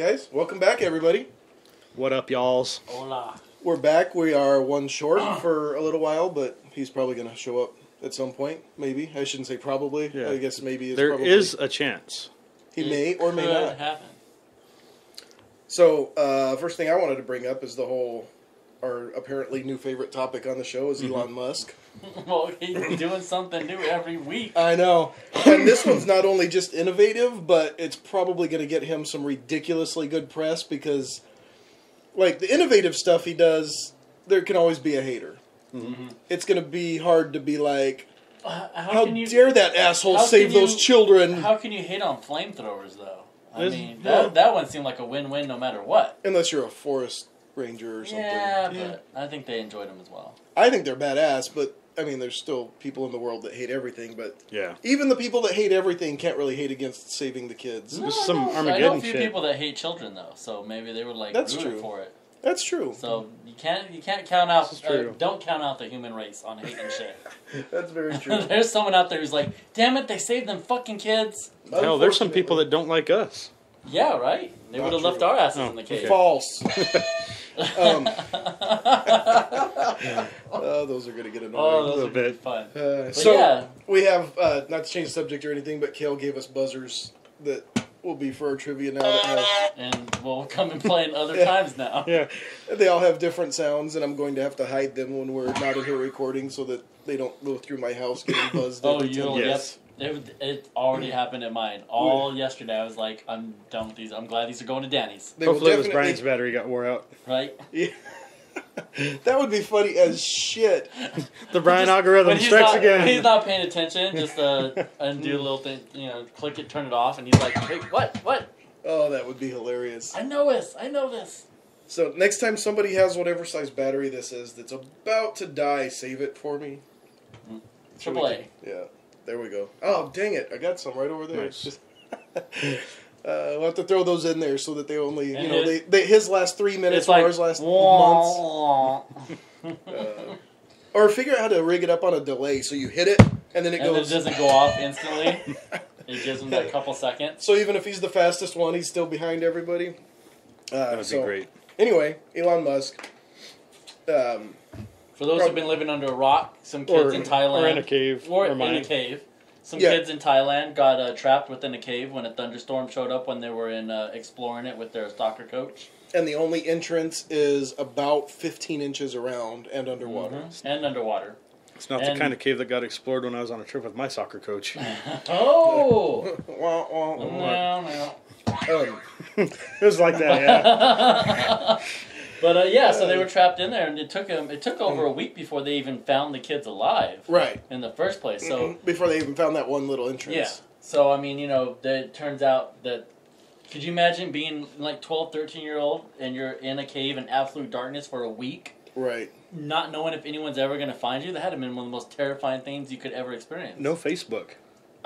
guys. Welcome back, everybody. What up, y'alls? Hola. We're back. We are one short for a little while, but he's probably going to show up at some point. Maybe. I shouldn't say probably. Yeah. I guess maybe. There is a chance. He may or may not. Happen. So, first thing I wanted to bring up is our apparently new favorite topic on the show is Elon Musk. Well, he's doing something new every week. I know. And this one's not only just innovative, but it's probably going to get him some ridiculously good press because, like, the innovative stuff he does, there can always be a hater. Mm-hmm. It's going to be hard to be like, how dare that asshole save those children? How can you hate on flamethrowers, though? I mean, that one seemed like a win-win no matter what. Unless you're a forest ranger or something. Yeah, but I think they enjoyed them as well. I think they're badass, but I mean, there's still people in the world that hate everything, but even the people that hate everything can't really hate against saving the kids. No, I know a few people that hate children, though, so maybe they would like root for it. That's true. So you can't count out. Don't count out the human race on hating shit. That's very true. There's someone out there who's like, "Damn it, they saved them fucking kids." Hell, there's some people that don't like us. Yeah, right. They would have left our asses in the cave. False. Those are going to get annoying. Oh, those are going to be fun. We have, not to change the subject or anything, but Kale gave us buzzers that will be for our trivia now. And we'll come and play in other times now. Yeah. They all have different sounds, and I'm going to have to hide them when we're not in here recording so that they don't go through my house getting buzzed. Yes. It already happened at mine. Yesterday, I was like, I'm done with these. I'm glad these are going to Danny's. Hopefully it was Brian's battery got wore out. Right? Yeah. That would be funny as shit. The Brian algorithm strikes again. He's not paying attention. Just undo a little thing, click it, turn it off, and he's like, wait, what? Oh, that would be hilarious. I know this. So next time somebody has whatever size battery this is that's about to die, save it for me. AAA. Yeah. There we go. Oh, dang it. I got some right over there. Nice. We'll have to throw those in there so that they only, his last 3 minutes or ours last months. Or figure out how to rig it up on a delay so you hit it and then it goes. It doesn't go off instantly. It gives him that couple seconds. So even if he's the fastest one, he's still behind everybody. That would be great. Anyway, Elon Musk. For those who've been living under a rock, some kids in Thailand. Or in a cave. Or in a cave. Some kids in Thailand got trapped within a cave when a thunderstorm showed up when they were exploring it with their soccer coach. And the only entrance is about 15 inches around and underwater. Mm-hmm. And underwater. It's not the kind of cave that got explored when I was on a trip with my soccer coach. Oh! It was like that, yeah. But so they were trapped in there, and it took over a week before they even found the kids alive. Right. In the first place, so before they even found that one little entrance. Yeah. So I mean, it turns out that. Could you imagine being like 12, 13-year-old and you're in a cave in absolute darkness for a week? Right. Not knowing if anyone's ever going to find you? That had to been one of the most terrifying things you could ever experience. No Facebook.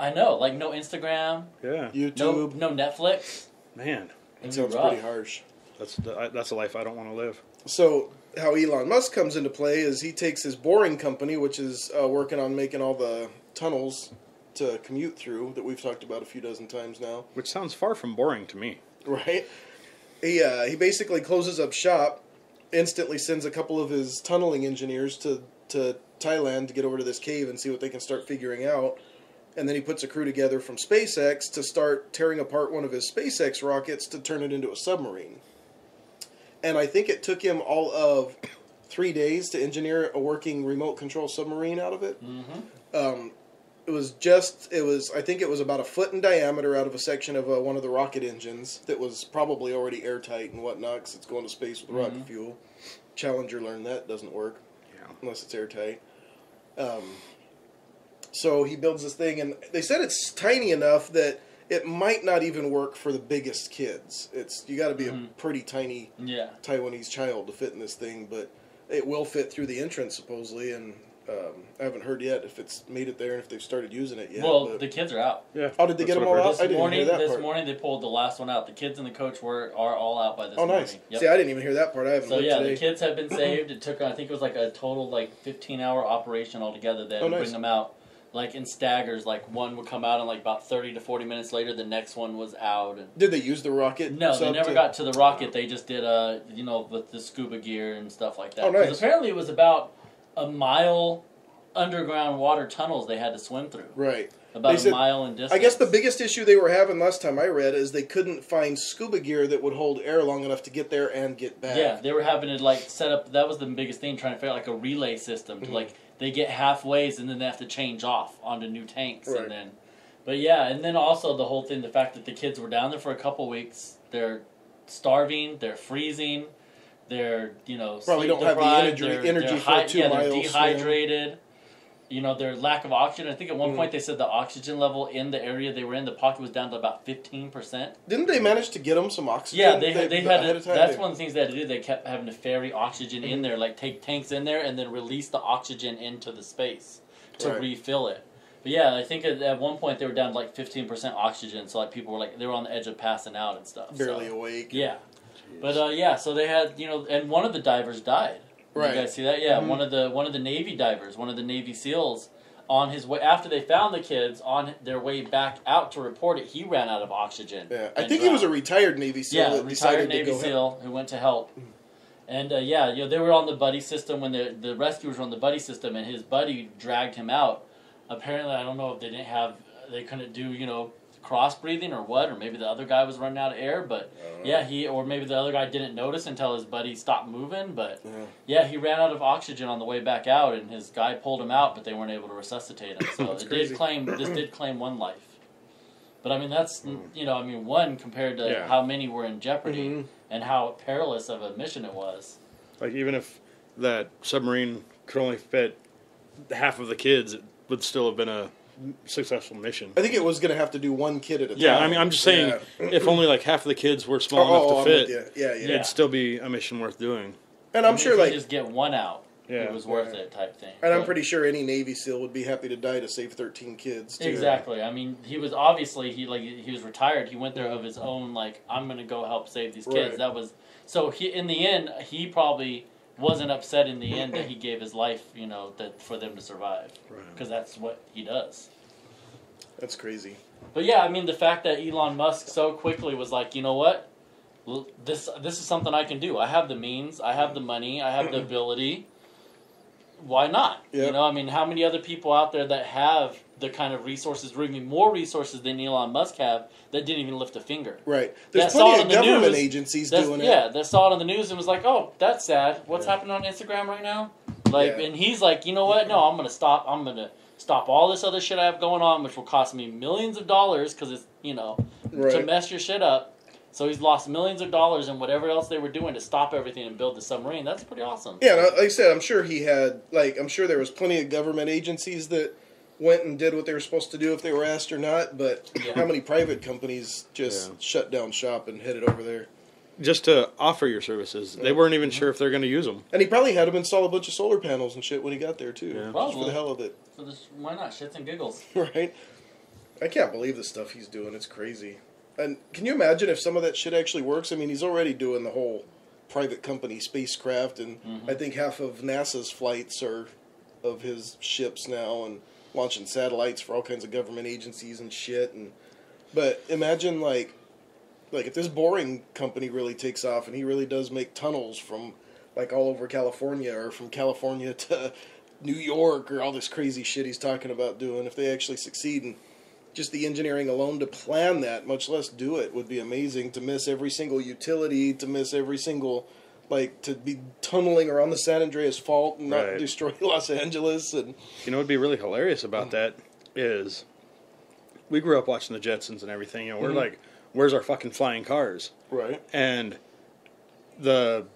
I know, like no Instagram. Yeah. YouTube. No Netflix. Man. That sounds pretty harsh. That's a life I don't want to live. So how Elon Musk comes into play is he takes his boring company, which is working on making all the tunnels to commute through that we've talked about a few dozen times now. Which sounds far from boring to me. Right. He basically closes up shop, instantly sends a couple of his tunneling engineers to Thailand to get over to this cave and see what they can start figuring out. And then he puts a crew together from SpaceX to start tearing apart one of his SpaceX rockets to turn it into a submarine. And I think it took him all of 3 days to engineer a working remote control submarine out of it. Mm-hmm. I think it was about a foot in diameter out of a section of one of the rocket engines that was probably already airtight and whatnot because it's going to space with rocket fuel. Challenger learned that doesn't work unless it's airtight. So he builds this thing, and they said it's tiny enough that it might not even work for the biggest kids. You got to be a pretty tiny Taiwanese child to fit in this thing, but it will fit through the entrance supposedly, and I haven't heard yet if it's made it there and if they've started using it yet. Well, the kids are out. Yeah. Oh, did they get them all out? I didn't hear that part. This morning they pulled the last one out. The kids and the coach are all out by this morning. Oh, nice. Yep. See, I didn't even hear that part. I haven't looked today. The kids have been saved. It took, I think it was like a total 15-hour operation altogether to bring them out. like in staggers. Like one would come out, and like about 30 to 40 minutes later, the next one was out. And Did they use the rocket? no, they never got to the rocket. They just did with the scuba gear and stuff like that. Oh, nice. 'Cause apparently it was about a mile underground water tunnels they had to swim through. Right. About They a mile in distance. I guess the biggest issue they were having last time I read is they couldn't find scuba gear that would hold air long enough to get there and get back. Yeah, they were having to like set up. That was the biggest thing, trying to figure out like a relay system to like they get halfways and then they have to change off onto new tanks Right. and then. But yeah, and then also the whole thing, the fact that the kids were down there for a couple weeks, they're starving, they're freezing, they're Probably sleep don't have the deprived, energy they're for a 2 they're mile dehydrated. Their lack of oxygen. I think at one point they said the oxygen level in the area they were in, the pocket was down to about 15%. Didn't they manage to get them some oxygen? Yeah, they had ahead to, of time? that's one of the things they had to do. They kept having to ferry oxygen in there, like take tanks in there and then release the oxygen into the space to Right. refill it. But yeah, I think at one point they were down to like 15% oxygen, so like people were like they were on the edge of passing out and stuff. Barely so. awake. Yeah, but so they had and one of the divers died. Right. You guys see that? Yeah, Mhm. one of the Navy divers, one of the Navy SEALs. On his way after they found the kids on their way back out to report it, he ran out of oxygen. Yeah, I think he was a retired Navy SEAL. Yeah, that retired decided Navy to go SEAL who went to help. And they were on the buddy system when the rescuers were on the buddy system, and his buddy dragged him out. Apparently, I don't know if they couldn't do cross breathing or what, or maybe the other guy was running out of air. But or maybe the other guy didn't notice until his buddy stopped moving. But he ran out of oxygen on the way back out, and his guy pulled him out, but they weren't able to resuscitate him. So this did claim one life. But I mean that's one compared to how many were in jeopardy and how perilous of a mission it was. Like even if that submarine could only fit half of the kids, it would still have been a successful mission. I think it was going to have to do one kid at a time. Yeah, I mean, I'm just saying, if only like half of the kids were small enough to fit, it'd still be a mission worth doing. And I'm sure, if you just get one out, it was worth it type thing. And I'm pretty sure any Navy SEAL would be happy to die to save 13 kids, too. Exactly. I mean, he was obviously, he was retired. He went there of his own, like, I'm going to go help save these kids. Right. That was, so in the end, he probably wasn't upset in the end that he gave his life, for them to survive. Because that's what he does. That's crazy. But yeah, I mean, the fact that Elon Musk so quickly was like, you know what? This is something I can do. I have the means. I have the money. I have the ability. Why not? Yep. I mean, how many other people out there that have the kind of resources, or even more resources than Elon Musk have, that didn't even lift a finger? Right. There's plenty of government agencies doing it. Yeah, that saw it on the news and was like, oh, that's sad. What's happening on Instagram right now? And he's like, you know what? No, I'm going to stop. I'm going to stop all this other shit I have going on, which will cost me millions of dollars because it's, to mess your shit up. So he's lost millions of dollars in whatever else they were doing to stop everything and build the submarine. That's pretty awesome. Yeah, like I said, I'm sure I'm sure there was plenty of government agencies that went and did what they were supposed to do if they were asked or not, but how many private companies just shut down shop and headed over there? Just to offer your services. They weren't even sure if they're going to use them. And he probably had them install a bunch of solar panels and shit when he got there, too. Yeah. Just for the hell of it. Why not? Shits and giggles. Right? I can't believe the stuff he's doing. It's crazy. And can you imagine if some of that shit actually works? I mean, he's already doing the whole private company spacecraft, and I think half of NASA's flights are of his ships now, and launching satellites for all kinds of government agencies and shit. But imagine, like if this boring company really takes off and he really does make tunnels from, like, all over California or from California to New York or all this crazy shit he's talking about doing, if they actually succeed, and just the engineering alone to plan that, much less do it, would be amazing. To miss every single utility, to miss every single, to be tunneling around the San Andreas Fault and not destroy Los Angeles. And what'd be really hilarious about that is we grew up watching the Jetsons and everything. We're like, where's our fucking flying cars? Right. And the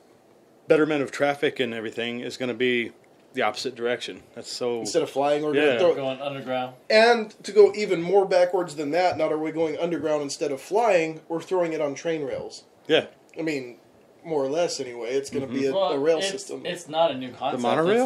betterment of traffic and everything is going to be the opposite direction. That's so... Instead of flying, we're going underground. And to go even more backwards than that, not only are we going underground instead of flying, we're throwing it on train rails. Yeah. I mean, more or less anyway. It's going to be a rail system. It's not a new concept. The monorail?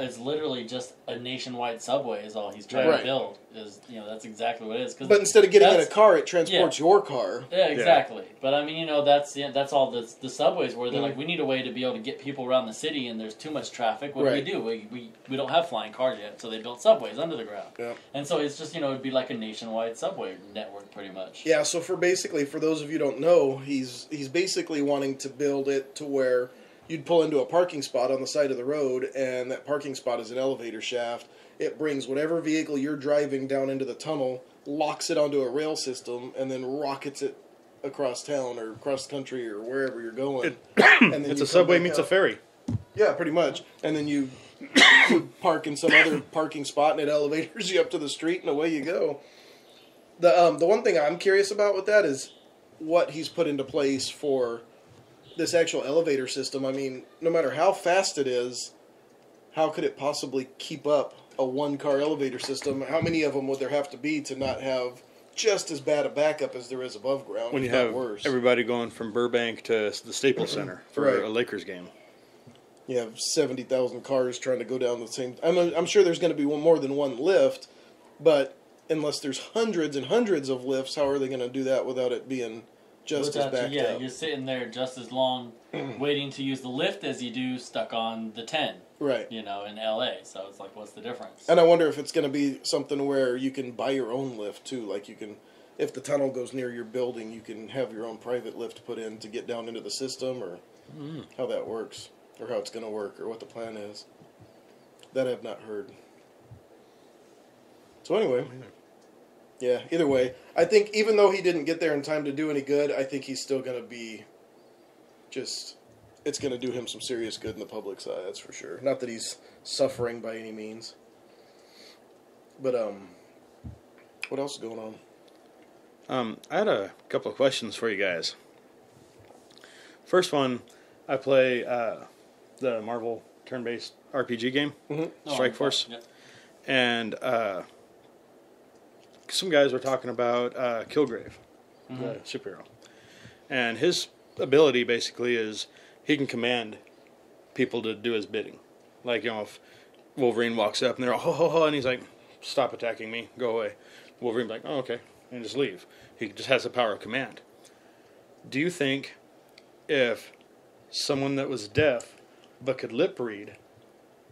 It's literally just a nationwide subway is all he's trying to build. that's exactly what it is. But instead of getting in a car, it transports your car. Yeah, exactly. Yeah. But I mean, that's all the subways where they're like, we need a way to be able to get people around the city, and there's too much traffic. What do? We don't have flying cars yet, so they built subways under the ground. Yeah. And so it's just it'd be like a nationwide subway network, pretty much. Yeah. So for those of you who don't know, he's basically wanting to build it to where you'd pull into a parking spot on the side of the road, and that parking spot is an elevator shaft. It brings whatever vehicle you're driving down into the tunnel, locks it onto a rail system, and then rockets it across town or across the country or wherever you're going. And then it's a subway meets a ferry. Yeah, pretty much. And then you park in some other parking spot, and it elevators you up to the street, and away you go. The one thing I'm curious about with that is what he's put into place for this actual elevator system. I mean, no matter how fast it is, how could it possibly keep up a one-car elevator system? How many of them would there have to be to not have just as bad a backup as there is above ground? When you have everybody going from Burbank to the Staples Center for a Lakers game. You have 70,000 cars trying to go down the same... I'm sure there's going to be more than one lift, but unless there's hundreds and hundreds of lifts, how are they going to do that without it being just as backed up? You're sitting there just as long waiting to use the lift as you do stuck on the 10. Right. In LA. So it's like, what's the difference? And I wonder if it's going to be something where you can buy your own lift too. Like you can, if the tunnel goes near your building, you can have your own private lift put in to get down into the system, or how that works, or how it's going to work, or what the plan is. That I've not heard. So anyway, yeah, either way, I think even though he didn't get there in time to do any good, I think he's still going to be it's going to do him some serious good in the public's eye, that's for sure. Not that he's suffering by any means. But, what else is going on? I had a couple of questions for you guys. First one, I play the Marvel turn-based RPG game, Strike Force. Yeah. And some guys were talking about Kilgrave, the superhero. And his ability basically is he can command people to do his bidding. Like, if Wolverine walks up and they're all, ho, ho, ho, and he's like, stop attacking me, go away. Wolverine's like, oh, okay, and just leave. He just has the power of command. Do you think if someone that was deaf but could lip read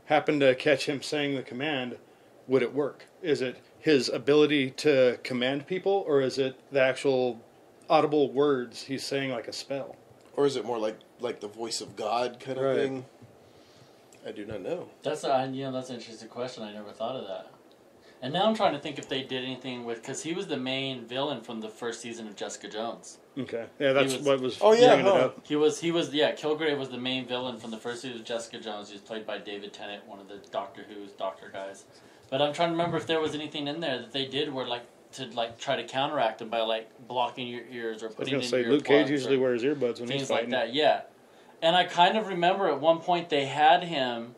happened to catch him saying the command, would it work? Is it his ability to command people, or is it the actual audible words he's saying like a spell? Or is it more like the voice of God kind of thing? I do not know. That's an interesting question. I never thought of that. And now I'm trying to think if they did anything with, because he was the main villain from the first season of Jessica Jones. Okay, yeah, that's what was. Oh yeah, he was. Kilgrave was the main villain from the first season of Jessica Jones. He was played by David Tennant, one of the Doctor Who's doctor guys. But I'm trying to remember if there was anything in there that they did where to try to counteract him by blocking your ears or putting in your earplugs. Luke Cage usually wears earbuds when he's fighting. Things like that, yeah. And I kind of remember at one point they had him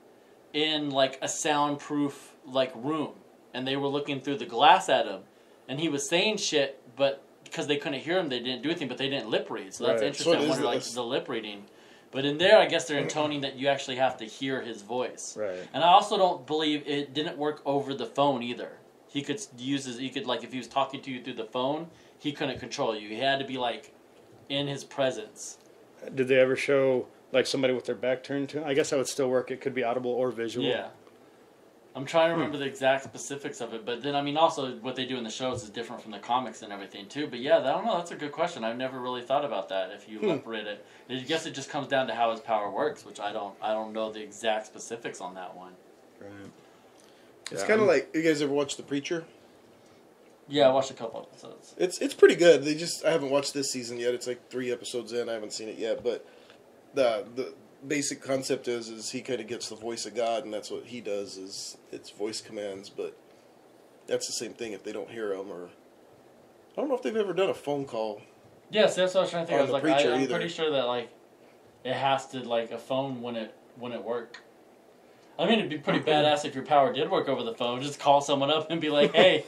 in a soundproof room, and they were looking through the glass at him, and he was saying shit, but because they couldn't hear him, they didn't do anything, but they didn't lip read. So that's interesting. I wonder the lip reading. But in there, I guess they're intoning that you actually have to hear his voice. Right. And I also don't believe it didn't work over the phone either. He could if he was talking to you through the phone, he couldn't control you. He had to be in his presence. Did they ever show somebody with their back turned to him? I guess that would still work. It could be audible or visual. Yeah. I'm trying to remember the exact specifics of it, but then also what they do in the shows is different from the comics and everything too. But yeah, I don't know. That's a good question. I've never really thought about that. If you lip read it, I guess it just comes down to how his power works, which I don't know the exact specifics on that one. Right. It's kind of like, you guys ever watched The Preacher? Yeah, I watched a couple episodes. It's pretty good. I haven't watched this season yet. It's 3 episodes in. I haven't seen it yet, but the basic concept is he kind of gets the voice of God, and that's what he does, is it's voice commands, but that's the same thing if they don't hear him, or I don't know if they've ever done a phone call. Yes, that's what I was trying to think. I'm either. pretty sure that it has to a phone wouldn't work. I mean, it'd be pretty badass if your power did work over the phone. Just call someone up and be like, "Hey,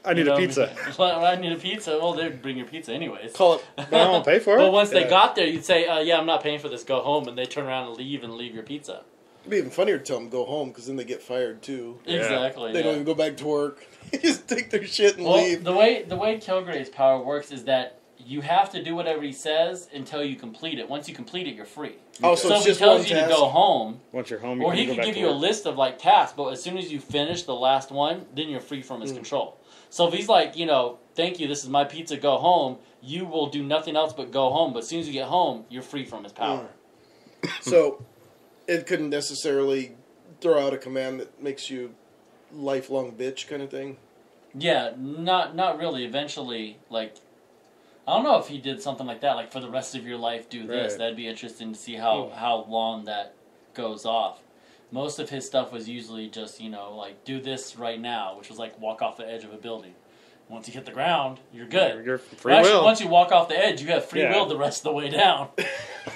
I need a pizza." I need a pizza. Well, they'd bring your pizza anyways. Call it. But I won't pay for it. But once they got there, you'd say, "Yeah, I'm not paying for this. Go home," and they turn around and leave your pizza. It'd be even funnier to tell them to go home because then they get fired too. Yeah. Exactly. They don't even go back to work. They just take their shit and Well, leave. the way Kilgrave's power works is that you have to do whatever he says until you complete it. Once you complete it, you're free. Oh, so it's if he just tells one you task? to go home, Once you're home, or can he go could back give to you a work. list of like tasks, but as soon as you finish the last one, then you're free from his control. So if he's like, thank you, this is my pizza, go home, you will do nothing else but go home. But as soon as you get home, you're free from his power. So it couldn't necessarily throw out a command that makes you lifelong bitch kind of thing. Yeah, not really. Eventually, like, I don't know if he did something like that, like for the rest of your life do this. Right. That'd be interesting to see how long that goes off. Most of his stuff was usually just, like, do this right now, which was like walk off the edge of a building. Once you hit the ground, you're good. You're free Actually, will. once you walk off the edge, you have free Yeah. will the rest of the way down.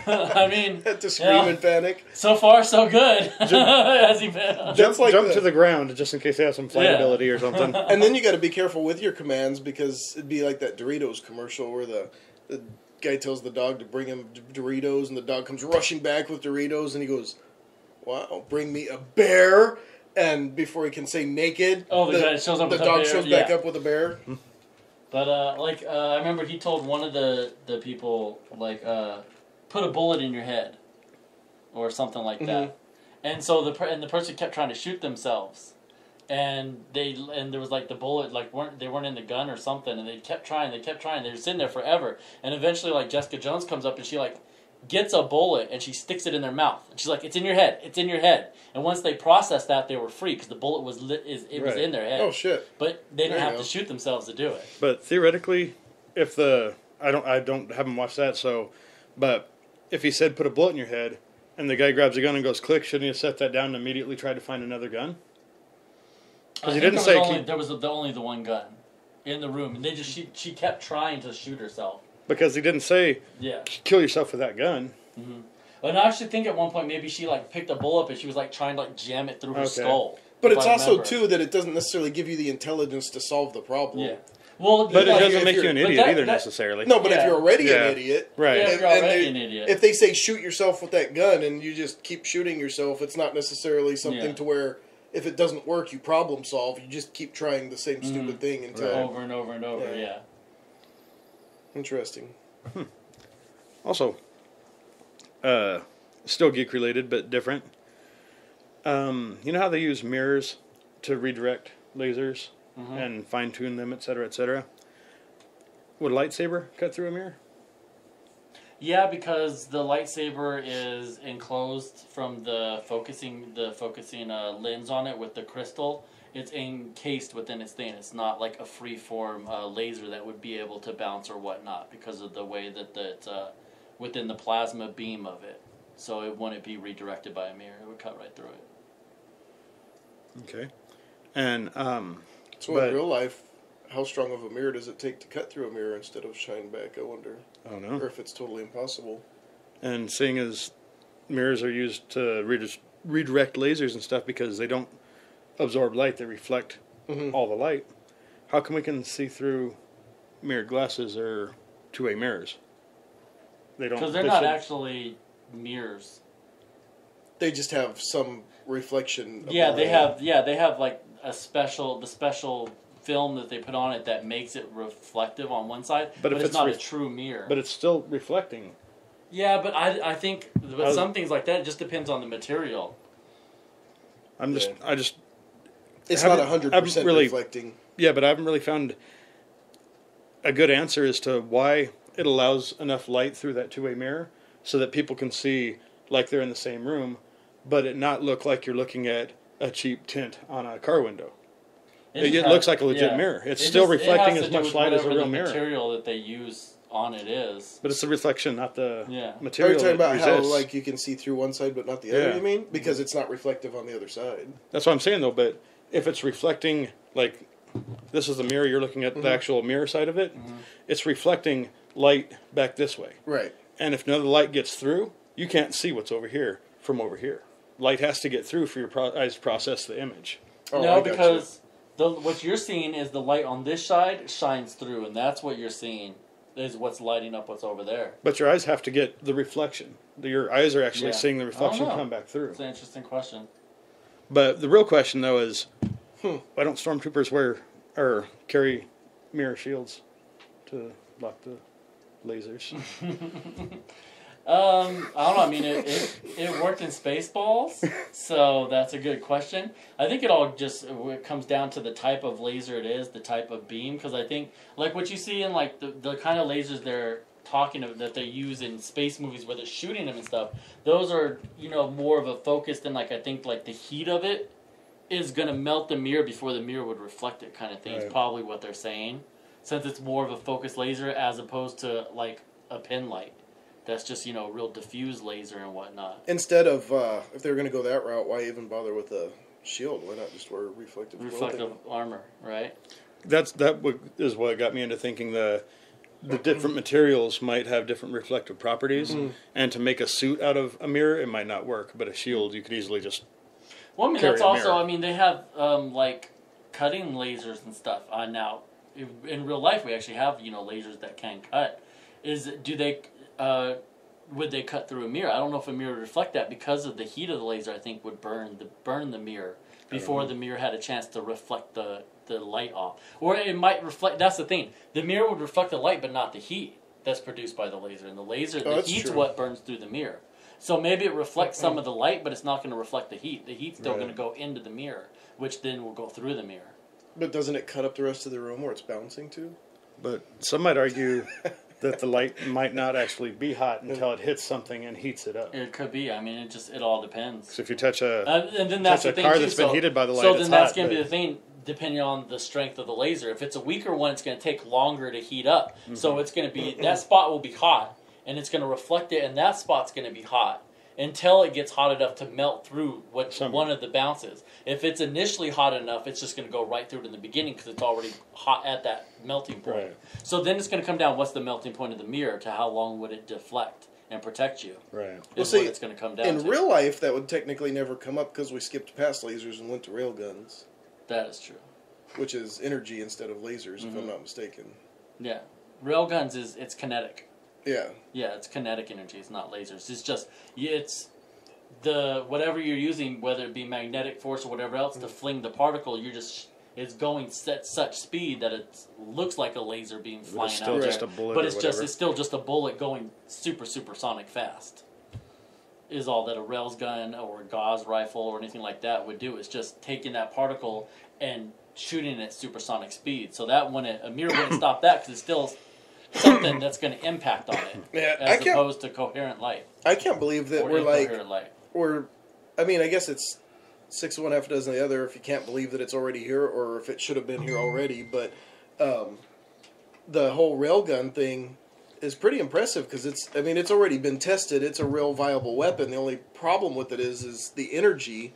I mean, To scream and panic. so far so good. Has he been? That's like Jump to the ground just in case they have some flight Yeah. ability or something. And then you got to be careful with your commands because it'd be like that Doritos commercial where the guy tells the dog to bring him Doritos and the dog comes rushing back with Doritos and he goes, "Wow, bring me a bear." And before he can say naked, Oh, the guy shows up the with a dog bear, shows back yeah. up with a bear. But I remember he told one of the people put a bullet in your head, or something like that, and so the person kept trying to shoot themselves, and there was like the bullet they weren't in the gun or something, and they kept trying, they were sitting there forever, and eventually like Jessica Jones comes up and she like gets a bullet and she sticks it in their mouth, and she's like, it's in your head, and once they processed that, they were free because the bullet was was Right. in their head. Oh shit! But they didn't There you have go. to shoot themselves to do it. But theoretically, if haven't watched that, but if he said put a bullet in your head, and the guy grabs a gun and goes click, shouldn't he have set that down and immediately tried to find another gun? Because he didn't say there was only the one gun in the room, and they just she kept trying to shoot herself. because he didn't say Yeah. kill yourself with that gun. And I actually think at one point maybe she like picked a bullet up and she was like trying to like jam it through her Okay. skull. But if it's I also remember. too that it doesn't necessarily give you the intelligence to solve the problem. Yeah. Well, But Like, it doesn't if make you you're- an but idiot that- either that- necessarily. No, but if Yeah. you're already Yeah. an idiot, Right. Yeah, if and- you're and already they- an idiot. if they say shoot yourself with that gun and you just keep shooting yourself, it's not necessarily something Yeah. to where if it doesn't work, you problem solve. You just keep trying the same stupid thing until. Right. over and over and over, Yeah. yeah. Interesting. Also, still geek related, but different. You know how they use mirrors to redirect lasers and fine tune them, etc., etc. Would a lightsaber cut through a mirror? Yeah, because the lightsaber is enclosed from the focusing lens on it with the crystal. It's encased within its thing. It's not like a free-form laser that would be able to bounce or whatnot because of the way that it's within the plasma beam of it. So it wouldn't be redirected by a mirror. It would cut right through it. Okay. And So But- in real life, how strong of a mirror does it take to cut through a mirror instead of shine back? I wonder, I don't or know. if it's totally impossible. And seeing as mirrors are used to redirect lasers and stuff because they don't absorb light, they reflect all the light. How come we can see through mirrored glasses or two-way mirrors? They don't. Because they're they not should- actually mirrors. They just have some reflection. of Yeah, the they light. have. They have like the special film that they put on it that makes it reflective on one side, But but if it's it's not a ref- true mirror. But it's still reflecting. Yeah, but I think with How's- some things like that, it just depends on the material. I just It's haven't- not 100% haven't really- reflecting. Yeah, but I haven't really found a good answer as to why it allows enough light through that two-way mirror so that people can see like they're in the same room, but it not look like you're looking at a cheap tint on a car window. It just looks like a legit mirror. It's still reflecting as much light as a real the mirror. material that they use on it is. But it's the reflection, not the Yeah. Are you material. talking about that how resists. like you can see through one side but not the other? Yeah. You mean because it's not reflective on the other side? That's what I'm saying, though. But if it's reflecting, like this is the mirror, you're looking at the actual mirror side of it. It's reflecting light back this way. Right. And if none of the light gets through, you can't see what's over here from over here. Light has to get through for your eyes to process the image. Oh, I No, gotcha. because what you're seeing is the light on this side shines through, and that's what you're seeing is what's lighting up what's over there. But your eyes have to get the reflection. Your eyes are actually Yeah. seeing the reflection I don't know. come back through. It's an interesting question. But the real question, though, is why don't stormtroopers wear or carry mirror shields to block the lasers? I don't know. I mean, it worked in Spaceballs, so that's a good question. I think it comes down to the type of laser it is, the type of beam, because I think, like what you see in like the kind of lasers they're talking of that they use in space movies where they're shooting them and stuff, those are, more of a focus than like, I think like the heat of it is going to melt the mirror before the mirror would reflect it kind of thing. Right. Is probably what they're saying, since it's more of a focused laser as opposed to like a pin light. That's just, real diffuse laser and whatnot. Instead of, if they were going to go that route, why even bother with a shield? Why not just wear reflective armor, right? That is what got me into thinking the different materials might have different reflective properties, and to make a suit out of a mirror, it might not work, but a shield, you could easily just Well, I mean, carry that's a also, mirror. I mean, they have, like, cutting lasers and stuff. Now, in real life, we actually have, lasers that can cut. Would they cut through a mirror? I don't know if a mirror would reflect that because of the heat of the laser. I think would burn the mirror before the mirror had a chance to reflect the light off. Or it might reflect. That's the thing. The mirror would reflect the light, but not the heat that's produced by the laser. And the heat's what burns through the mirror. So maybe it reflects some of the light, but it's not going to reflect the heat. The heat's still going to go into the mirror, which then will go through the mirror. But doesn't it cut up the rest of the room where it's bouncing to? But some might argue that the light might not actually be hot until it hits something and heats it up. It could be. I mean, it all depends. So if you touch a car that's been heated by the light, so it's then that's hot, going to be the thing, depending on the strength of the laser. If it's a weaker one, it's going to take longer to heat up. Mm-hmm. So it's going to be, that spot will be hot, and it's going to reflect it, and that spot's going to be hot until it gets hot enough to melt through one of the bounces. If it's initially hot enough, it's just going to go right through it in the beginning because it's already hot at that melting point. Right. So then it's going to come down, what's the melting point of the mirror to how long would it deflect and protect you? Right. Is what it's going to come down to. In real life, that would technically never come up because we skipped past lasers and went to railguns. That is true. Which is energy instead of lasers, if I'm not mistaken. Yeah. Railguns it's kinetic. Yeah. Yeah, it's kinetic energy. It's not lasers. It's just, it's the, whatever you're using, whether it be magnetic force or whatever else, to fling the particle, it's going at such speed that it looks like a laser beam flying out there. Just a bullet but it's still just a bullet going supersonic fast. Is all that a railgun or a gauze rifle or anything like that would do. Is just taking that particle and shooting it at supersonic speed. So that a mirror wouldn't stop that because it's still something that's going to impact on it, as opposed to coherent light. I can't believe that we're like, light. I mean, I guess it's 6 of one, half a dozen of the other. If you can't believe that it's already here, or if it should have been here already, but the whole railgun thing is pretty impressive because it's already been tested. It's a real viable weapon. The only problem with it is the energy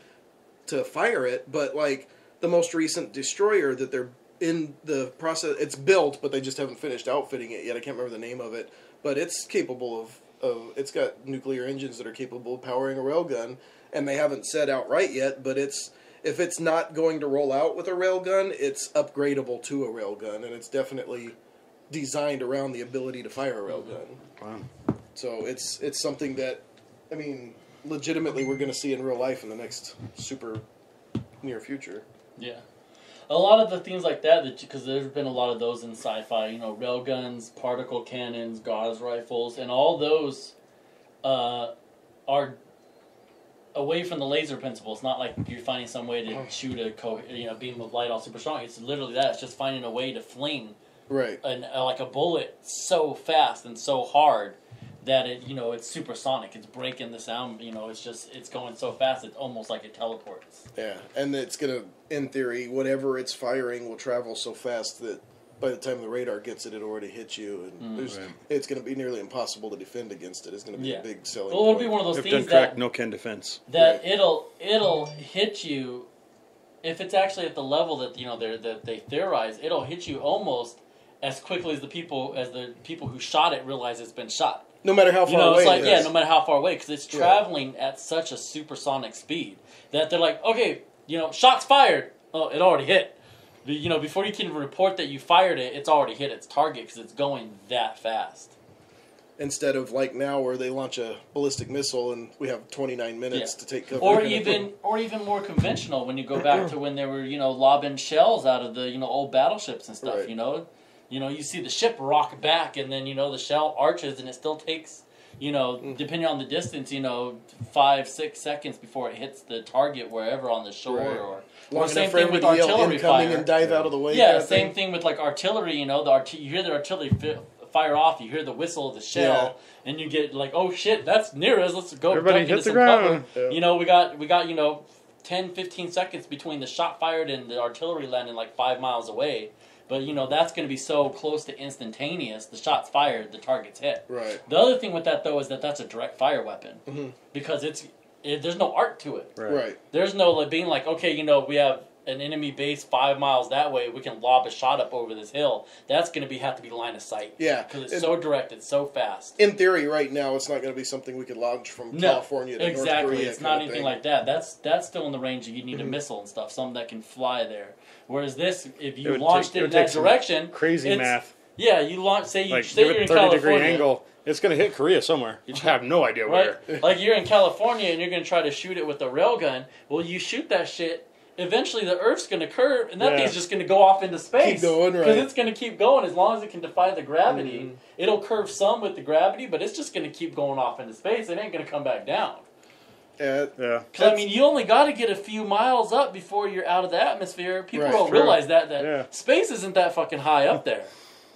to fire it. But like the most recent destroyer that they're in the process, it's built, but they just haven't finished outfitting it yet. I can't remember the name of it, but it's capable of it's got nuclear engines that are capable of powering a railgun, and they haven't said outright yet, but if it's not going to roll out with a railgun, it's upgradable to a railgun, and it's definitely designed around the ability to fire a railgun. Wow. So it's something that, I mean, legitimately we're going to see in real life in the next super near future. Yeah. A lot of the things like that, because there's been a lot of those in sci-fi, railguns, particle cannons, gauze rifles, and all those are away from the laser principle. It's not like you're finding some way to shoot a beam of light all super strong. It's literally that. It's just finding a way to fling like a bullet so fast and so hard that it's supersonic. It's breaking the sound. It's going so fast. It's almost like it teleports. Yeah, and it's gonna, in theory, whatever it's firing will travel so fast that by the time the radar gets it, it already hit you, and it's gonna be nearly impossible to defend against it. It's gonna be a big selling point. It'll be one of those things that no can defense. That it'll hit you if it's actually at the level that that they theorize. It'll hit you almost as quickly as the people who shot it realize it's been shot. No matter how far away it is. No matter how far away, because it's traveling at such a supersonic speed that they're like, okay, shots fired. Oh, it already hit. before you can even report that you fired it, it's already hit its target because it's going that fast. Instead of like now where they launch a ballistic missile and we have 29 minutes to take cover. Or even more conventional when you go back to when they were, lobbing shells out of the, old battleships and stuff, Right. You see the ship rock back and then, the shell arches and it still takes, depending on the distance, 5-6 seconds before it hits the target wherever on the shore Right. or same thing with artillery fire. And dive out of the way. Yeah, same thing with like artillery, you hear the artillery fire off, you hear the whistle of the shell, and you get like, oh shit, that's near us, let's go Everybody duck hit into the some ground. cover. Yeah. We got 10-15 seconds between the shot fired and the artillery landing like 5 miles away. But, that's going to be so close to instantaneous. The shot's fired, the target's hit. Right. The other thing with that, though, is that that's a direct fire weapon. Mm-hmm. Because there's no art to it. Right. There's no being like, okay, we have an enemy base 5 miles that way. We can lob a shot up over this hill. That's going to have to be line of sight. Yeah. Because it's so direct, it's so fast. In theory, right now, it's not going to be something we could launch from California to North Korea. It's not anything like that. That's still in the range that you need a missile and stuff, something that can fly there. Whereas this, if you launched it in that direction, crazy math. Yeah, you launch. Say you're in 30-degree California. angle. It's going to hit Korea somewhere. You just have no idea where. Right? Like you're in California and you're going to try to shoot it with a railgun. Well, you shoot that shit. Eventually, the Earth's going to curve, and that thing's just going to go off into space. Keep going, right? Because it's going to keep going as long as it can defy the gravity. Mm-hmm. It'll curve some with the gravity, but it's just going to keep going off into space. It ain't going to come back down. Yeah. Because, you only got to get a few miles up before you're out of the atmosphere. People don't realize that space isn't that fucking high up there.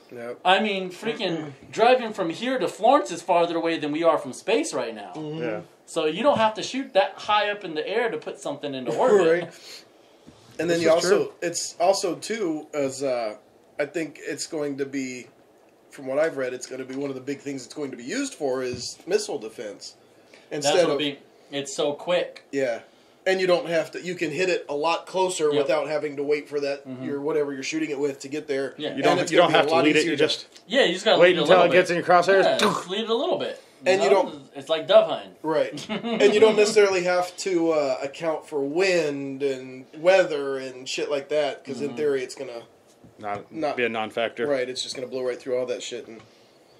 Yep. I mean, freaking driving from here to Florence is farther away than we are from space right now. Mm-hmm. Yeah. So you don't have to shoot that high up in the air to put something into orbit. Right. And then it's also too, as I think it's going to be, from what I've read, it's going to be one of the big things it's going to be used for is missile defense. It's so quick. Yeah. And you don't have to, you can hit it a lot closer without having to wait for that, whatever you're shooting it with to get there. Yeah. You don't have to lead it, you just you just gotta wait until it gets in your crosshairs. Yeah, just lead it a little bit. And you don't, it's like dove hunting. Right. And you don't necessarily have to account for wind and weather and shit like that, because in theory it's going to not be a non-factor. Right, it's just going to blow right through all that shit and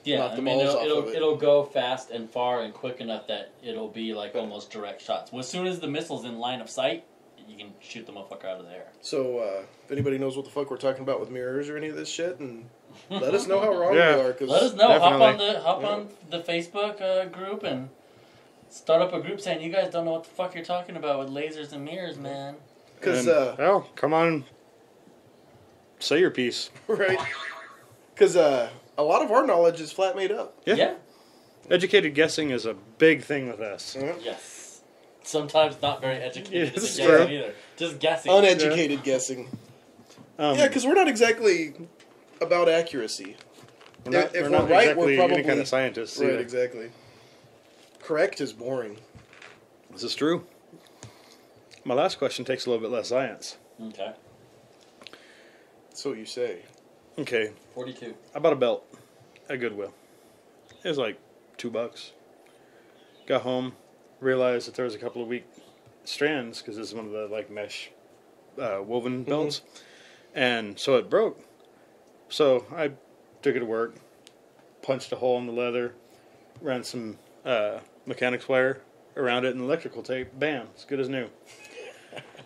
knock the I mean, balls off of it. it'll go fast and far and quick enough that it'll be like almost direct shots. Well, as soon as the missile's in line of sight, you can shoot the motherfucker out of the air. So, if anybody knows what the fuck we're talking about with mirrors or any of this shit, and let us know how wrong we are. Cause let us know. Definitely. Hop on the Facebook group and start up a group saying you guys don't know what the fuck you're talking about with lasers and mirrors, man. Because well, come on, say your piece. Right. Because a lot of our knowledge is flat made up. Yeah. Educated guessing is a big thing with us. Yes. Sometimes not very educated It's guessing true. either. Just guessing. Uneducated guessing. Yeah, because we're not exactly about accuracy. We're If not we're right, exactly we're probably any kind of scientists. Right, either. exactly. Correct is boring. This is true. My last question takes a little bit less science. Okay. So you say. Okay. 42. I bought a belt at Goodwill. It was like $2. Got home, realized that there was a couple of weak strands because this is one of the like mesh woven belts, and so it broke. So I took it to work, punched a hole in the leather, ran some mechanics wire around it and electrical tape. Bam, it's good as new.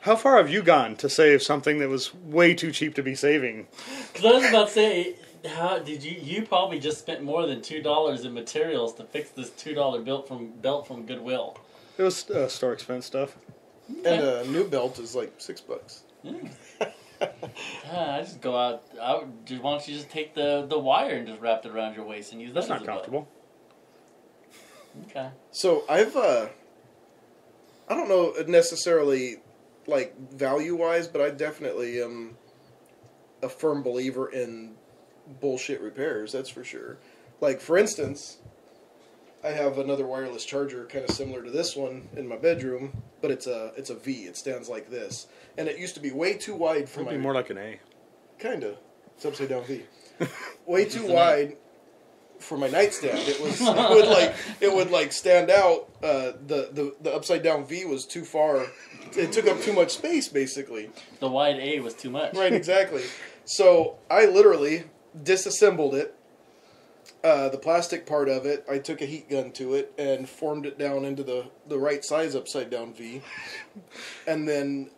How far have you gone to save something that was way too cheap to be saving? Because I was about to say, how did you probably just spent more than $2 in materials to fix this $2 belt from Goodwill. It was store expense stuff. And a new belt is like $6. I just go out. Why don't you just take the wire and just wrap it around your waist and use that? That's not comfortable. Okay. So I've I don't know necessarily like value wise, but I definitely am a firm believer in bullshit repairs. That's for sure. Like for instance, I have another wireless charger kind of similar to this one in my bedroom, but it's a V. It stands like this, and it used to be way too wide for It'd my. be more like an A. Kinda. It's upside down V. Way too wide. for my nightstand. It would like stand out. The upside down V was too far. It took up too much space, basically. The wide A was too much. Right, exactly. So I literally disassembled it. The plastic part of it, I took a heat gun to it and formed it down into the right size upside down V, and then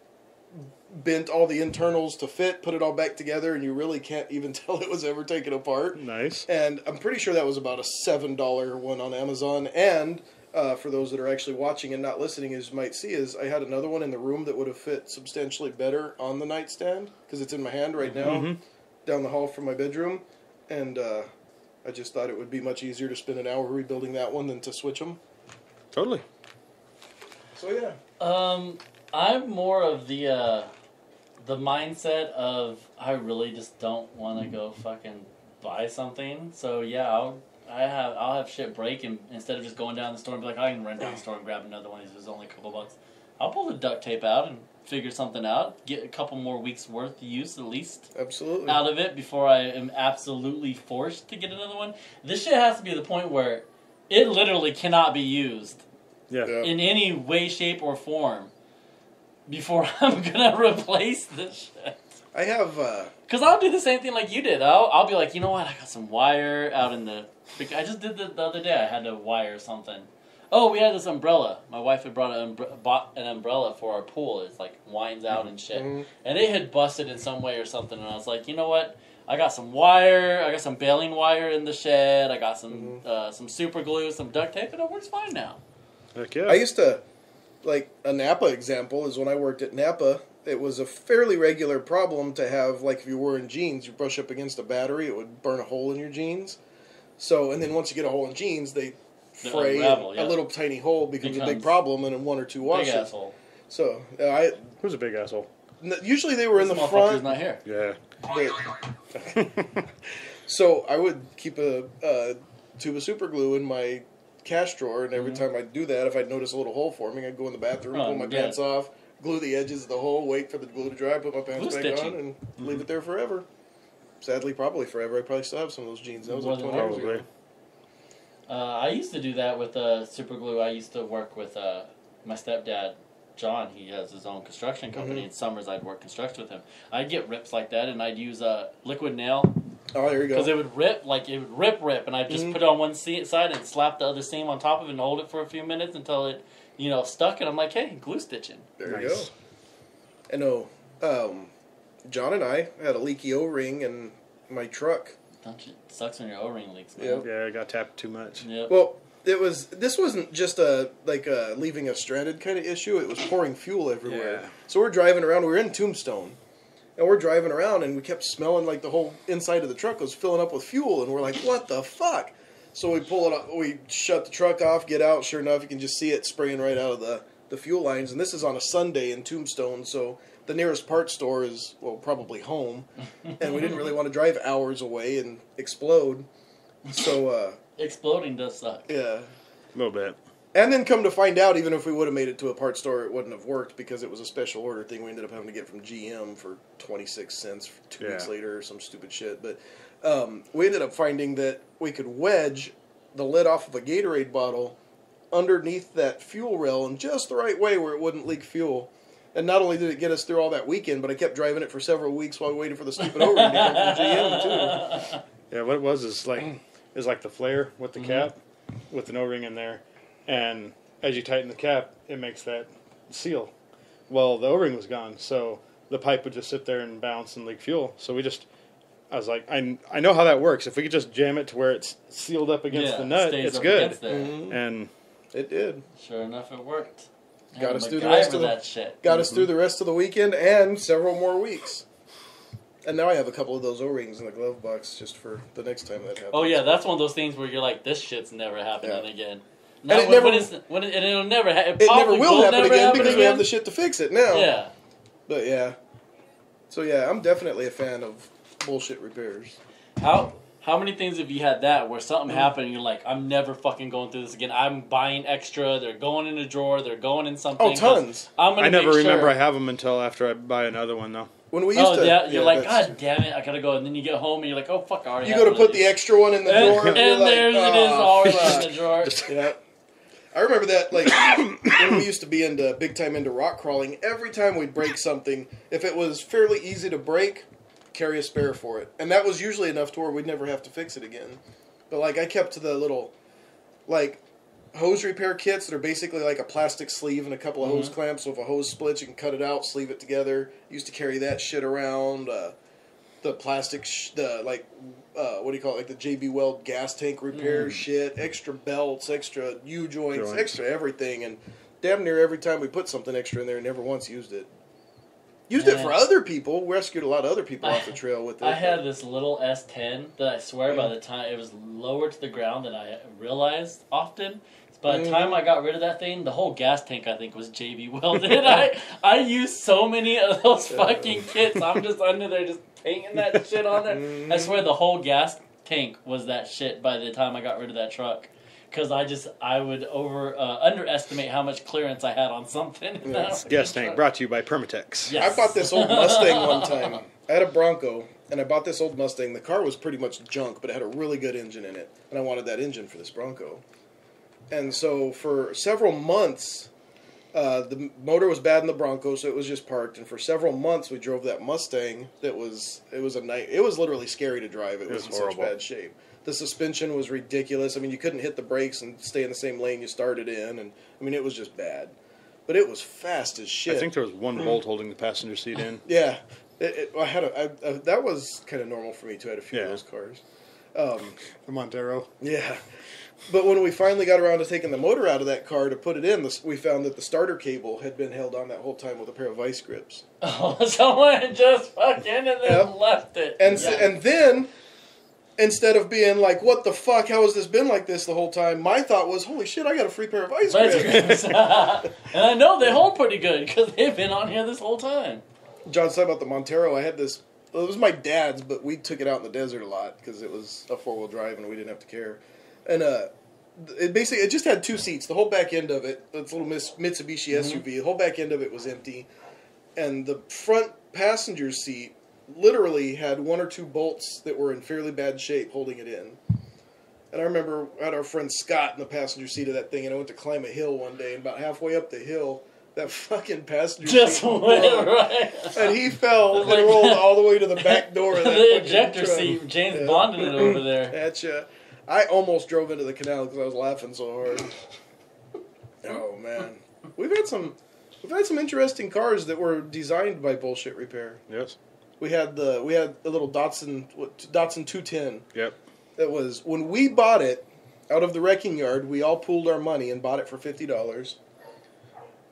bent all the internals to fit, put it all back together, and you really can't even tell it was ever taken apart. Nice. And I'm pretty sure that was about a $7 one on Amazon. And for those that are actually watching and not listening, as you might see, is I had another one in the room that would have fit substantially better on the nightstand, because it's in my hand right now, down the hall from my bedroom. And I just thought it would be much easier to spend an hour rebuilding that one than to switch them. Totally. So yeah. I'm more of the mindset of I really just don't want to go fucking buy something. So yeah, I'll have shit break, and instead of just going down the store and be like, I can run down the store and grab another one. It's only a couple bucks. I'll pull the duct tape out and figure something out. Get a couple more weeks worth of use at least. Absolutely. Out of it before I am absolutely forced to get another one. This shit has to be the point where it literally cannot be used. Yeah. In any way, shape, or form before I'm gonna replace this shit. I have. Cause I'll do the same thing like you did. I'll be like, you know what? I got some wire out in the. I just did the other day. I had to wire something. Oh, we had this umbrella. My wife had bought an umbrella for our pool. It's like winds out and shit, and it had busted in some way or something. And I was like, you know what? I got some wire. I got some baling wire in the shed. I got some super glue, some duct tape, and it works fine now. Heck yeah. I used to, like, a Napa example is when I worked at Napa, it was a fairly regular problem to have, like, if you were in jeans, you brush up against a battery, it would burn a hole in your jeans. So, and then once you get a hole in jeans, they fray, unravel, a little tiny hole becomes a big problem, and in one or two washes. Big asshole. So, Who's a big asshole? usually they were in the front. Not here. Yeah. So I would keep a tube of super glue in my cash drawer, and every time I'd do that, if I'd notice a little hole forming, I'd go in the bathroom, pull my pants off, glue the edges of the hole, wait for the glue to dry, put my pants back on, and leave it there forever. Sadly, probably forever. I probably still have some of those jeans. That was like 20 years ago. I used to do that with super glue. I used to work with my stepdad, John. He has his own construction company. In summers, I'd work construction with him. I'd get rips like that, and I'd use a liquid nail. Oh, there you go. Because it would rip, and I'd just put it on one side and slap the other seam on top of it and hold it for a few minutes until it, stuck. And I'm like, hey, glue stitching. There you go. I know. John and I had a leaky O-ring in my truck. Don't you? It sucks when your O-ring leaks, man. Yep. Yeah, I got tapped too much. Yep. Well, this wasn't just leaving us stranded kind of issue. It was pouring fuel everywhere. Yeah. So we're driving around. We were in Tombstone. And we're driving around, and we kept smelling like the whole inside of the truck was filling up with fuel. And we're like, what the fuck? So we pull it up. We shut the truck off, get out. Sure enough, you can just see it spraying right out of the fuel lines. And this is on a Sunday in Tombstone, so the nearest parts store is, well, probably home. And we didn't really want to drive hours away and explode. So, exploding does suck. Yeah. A little bit. And then come to find out, even if we would have made it to a parts store, it wouldn't have worked because it was a special order thing we ended up having to get from GM for 26 cents 2 weeks later or some stupid shit. But we ended up finding that we could wedge the lid off of a Gatorade bottle underneath that fuel rail in just the right way where it wouldn't leak fuel. And not only did it get us through all that weekend, but I kept driving it for several weeks while we waited for the stupid O-ring to come from GM, too. Yeah, what it was is like the flare with the cap with an O-ring in there. And as you tighten the cap, it makes that seal. Well, the O-ring was gone, so the pipe would just sit there and bounce and leak fuel. So I was like, I know how that works. If we could just jam it to where it's sealed up against the nut, it's good. And it did. Sure enough, it worked. Got us through the rest of us through the rest of the weekend and several more weeks. And now I have a couple of those O-rings in the glove box just for the next time that happens. Oh yeah, that's one of those things where you're like, this shit's never happening again. And it never will happen again because we have the shit to fix it now. Yeah. But yeah. So yeah, I'm definitely a fan of bullshit repairs. How How many things have you had that where something happened and you're like, I'm never fucking going through this again. I'm buying extra. They're going in a drawer. They're going in something. Oh, tons. I never remember I have them until after I buy another one, though. When we used to, you're like, God damn it, I gotta go. And then you get home and you're like, oh fuck, I already. You go to put the extra one in the drawer, and there it is, always in the drawer. Yeah. I remember that, like, when we used to be big time into rock crawling, every time we'd break something, if it was fairly easy to break, carry a spare for it. And that was usually enough to where we'd never have to fix it again. But, like, I kept to the little, like, hose repair kits that are basically like a plastic sleeve and a couple of hose clamps. So if a hose splits, you can cut it out, sleeve it together. Used to carry that shit around. The plastic, what do you call it? Like the JB Weld gas tank repair shit. Extra belts, extra U-joints, extra everything. And damn near every time we put something extra in there, never once used it. Used it for other people. Rescued a lot of other people off the trail with it. I had this little S10 that I swear by the time it was lower to the ground than I realized often. By the time I got rid of that thing, the whole gas tank, I think, was JB welded. I used so many of those fucking kits. I'm just under there just painting that shit on there. I swear the whole gas tank was that shit by the time I got rid of that truck. Because I would underestimate how much clearance I had on something. Gas tank brought to you by Permatex. Yes. I bought this old Mustang one time. I had a Bronco, and I bought this old Mustang. The car was pretty much junk, but it had a really good engine in it. And I wanted that engine for this Bronco. And so for several months, the motor was bad in the Bronco, so it was just parked. And for several months, we drove that Mustang. It was a night. It was literally scary to drive. It was in such bad shape. The suspension was ridiculous. I mean, you couldn't hit the brakes and stay in the same lane you started in. And I mean, it was just bad. But it was fast as shit. I think there was one bolt holding the passenger seat in. Yeah, that was kind of normal for me too. I had a few of those cars. The Montero. Yeah. But when we finally got around to taking the motor out of that car to put it in, we found that the starter cable had been held on that whole time with a pair of vice grips. Oh, someone just fucking and then left it. And then, instead of being like, what the fuck, how has this been like this the whole time, my thought was, holy shit, I got a free pair of vice grips. And I know they hold pretty good because they've been on here this whole time. John said about the Montero, I had this, well, it was my dad's, but we took it out in the desert a lot because it was a four-wheel drive and we didn't have to care. And it just had two seats. The whole back end of it, it's a little Mitsubishi SUV, the whole back end of it was empty. And the front passenger seat literally had one or two bolts that were in fairly bad shape holding it in. And I remember I had our friend Scott in the passenger seat of that thing, and I went to climb a hill one day, and about halfway up the hill, that fucking passenger just seat went right. And he fell and rolled all the way to the back door of that the ejector seat. James Bonded it over there. Gotcha. I almost drove into the canal because I was laughing so hard. Oh man, we've had some interesting cars that were designed by bullshit repair. Yes. We had a little Datsun 210. Yep. That was when we bought it out of the wrecking yard. We all pooled our money and bought it for $50.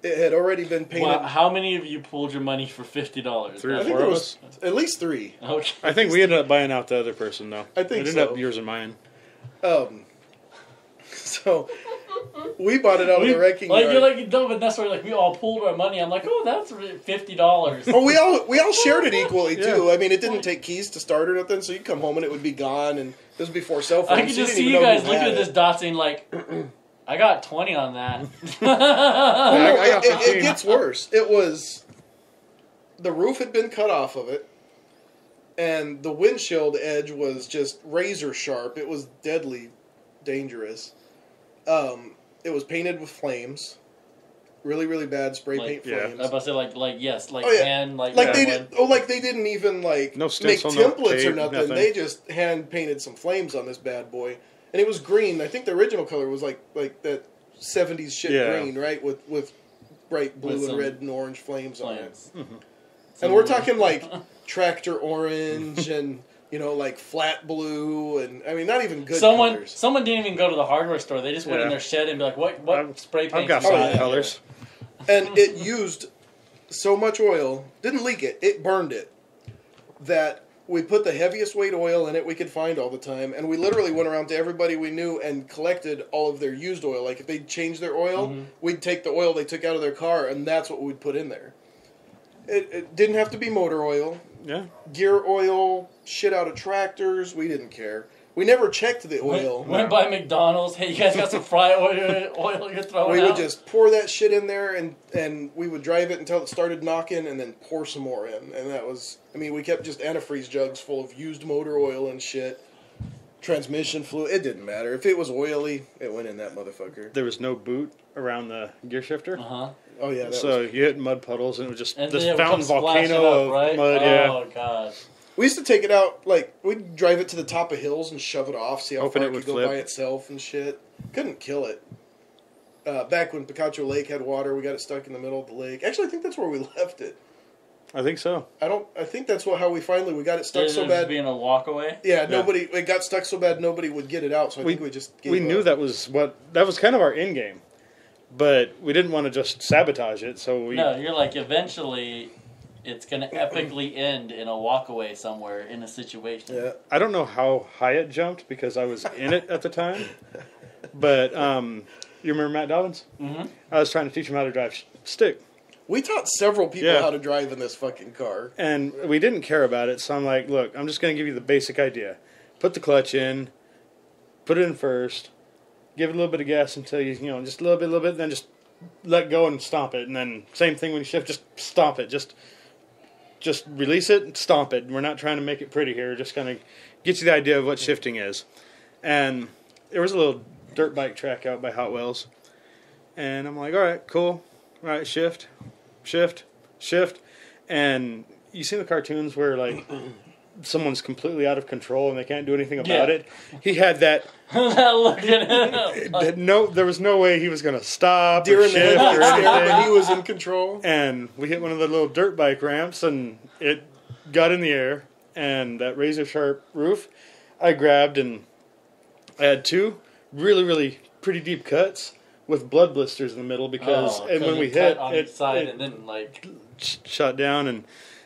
It had already been painted. Wow, how many of you pooled your money for $50? 3 or 4 of us. At least 3. Okay. I think we ended up buying out the other person though. I think it ended up yours and mine. So we bought it out of the wrecking yard. You're like, no, but that's where we all pooled our money. I'm like, oh, that's $50. Oh, we all shared it equally too. I mean, it didn't take keys to start or nothing, so you'd come home and it would be gone. And this was before cell phones. I could just see you guys looking at this Datsun like, I got 20 on that. It gets worse. It was the roof had been cut off of it, and the windshield edge was just razor sharp. It was deadly dangerous. It was painted with flames, really, really bad spray paint flames. I was about to say hand they didn't even no make stencil, templates no or nothing. nothing. They just hand painted some flames on this bad boy, and it was green. I think the original color was like that 70s shit green, right, with bright blue and red and orange flames on it. Mm-hmm. And we're talking like tractor orange and. Like flat blue, and I mean, not even good colors. Someone didn't even go to the hardware store. They just went in their shed and be like, what spray paint? I've got some colors. And it used so much oil, didn't leak it, it burned it, that we put the heaviest weight oil in it we could find all the time, and we literally went around to everybody we knew and collected all of their used oil. Like, if they'd changed their oil, we'd take the oil they took out of their car, and that's what we'd put in there. It didn't have to be motor oil. Yeah. gear oil, shit out of tractors. We didn't care. We never checked the oil. Went by McDonald's. Hey, you guys got some fry oil you're throwing We out? would just pour that shit in there, and we would drive it until it started knocking, and then pour some more in. And that was, I mean, we kept just antifreeze jugs full of used motor oil and shit. Transmission fluid, it didn't matter. If it was oily, it went in that motherfucker. There was no boot around the gear shifter. Uh-huh. Oh, yeah. So you hit mud puddles, and it was just And this then it would fountain come splashing volcano up, of right? mud. Yeah. Oh, God. We used to take it out, like, we'd drive it to the top of hills and shove it off, see how Hoping far it it would could go flip. by itself and shit. Couldn't kill it. Back when Picacho Lake had water, we got it stuck in the middle of the lake. Actually, I think that's where we left it. I think so. I think that's how we finally, we got it stuck Did so it bad. being a walk away? Yeah, it got stuck so bad nobody would get it out, so I think we just gave We knew up. that was kind of our end game, but we didn't want to just sabotage it. So we No, you're like, eventually, it's going to epically end in a walkaway somewhere in a situation. Yeah. I don't know how high it jumped because I was in it at the time, but you remember Matt Dobbins? Mm-hmm. I was trying to teach him how to drive stick. We taught several people Yeah. how to drive in this fucking car. And we didn't care about it, so I'm like, look, I'm just going to give you the basic idea. Put the clutch in, put it in first, give it a little bit of gas until you just a little bit, then just let go and stomp it. And then same thing when you shift, just stomp it. Just release it and stomp it. We're not trying to make it pretty here, just kind of get you the idea of what shifting is. And there was a little dirt bike track out by Hot Wells. And I'm like, all right, cool. All right, shift. And you see the cartoons where, like, someone's completely out of control and they can't do anything about it? He had that. That look at him. There was no way he was going to stop Deer or in the shift or headlights there, but he anything. was in control. And we hit one of the little dirt bike ramps and it got in the air. And that razor sharp roof, I grabbed and I had two really, really pretty deep cuts with blood blisters in the middle because and when we hit on it, each side it and then like shut down and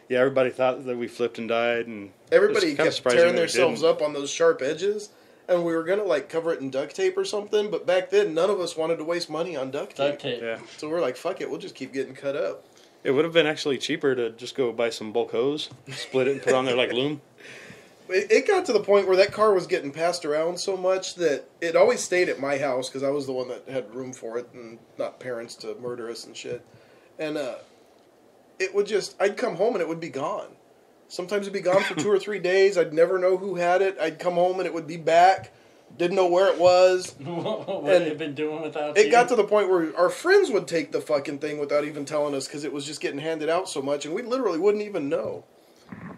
yeah, everybody thought that we flipped and died and Everybody it was kinda kept surprising tearing that we themselves didn't. up on those sharp edges, and we were gonna like cover it in duct tape or something. But back then, none of us wanted to waste money on duct tape. duct tape. Yeah, So we're like, "Fuck it, we'll just keep getting cut up." it would have been actually cheaper to just go buy some bulk hose, split it and put on there like loom. It got to the point where that car was getting passed around so much that it always stayed at my house because I was the one that had room for it and not parents to murder us and shit. And it would I'd come home and it would be gone. Sometimes it'd be gone for 2 or 3 days. I'd never know who had it. I'd come home and it would be back. Didn't know where it was. What And have been doing without It you? got to the point where our friends would take the fucking thing without even telling us because it was just getting handed out so much, and we literally wouldn't even know.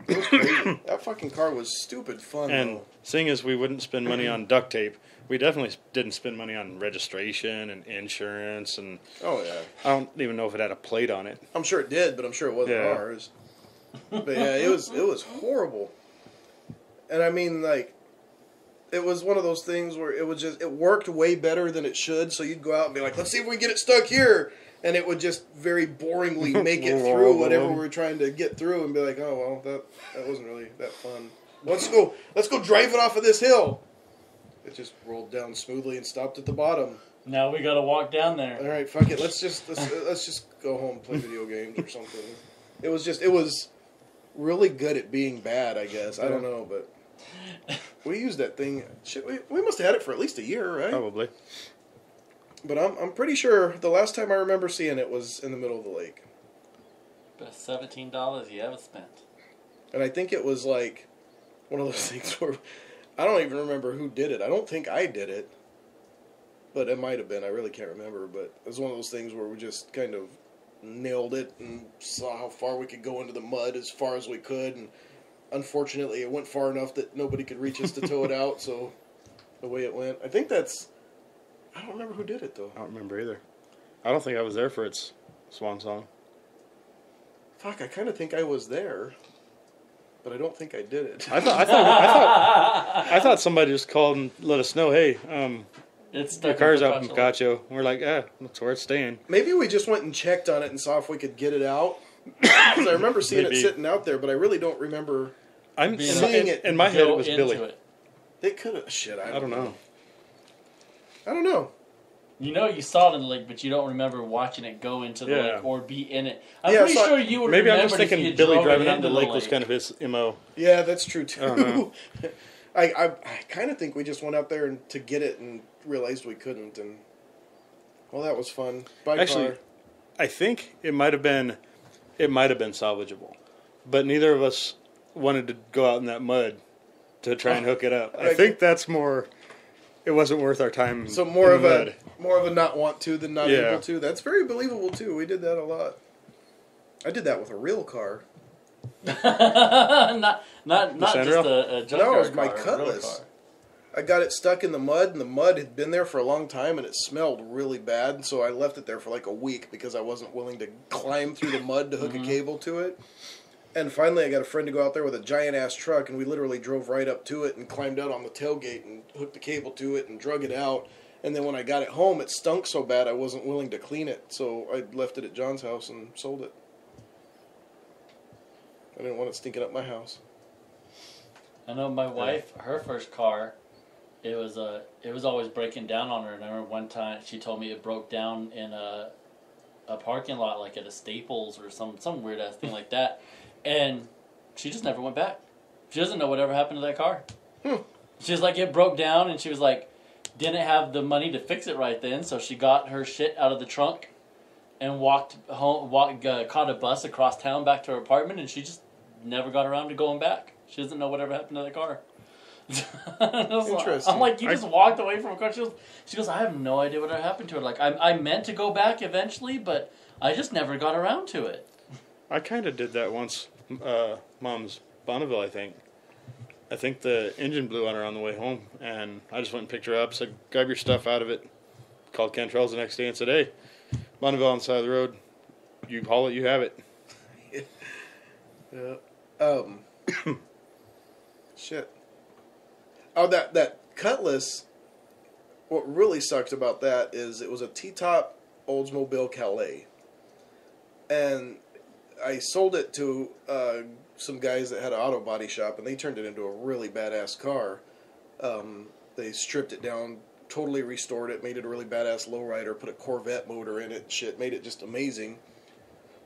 It was crazy. That fucking car was stupid fun, And though. seeing as we wouldn't spend money on duct tape, we definitely didn't spend money on registration and insurance, and Oh, yeah. I don't even know if it had a plate on it. I'm sure it did, but I'm sure it wasn't Yeah. ours. But yeah, it was horrible. And I mean, like, it was one of those things where it worked way better than it should, so you'd go out and be like, let's see if we can get it stuck here. And it would just very boringly make it through whatever we were trying to get through and be like, oh, well, that wasn't really that fun. Let's go drive it off of this hill. It just rolled down smoothly and stopped at the bottom. Now we got to walk down there. All right, fuck it. Let's just go home and play video games or something. It was really good at being bad, I guess. I don't know, but we used that thing. Shit, we must have had it for at least a year, right? Probably. But I'm pretty sure the last time I remember seeing it was in the middle of the lake. Best $17 you ever spent. And I think it was like one of those things where I don't even remember who did it. I don't think I did it. But it might have been. I really can't remember. But it was one of those things where we just kind of nailed it and saw how far we could go into the mud as far as we could. And unfortunately, it went far enough that nobody could reach us to tow it out. So the way it went. I think I don't remember who did it, though. I don't remember either. I don't think I was there for its swan song. Fuck, I kind of think I was there. But I don't think I did it. I thought somebody just called and let us know, hey, It's your stuck car's in out in Picacho. We're like, that's where it's staying. Maybe we just went and checked on it and saw if we could get it out. Because I remember seeing Maybe. it sitting out there, but I really don't remember. I'm Being seeing it in my head. It was into Billy. it. It could have. Shit, I don't know. I don't know. You saw it in the lake, but you don't remember watching it go into the lake or be in it. I'm pretty so sure you would maybe I'm remember just if you thinking had Billy drove driving it out in the into lake was kind of his MO. Yeah, that's true too. Uh-huh. I kind of think we just went out there to get it and realized we couldn't, and well, that was fun. Actually, car. I think it might have been salvageable, but neither of us wanted to go out in that mud to try and hook it up. I think that's more. It wasn't worth our time. So more in of the mud. more of a not want to than not Yeah. able to. That's very believable too. We did that a lot. I did that with a real car. not just Sandero? a junkyard No, it was my car, a real Cutlass. car. I got it stuck in the mud, and the mud had been there for a long time, and it smelled really bad. So I left it there for like a week because I wasn't willing to climb through the mud to hook a cable to it. And finally, I got a friend to go out there with a giant ass truck, and we literally drove right up to it and climbed out on the tailgate and hooked the cable to it and drug it out. And then when I got it home, it stunk so bad I wasn't willing to clean it, so I left it at John's house and sold it. I didn't want it stinking up my house. I know my wife, her first car, it was always breaking down on her. And I remember one time she told me it broke down in a parking lot, like at a Staples or some weird ass thing like that, and she just never went back. She doesn't know whatever happened to that car. She was like, it broke down, and she was like, didn't have the money to fix it right then, so she got her shit out of the trunk and walked home, caught a bus across town back to her apartment, and she just never got around to going back. She doesn't know whatever happened to that car. Interesting. I'm like, you just walked away from a car. She goes, I have no idea what happened to it. Like, I meant to go back eventually, but I just never got around to it. I kind of did that once. Mom's Bonneville, I think. I think the engine blew on her on the way home, and I just went and picked her up, said, grab your stuff out of it. Called Cantrell's the next day and said, hey, Bonneville on the side of the road, you haul it, you have it. Yeah. Shit. Oh, that Cutlass, what really sucked about that is it was a T-top Oldsmobile Calais. And I sold it to some guys that had an auto body shop, and they turned it into a really badass car. They stripped it down, totally restored it, made it a really badass lowrider, put a Corvette motor in it, shit, made it just amazing.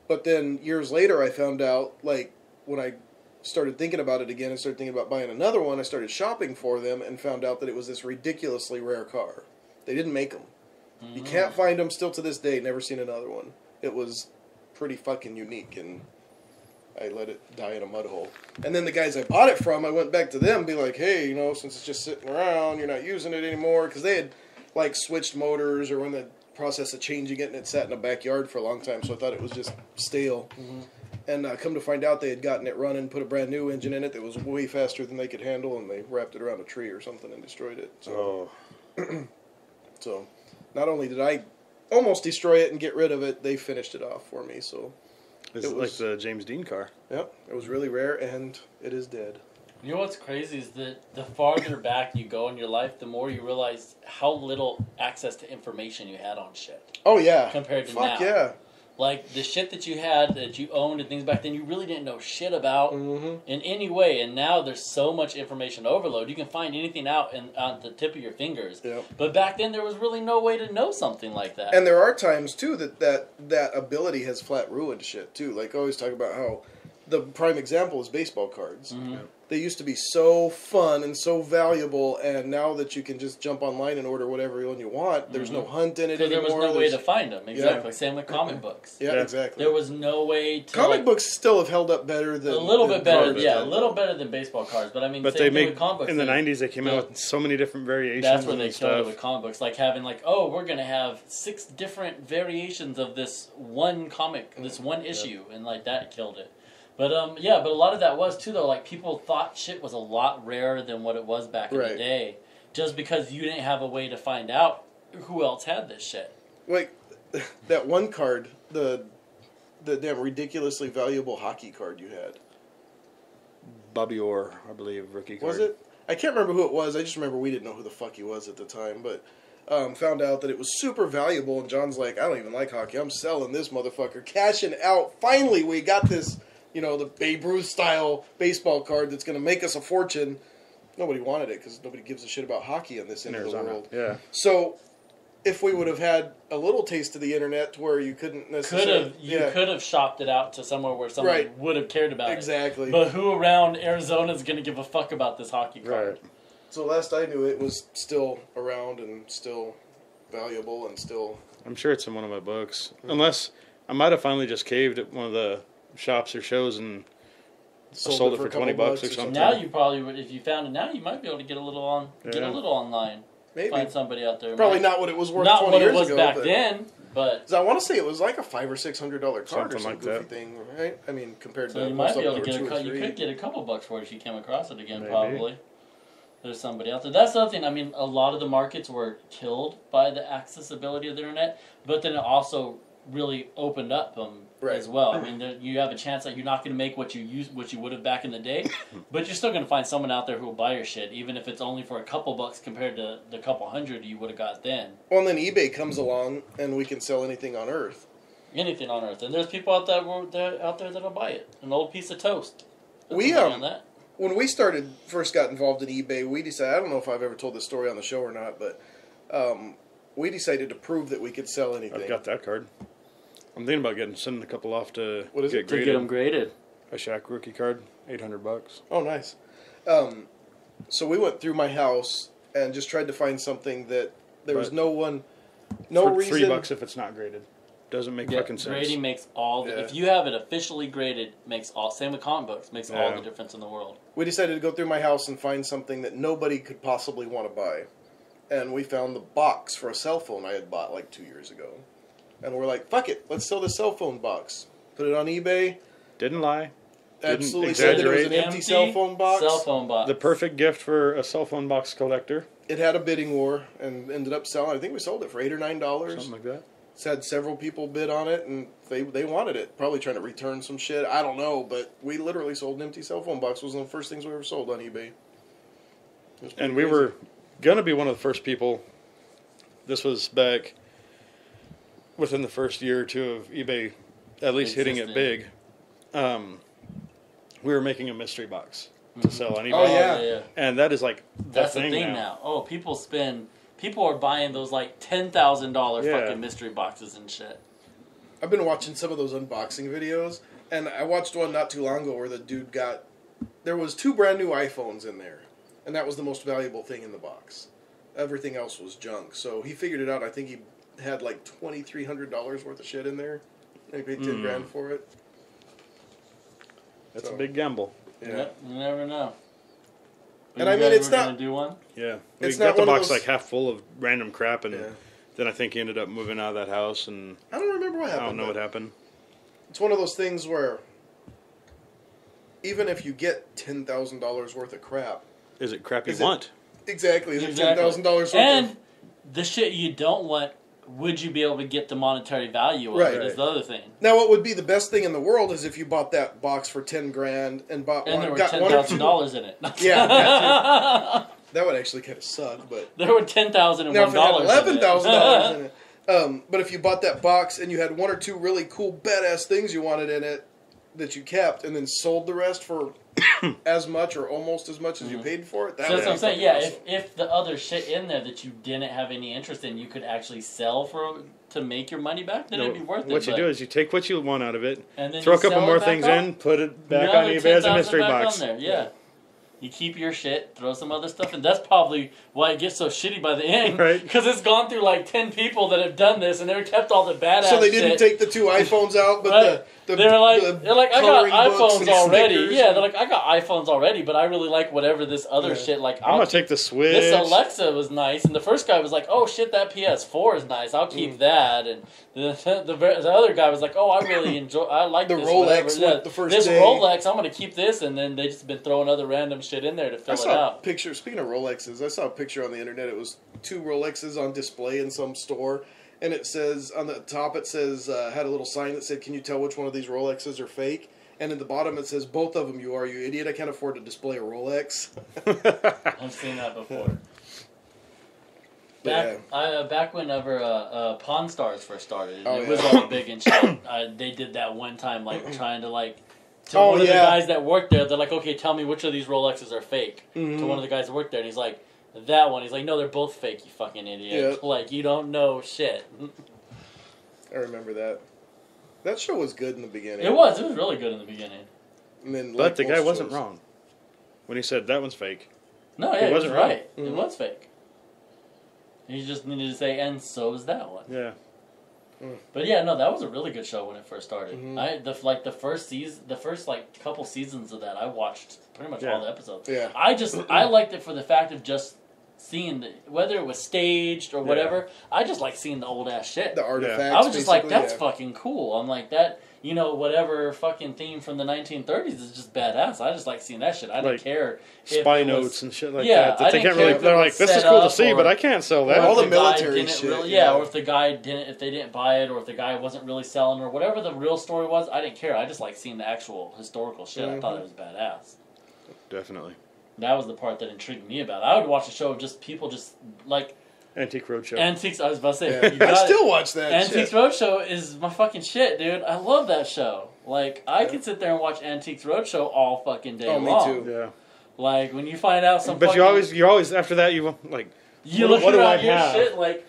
But then years later I found out, like, when I started thinking about it again and started thinking about buying another one, I started shopping for them and found out that it was this ridiculously rare car. They didn't make them. You can't find them still to this day. Never seen another one. It was pretty fucking unique, and I let it die in a mud hole. And then the guys I bought it from, I went back to them and be like, hey, since it's just sitting around, you're not using it anymore. Because they had, like, switched motors or were in the process of changing it, and it sat in a backyard for a long time, so I thought it was just stale. And come to find out, they had gotten it running, put a brand new engine in it that was way faster than they could handle, and they wrapped it around a tree or something and destroyed it. So, so not only did I almost destroy it and get rid of it, they finished it off for me. So It's like the James Dean car. Yep, it was really rare, and it is dead. You know what's crazy is that the farther back you go in your life, the more you realize how little access to information you had on shit. Oh, yeah. Compared to Fuck now. yeah. Like, the shit that you had, that you owned and things back then, you really didn't know shit about in any way. And now there's so much information overload. You can find anything out on the tip of your fingers. Yep. But back then, there was really no way to know something like that. And there are times, too, that ability has flat ruined shit, too. Like, I always talk about how the prime example is baseball cards. They used to be so fun and so valuable, and now that you can just jump online and order whatever one you want, there's no hunt in it anymore. There was no way to find them. Exactly. Same with comic books. Yeah, exactly. There was no way to... Comic books still have held up better than... A little bit better, cards yeah. did. A little better than baseball cards. But I mean, But same they thing make, with comic books. in the 90s, they came out with so many different variations. That's where they and killed it stuff. with comic books. Like having like, oh, we're going to have 6 different variations of this one comic, this one issue. And like that killed it. But yeah, but a lot of that was too though. Like people thought shit was a lot rarer than what it was back in the day, just because you didn't have a way to find out who else had this shit. Like that one card, the damn ridiculously valuable hockey card you had. Bobby Orr, I believe, rookie card. Was it? I can't remember who it was. I just remember we didn't know who the fuck he was at the time, but found out that it was super valuable. And John's like, I don't even like hockey. I'm selling this motherfucker, cashing out. Finally, we got this. The Babe Ruth style baseball card that's going to make us a fortune. Nobody wanted it because nobody gives a shit about hockey in this end of the world. Yeah. So if we would have had a little taste of the internet to where you couldn't necessarily... Could have shopped it out to somewhere where someone would have cared about exactly. it. But who around Arizona is going to give a fuck about this hockey card? Right. So last I knew, it was still around and still valuable and still... I'm sure it's in one of my books. Unless I might have finally just caved at one of the shops or shows and sold it for $20 or something. Now you probably would, if you found it now, you might be able to get a little online. Maybe. Find somebody out there. Probably not what it was worth not 20 what years it was ago, back then, but... I want to say it was like a $500 or $600 card Something or some like goofy that. thing, right? I mean, compared So to you might be able to most get of them were you 2 or 3. could get a couple bucks for it if you came across it again, Maybe. probably. There's somebody out there. That's the other thing. I mean, a lot of the markets were killed by the accessibility of the internet, but then it also really opened up them as well. I mean, you have a chance that you're not going to make what you would have back in the day, but you're still going to find someone out there who will buy your shit, even if it's only for a couple bucks compared to the couple hundred you would have got then. Well, and then eBay comes along, and we can sell anything on Earth. Anything on Earth, and there's people out there that'll buy it. An old piece of toast. Put We some money on that. When we first got involved in eBay, we decided, I don't know if I've ever told this story on the show or not, but we decided to prove that we could sell anything. I've got that card. I'm thinking about sending a couple off to What is get it? To graded. get them graded. A Shaq rookie card, $800. Oh, nice. So we went through my house and just tried to find something that there was no reason. $3 if it's not graded. Doesn't make fucking sense. Grading makes all the... If you have it officially graded, makes all... Same with comic books. Makes all the difference in the world. We decided to go through my house and find something that nobody could possibly want to buy. And we found the box for a cell phone I had bought like 2 years ago. And we're like, fuck it, let's sell this cell phone box. Put it on eBay. Didn't lie. Absolutely Didn't said that it was an exaggerate. empty cell phone box. Cell phone box. The perfect gift for a cell phone box collector. It had a bidding war and ended up selling. I think we sold it for $8 or $9. Something like that. It's had several people bid on it, and they wanted it. Probably trying to return some shit. I don't know, but we literally sold an empty cell phone box. It was one of the first things we ever sold on eBay. And we were going to be one of the first people. This was back within the first year or two of eBay at least hitting it big. We were making a mystery box to sell on eBay. Oh, yeah. And that is like That's the thing now. Oh, people are buying those like $10,000 fucking mystery boxes and shit. I've been watching some of those unboxing videos, and I watched one not too long ago where the dude there was 2 brand new iPhones in there, and that was the most valuable thing in the box. Everything else was junk. So he figured it out. I think he had like $2,300 worth of shit in there. He paid $10,000 for it. That's a big gamble. Yeah. Yep, you never know. But And I mean, it's not... Gonna do one? Yeah. We It's got not the one of box those- like half full of random crap, and Yeah. then I think he ended up moving out of that house, and I don't remember what I happened. don't know but what happened. It's one of those things where even if you get $10,000 worth of crap... Is it crap you Is it- want? Exactly. Is Exactly. it $10,000 worth And of... the shit you don't want, would you be able to get the monetary value of it? Is the other thing. Now, what would be the best thing in the world is if you bought that box for $10,000 and bought And one, there were got one or two. $10,000 in it. Yeah, that would actually kind of suck. But There were $10,001 now if it had in it. $11,000 in it, but if you bought that box and you had 1 or 2 really cool badass things you wanted in it that you kept, and then sold the rest for as much or almost as much as you paid for it, So that that's would what I'm be saying. fucking Yeah, awesome. if the other shit in there that you didn't have any interest in, you could actually sell to make your money back, then it'd be worth it. What you do is you take what you want out of it, and then throw a you couple sell more it back things up, in, put it back on another eBay as a 10,000 mystery back box. on there. Yeah. You keep your shit, throw some other stuff, and that's probably why it gets so shitty by the end. Right. Because it's gone through like 10 people that have done this, and they've kept all the badass So they didn't shit. take the 2 iPhones out, but Right. They're like, I got coloring books iPhones and already. stickers Yeah, and- they're like, I got iPhones already, but I really like whatever this other shit. Like, I'm gonna take the Switch. this Alexa was nice, and the first guy was like, "Oh shit, that PS4 is nice. I'll keep that." And the other guy was like, "Oh, I really enjoy. I like The this Rolex whatever. went the first this day. Rolex. I'm gonna keep this." And then they just been throwing other random shit in there to I fill it saw a out. picture. Speaking of Rolexes, I saw a picture on the internet. It was 2 Rolexes on display in some store, and it says on the top had a little sign that said, "Can you tell which one of these Rolexes are fake?" And in the bottom it says, "Both of them, you idiot! I can't afford to display a Rolex." I've seen that before. Back whenever Pawn Stars first started, Oh, it yeah. was all big and shit. They did that one time, like trying to like. To Oh, one of the yeah. guys that worked there, they're like, "Okay, tell me which of these Rolexes are fake." To one of the guys that worked there, and he's like, That one. He's like, no, they're both fake, you fucking idiot. Yep. Like, you don't know shit. I remember that. That show was good in the beginning. It was really good in the beginning. And then, But the guy most wasn't shows- wrong when he said that one's fake. No, yeah, he wasn't was right. wrong. It was fake. He just needed to say, and so is that one. Yeah. But yeah, no, that was a really good show when it first started. Mhm. The first like couple seasons of that, I watched pretty much all the episodes. Yeah. I liked it for the fact of just seeing whether it was staged or whatever. I just like seeing the old ass shit. The artifacts. I was just like, basically, that's fucking cool. I'm like that. Whatever fucking theme from the 1930s is just badass. I just like seeing that shit. I didn't Like care if Spy it was- notes and shit like Yeah, that. I That they didn't can't care really. if it They're was like, this is set cool to up see, or- but I can't sell or that. All if the guy military didn't shit, really- yeah. or if the guy didn't, if they didn't buy it, or if the guy wasn't really selling, or whatever the real story was, I didn't care. I just like seeing the actual historical shit. I thought it was badass. Definitely. That was the part that intrigued me about it. I would watch a show of just people just like Antique Roadshow. Antiques. I was about to say, Yeah. you got I still it. watch that Antiques shit. Roadshow is my fucking shit, dude. I love that show. Like I could sit there and watch Antiques Roadshow all fucking day Oh, me long. too. Yeah. Like when you find out some, But fucking, you're always after that. You like, you what look do I around your have? shit like.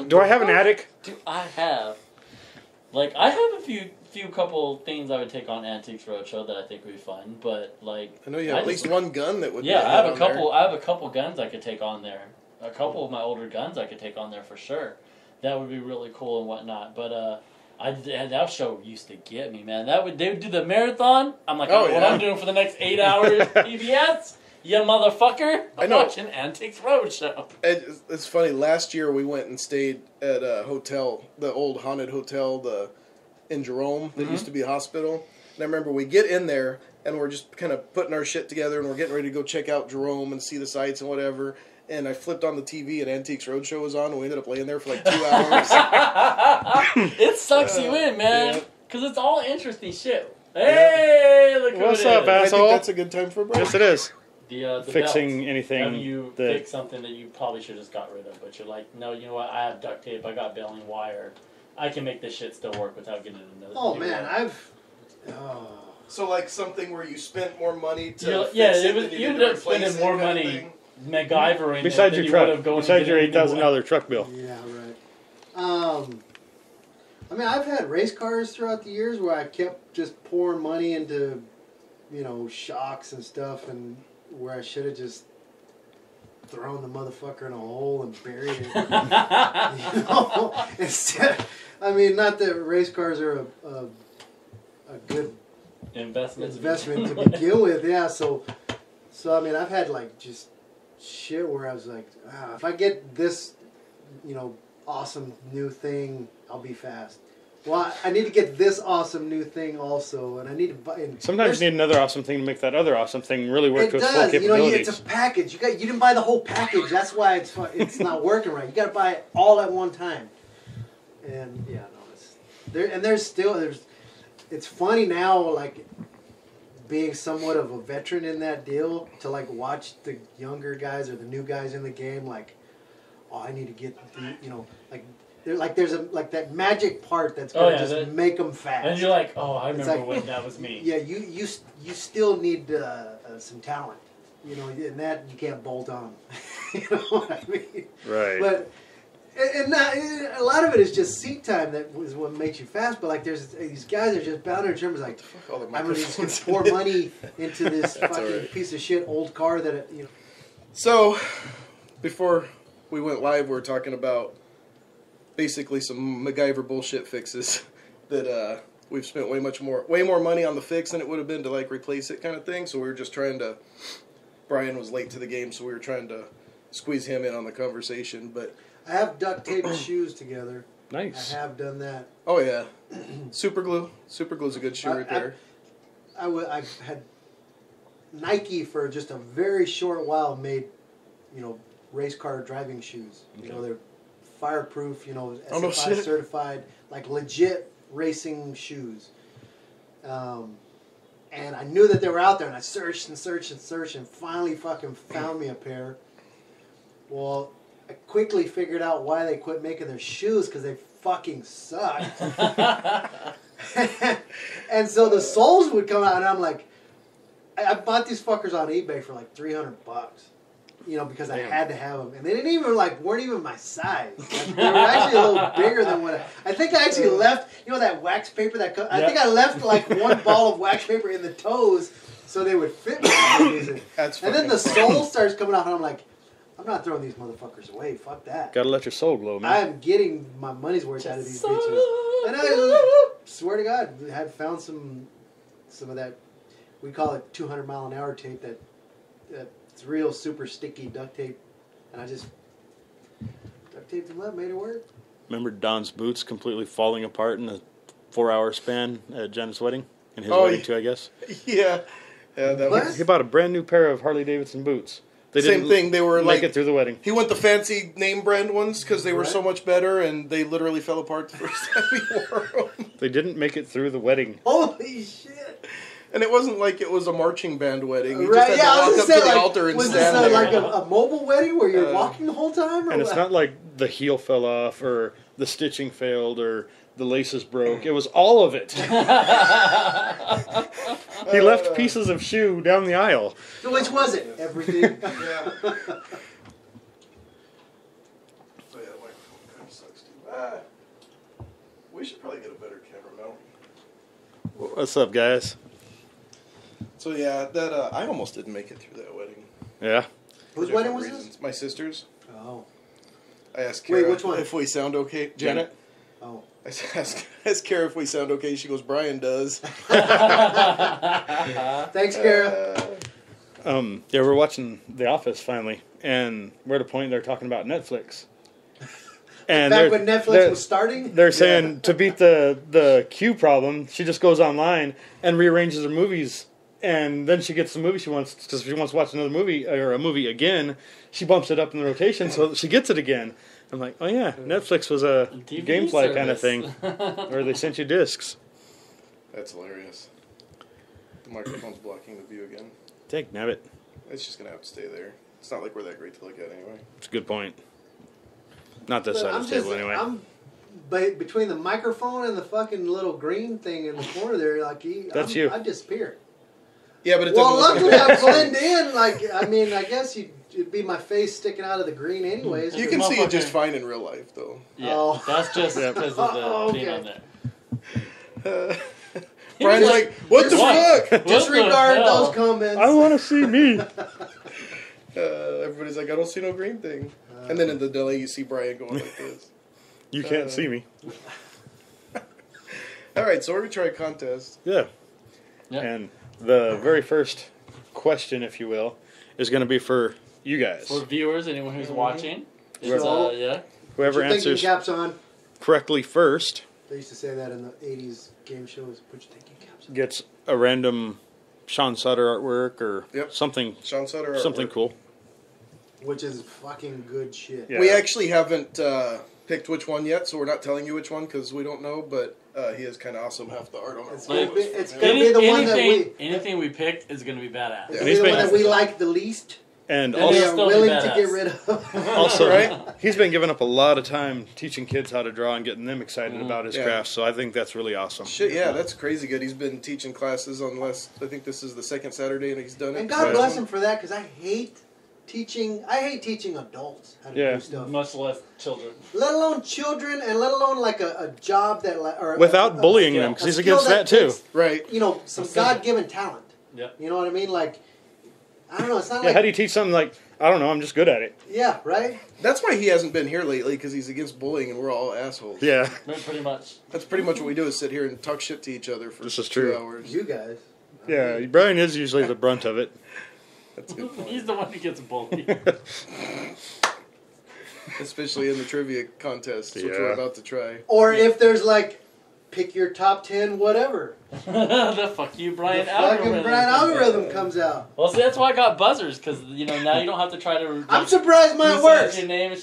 do I have an attic? Do I have? Like, I have a few couple things I would take on Antiques Roadshow that I think would be fun, but like, I know you have at least one gun that would. yeah, be I have on a couple. there. I have a couple guns I could take on there. A couple of my older guns I could take on there for sure. That would be really cool and whatnot. But that show used to get me, man. They would do the marathon. I'm like, Oh, what yeah. I'm doing for the next 8 hours, PBS. You motherfucker! I I'm know. watching Antiques Roadshow. It's funny. Last year we went and stayed at a hotel, the old haunted hotel, in Jerome that used to be a hospital. And I remember we get in there and we're just kind of putting our shit together and we're getting ready to go check out Jerome and see the sights and whatever. And I flipped on the TV and Antiques Roadshow was on and we ended up laying there for like 2 hours. It sucks you in, man, yeah. because it's all interesting shit. Hey, look who What's it up, is. I asshole? think that's a good time for a break. Yes, it is. The Fixing belt. anything Having you that- fix something that you probably should have just got rid of, but you're like, no, you know what? I have duct tape. I got baling wire. I can make this shit still work without getting another. Oh new man, one. So like something where you spent more money to You'll- fix yeah, it it was, than you you ended did to up spending replace it more kind of money thing. MacGyvering Besides it your than truck, you would have gone besides and your getting a new one. $8,000 truck bill. yeah, right. I mean, I've had race cars throughout the years where I kept just pouring money into, shocks and stuff, and where I should have just thrown the motherfucker in a hole and buried it. Instead, I mean, not that race cars are a good investment to begin with, yeah. So I mean, I've had like just shit where I was like, if I get this, awesome new thing, I'll be fast. Well, I need to get this awesome new thing also, and I need to buy. And Sometimes you need another awesome thing to make that other awesome thing really work it to its full does, capabilities. it's a package. You didn't buy the whole package. That's why it's not working right. You got to buy it all at one time. And yeah, no, it's funny now, like being somewhat of a veteran in that deal, to like watch the younger guys or the new guys in the game, like, oh, I need to get there's that magic part that's gonna make them fast. And you're like, oh, I remember like- when that was me. Yeah, you still need some talent, and that you can't bolt on. You know what I mean? Right. But a lot of it is just seat time that is what makes you fast. But like, there's these guys that are just bound in terms like, All the I'm just gonna microphones. pour money into this fucking alright. piece of shit old car that So, before we went live, we were talking about basically some MacGyver bullshit fixes that we've spent way more money on the fix than it would have been to like replace it, kind of thing. So we were just trying to. Brian was late to the game, so we were trying to squeeze him in on the conversation. But I have duct taped shoes together. Nice. I have done that. oh yeah, super glue. Super glue's a good shoe repair. I had Nike for just a very short while made, race car driving shoes. They're fireproof, no SFI shit. certified, like legit racing shoes. And I knew that they were out there, and I searched and searched and searched, and finally fucking found me a pair. Well, I quickly figured out why they quit making their shoes, because they fucking sucked. And so the soles would come out, and I'm like, I bought these fuckers on eBay for like $300. because I Damn. had to have them, and they didn't even weren't even my size. Like, they were actually a little bigger than what I think I actually left. That wax paper I think I left like one ball of wax paper in the toes so they would fit me. That's And then the fucking sole starts coming out, and I'm like, I'm not throwing these motherfuckers away. Fuck that. Gotta let your soul glow, man. I am getting my money's worth out of these bitches. And I swear to God, I had found some of that. We call it 200-mile-an-hour tape. It's real super sticky duct tape, and I just duct taped them up, made it work. Remember Don's boots completely falling apart in a 4-hour span at Janet's wedding? And his wedding too, I guess. Yeah. That What? was He bought a brand new pair of Harley Davidson boots. They same didn't thing. They were make like it through the wedding. he went the fancy name brand ones because they were Right. so much better, and they literally fell apart the first time we wore them. They didn't make it through the wedding. Holy shit! And it wasn't like it was a marching band wedding. You Right? just Yeah, had to I walk was up gonna to say, the altar and was stand this there. like a mobile wedding where you're walking the whole time? Or And it's what? not like the heel fell off or the stitching failed or the laces broke. It was all of it. He left pieces of shoe down the aisle. So which was it? Everything. Yeah. So yeah, the microphone kind of sucks too. We should probably get a better camera mount. What's up, guys? So yeah, that I almost didn't make it through that wedding. Yeah. Whose For wedding different was reasons. My sister's. Oh. I asked Wait, Kara which one? if we sound okay. Janet. Oh. I asked Kara if we sound okay. She goes, Brian does. Thanks, Kara. Yeah, we're watching The Office finally, and we're at a point they're talking about Netflix. And Back when Netflix was starting? they're saying to beat the queue problem, she just goes online and rearranges her movies, and then she gets the movie she wants because she wants to watch another movie or a movie again. She bumps it up in the rotation so she gets it again. I'm like, oh yeah, Netflix was a TV GameFly kind of service. thing, or they sent you discs. That's hilarious. The microphone's blocking the view again. Dang nabbit. It's just gonna have to stay there. It's not like we're that great to look at anyway. It's a good point. Not this But side of the table anyway. I'm between the microphone and the fucking little green thing in the corner there, That's you. I disappeared. Yeah, but it Well, doesn't luckily look I blend in. I guess it'd be my face sticking out of the green anyways. You can see it just Motherfucker. fine in real life, though. Yeah, Oh. that's just Yep. because of the Oh, thing okay. on there. Brian's like, what the What? fuck? Disregard What the hell? those comments. I want to see me. Everybody's like, I don't see no green thing. And then in the delay, you see Brian going like this. You can't see me. All right, so we're gonna try a contest. Yeah. Yep. And the very first question, if you will, is going to be for you guys. For viewers, anyone who's watching, it's, So- yeah. Whoever Put your thinking answers caps on. correctly first They used to say that in the 80s game shows. Put your thinking caps on. gets a random Sean Sutter artwork or Yep. something Sean Sutter. something artwork. cool. Which is fucking good shit. Yeah. We actually haven't picked which one yet, so we're not telling you which one because we don't know. But he has kind of awesome half the art on It's our gonna wall. be, it's gonna be the one that anything we picked is going to be badass. it's And gonna be he's the one been- that we like the least. And And We he's also, are still be willing to badass. get rid of. also Right? he's been giving up a lot of time teaching kids how to draw and getting them excited about his Yeah. craft. So I think that's really awesome. Shit, yeah, that's crazy good. He's been teaching classes on I think this is the second Saturday, and he's done it. And God Right. bless him for that, because I hate teaching adults how to Yeah. do stuff. Much less children. Let alone children, and let alone like a job that or Without bullying skill. them, because a he's skill against that too. takes, Right. some Precision. God-given talent. Yep. You know what I mean? Like, I don't know. It's not Yeah, like how do you teach something like, I don't know, I'm just good at it. yeah, right. That's why he hasn't been here lately, because he's against bullying, and we're all assholes. Yeah. Pretty much. That's pretty much what we do is sit here and talk shit to each other for This is 2 true. hours. You guys. Yeah, Brian is usually the brunt of it. That's a good point. He's the one who gets bullied. Especially in the trivia contest, which we're Yeah. about to try. Or if there's like, pick your top 10, whatever. The fuck you, Brian The fucking Brian algorithm comes out. Well, see, that's why I got buzzers, because, now you don't have to try to... I'm surprised mine works. Your name.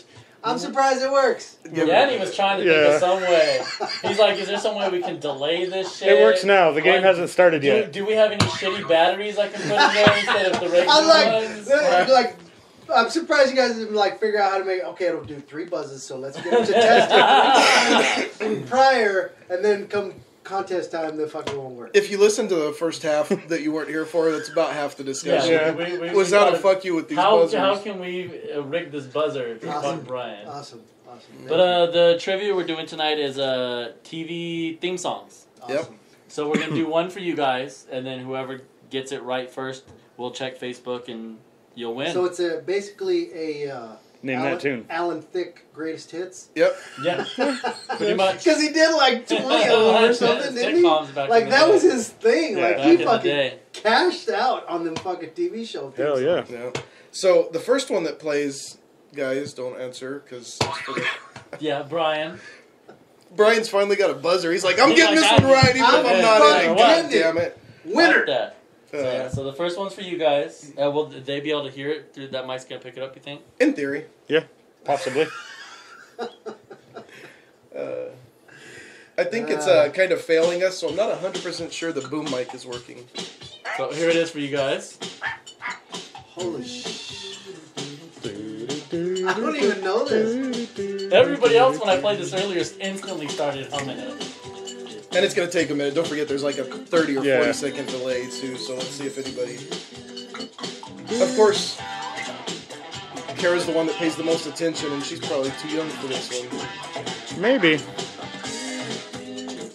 I'm surprised it works. Danny was trying to think Yeah. of some way. He's like, is there some way we can delay this shit? It works now. The game Like, hasn't started yet. Do we have any shitty batteries I can put in there instead of the regular I'm ones? like, I'm surprised you guys didn't like figure out how to make. Okay, it'll do 3 buzzes, so let's get it to test it 3 times prior, and then come contest time, the fucking won't work. If you listen to the first half that you weren't here for, that's about half the discussion. Yeah, Yeah. Was how to fuck you with these buzzers. How can we rig this buzzer to Awesome. fuck Brian? Awesome. But the trivia we're doing tonight is TV theme songs. Awesome. Yep. So we're gonna do one for you guys, and then whoever gets it right first, we'll check Facebook and you'll win. So it's basically a Name that tune. Alan Thicke greatest hits. Yep. Yeah, pretty much. Because he did like 20 of them or something, didn't he? Sitcoms back Like in the that day. was his thing. Yeah. Like Back he in the fucking day. cashed out on them fucking TV show. theme Hell yeah. songs. Yeah. So the first one that plays, guys, don't answer because Yeah, Brian. Brian's finally got a buzzer. He's like, I'm He's getting like, this one right, even if I'm I'm not fucking in it. getting God it. damn it. Winner. Like that. So, yeah, Uh, so the first one's for you guys. Will they be able to hear it through that mic's gonna pick it up? You think? in theory. Yeah, possibly. I think it's kind of failing us, so I'm not 100% sure the boom mic is working. So here it is for you guys. Holy shit. I don't even know this. Everybody else, when I played this earlier, instantly started humming it. And it's going to take a minute. Don't forget there's like a 30 or Yeah. 40 second delay too, so let's see if anybody... Of course, Kara's the one that pays the most attention, and she's probably too young for this one. Maybe.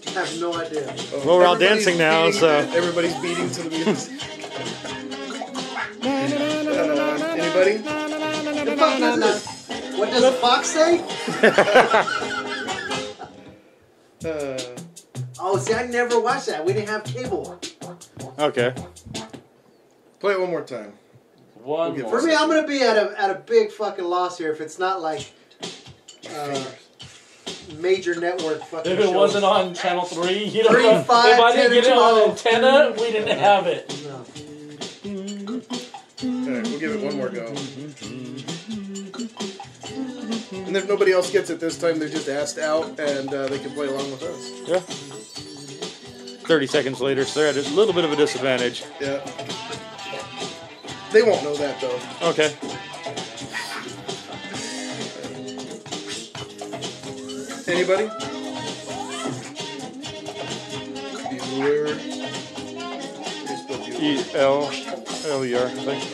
I have no idea. Oh, Well, we're all everybody's dancing now, beating- so- Everybody's beating to the music. Anybody? The fuck is that? What does the fox say? Oh, see, I never watched that. We didn't have cable. Okay. Play it one more time. One We'll more. get For me, I'm gonna be at a big fucking loss here if it's not like major network fucking If it shows. wasn't on Channel 3, you don't 3, know. 5, If I 10, didn't get it on 12. antenna, we didn't have it. No. Alright, we'll give it one more go. And if nobody else gets it this time, they're just asked out and they can play along with us. Yeah. 30 seconds later, so they're at a little bit of a disadvantage. Yeah. They won't know that though. Okay. Anybody? Bueller. Here's the Bueller. E-L-L-E-R, I think.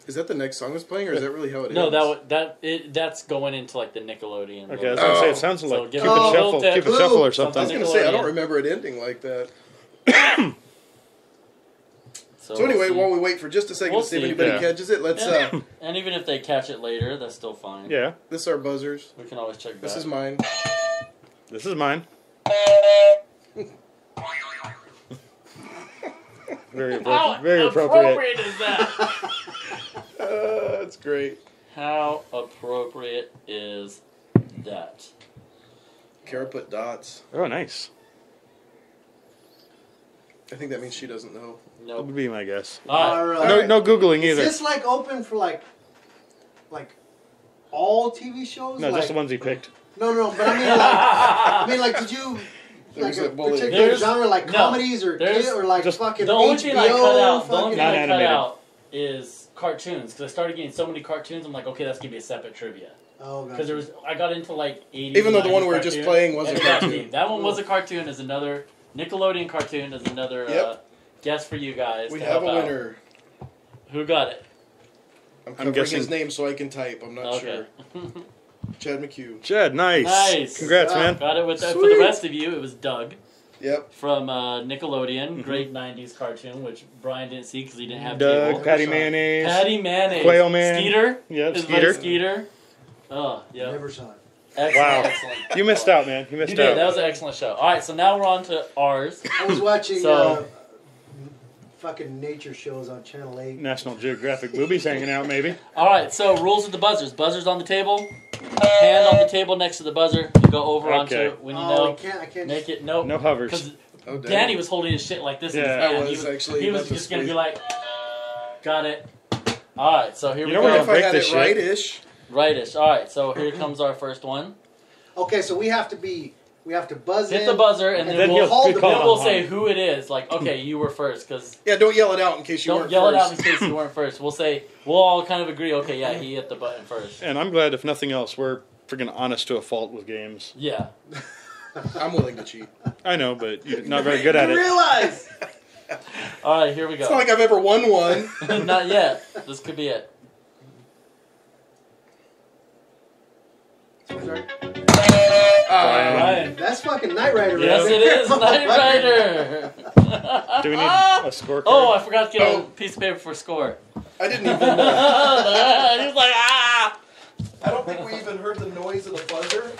Is that the next song that's playing, or is that really how it No, ends? that's going into like the Nickelodeon. Okay, I was going to say, it sounds So like give Cupid it a Shuffle, little tip. Cupid Shuffle or I was something. gonna say I don't Nickelodeon. remember it ending like that. So, So anyway, we'll see. while we wait for just a second We'll to see if see. anybody Yeah. catches it, let's. And even if they catch it later, that's still fine. Yeah, This is our buzzers. We can always check This back. is mine. this is mine. Very How appropriate. Very appropriate. is that? That's great. How appropriate is that? Kara put dots. Oh, nice. I think that means she doesn't know. That Nope. would be my guess. All right. No, no Googling Is either. this like open for like all TV shows? No, like, just the ones he picked. No, but I mean like, did you like There's a a bullet. particular There's- genre, like no, comedies or there's- kid, or like just- fucking The only HBO? thing I cut out, the only fucking- thing I cut Non-animated. out is cartoons because I started getting so many cartoons. I'm like, okay, that's gonna be a separate trivia Oh, because gotcha. I got into like 80s. Even though the one we were 90s just cartoon. playing was a Exactly. cartoon. That one was a cartoon. Is another Nickelodeon cartoon. Is another Yep. guess for you guys. We to have a help out. winner. Who got it? I'm covering guessing- his name so I can type. I'm not Okay. sure. Chad McHugh. Chad, nice. Nice. Congrats, Yeah. man. Got it with that. For Sweet. the rest of you, it was Doug Yep. from Nickelodeon, great '90s cartoon, which Brian didn't see because he didn't have Doug, cable. Patty Shot. Mayonnaise. Patty Mayonnaise, Quail Man. Skeeter, Yep, his buddy Skeeter. Skeeter. Oh, yeah, Never saw it. excellent, Wow. excellent. You missed out, man. You missed You did. out. That was an excellent show. All right, so now we're on to ours. I was watching So- fucking nature shows on Channel 8. National Geographic boobies hanging out, maybe. All right, so rules of the buzzers. Buzzers on the table. Hand on the table next to the buzzer. You go over onto Okay. it when you Oh, know. I can't. Make it nope. No hovers. Because Oh, damn. Danny was holding his shit like this in his Yeah. hand. I was he was actually He was about to just gonna be squeeze. like, got it. All right, so here You we know go. we're If I break had this it shit. right-ish. Rightish. All right, so here comes our first one. Okay, so we have to buzz in. Hit the buzzer, and And then then we'll, he'll hold good the- then call. we'll say who it is. Like, okay, you were first, because Yeah, don't yell it out in case you don't weren't yell it out first. in case you weren't first. We'll say we'll all kind of agree. Okay, yeah, he hit the button first. And I'm glad, if nothing else, we're freaking honest to a fault with games. Yeah. I'm willing to cheat. I know, but you're not very good at You it. realize? All right, here we go. It's not like I've ever won one. Not yet. This could be it. Ryan. That's fucking Knight Rider. Yes, right it there. is Knight Rider. Do we need a scorecard? Oh, I forgot to get a piece of paper for score. I didn't even. He's like, ah. I don't think we even heard the noise of the buzzer.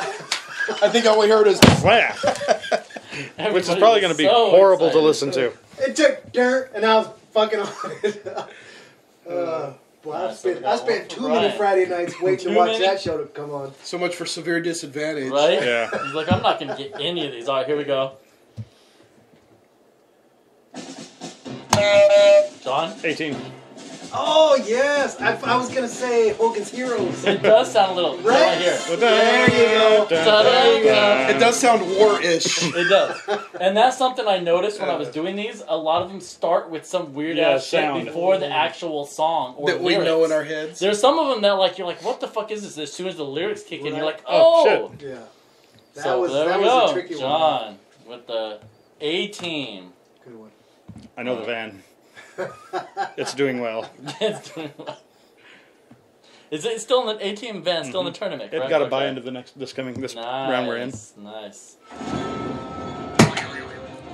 I think all we heard is. Slap. Which is Everybody probably was going to be so horrible excited. to listen to. It took dirt, and I was fucking on it. Boy, I Alright, so we spent got one too for many Ryan. Friday nights waiting to Too watch many? that show to come on. So much for severe disadvantage. Right? Yeah. He's like, I'm not going to get any of these. All right, here we go. John? 18. Oh, yes. I was going to say Hogan's Heroes. It does sound a little right here. There you go. It does sound war-ish. It does. And that's something I noticed when I was doing these. A lot of them start with some weird ass shit sound. before the actual song or that we lyrics. know in our heads. There's some of them that like you're like, what the fuck is this? As soon as the lyrics kick in, you're like, Oh, oh. Yeah. That So was, there that we was go. a tricky one. John with the A team. Good one. I know the van. It's doing well. It's doing well. Is it still in the A team van? Still in the tournament? It correct? got to buy Okay. into the Nice. round we're in. Nice.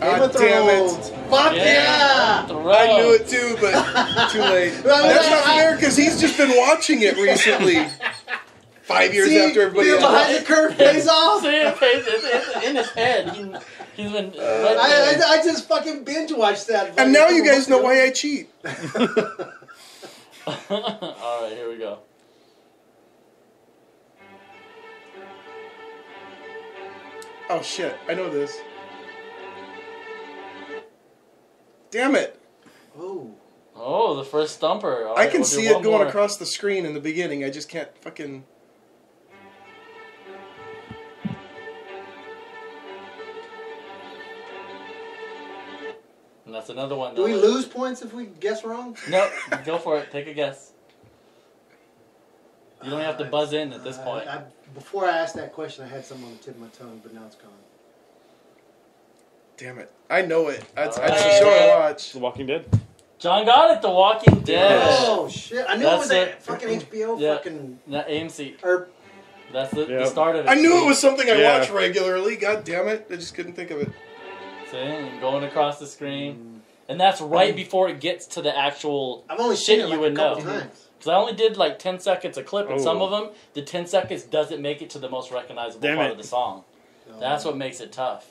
Game of damn it. Thrones. Fuck yeah! I knew it too, but too late. That's not fair because he's just been watching it recently. 5 years See, after everybody you're else. behind the curve pays off. See, it's in his head. He's been. I just fucking binge watched that. And now you guys know why I cheat. All right, here we go. Oh shit, I know this. Damn it. Oh. Oh, the first stumper. All I right, can we'll do see it one going more. across the screen in the beginning. I just can't fucking... And that's another one. Do we lose points if we guess wrong? No, go for it. Take a guess. You don't have to buzz in at this point. Before I asked that question, I had something on the tip of my tongue, but now it's gone. Damn it. I know it. That's All right. the show I watch. The Walking Dead. John got it. The Walking Dead. Oh shit! I knew it was That's that fucking HBO Yeah. fucking Not AMC. or That's the Yep. start of it. I knew it was something I Yeah. watch regularly. God damn it. I just couldn't think of it. See, going across the screen, and that's right before it gets to the actual. I've only Shit seen it you like would a couple know. times. Because I only did like 10 seconds a clip, and Oh. some of them, the 10 seconds doesn't make it to the most recognizable Damn part it. of the song. That's what makes it tough.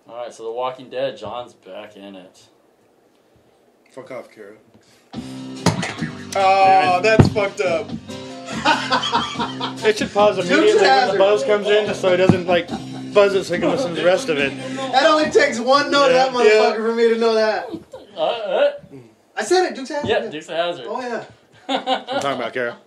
All right, so The Walking Dead, John's back in it. Fuck off, Kara. Oh, that's fucked up. It should pause immediately when the Hazard. buzz comes in, just so it doesn't like buzz it so you can listen to the rest of it. That only takes one note, Yeah. of that motherfucker, for me to know that. Uh, I said it, Dukes Hazzard. yeah, Dukes of Hazzard. Oh yeah. I'm talking about Kara.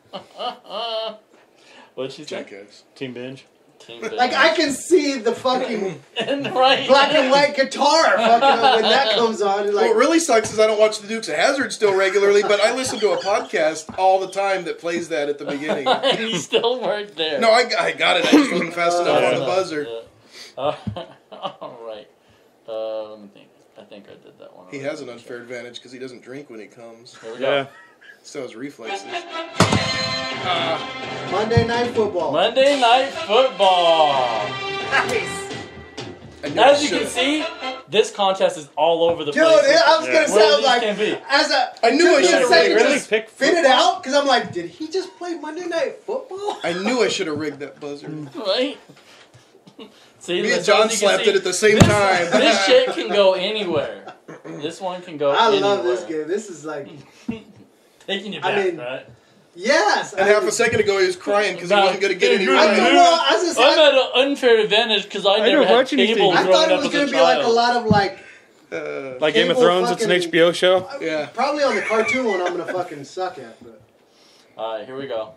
What'd she say? Jackass. Team Binge. Team Like I can see the fucking and right. black and white guitar fucking when that comes on. and Like, What really sucks is I don't watch the Dukes of Hazzard still regularly, but I listen to a podcast all the time that plays that at the beginning. and you still weren't there. No, I got it. I just wasn't fast enough on the buzzer. Yeah. All right. Let me think. I think I did that one. He has an unfair advantage because he doesn't drink when he comes. Here we go. Yeah. So his reflexes. Monday Night Football. Monday Night Football. Nice. I knew As I you can should've- see, this contest is all over the Dude, place. I was gonna Yeah. say, Where I was these like, can be. as a, I knew I took me a should've second really to picked spit it football? out because I'm like, did he just play Monday Night Football? I knew I should have rigged that buzzer. Right? See, Me and as John you can slapped see, it at the same this, time. This shit can go anywhere. This one can go I anywhere. love this game. This is like, Taking you I back, mean, right? yes. And half a second ago he was crying because he Nah, wasn't going to get any dude, I right. thought, well, I was just I'm saying, at an unfair advantage because I never don't had watch anything. cable I growing thought it up was as going a to be like a child. lot of like, Like Game of Cable Thrones, it's an fucking- HBO show. Yeah. probably on the cartoon one I'm going to fucking suck at. But. All right, here we go.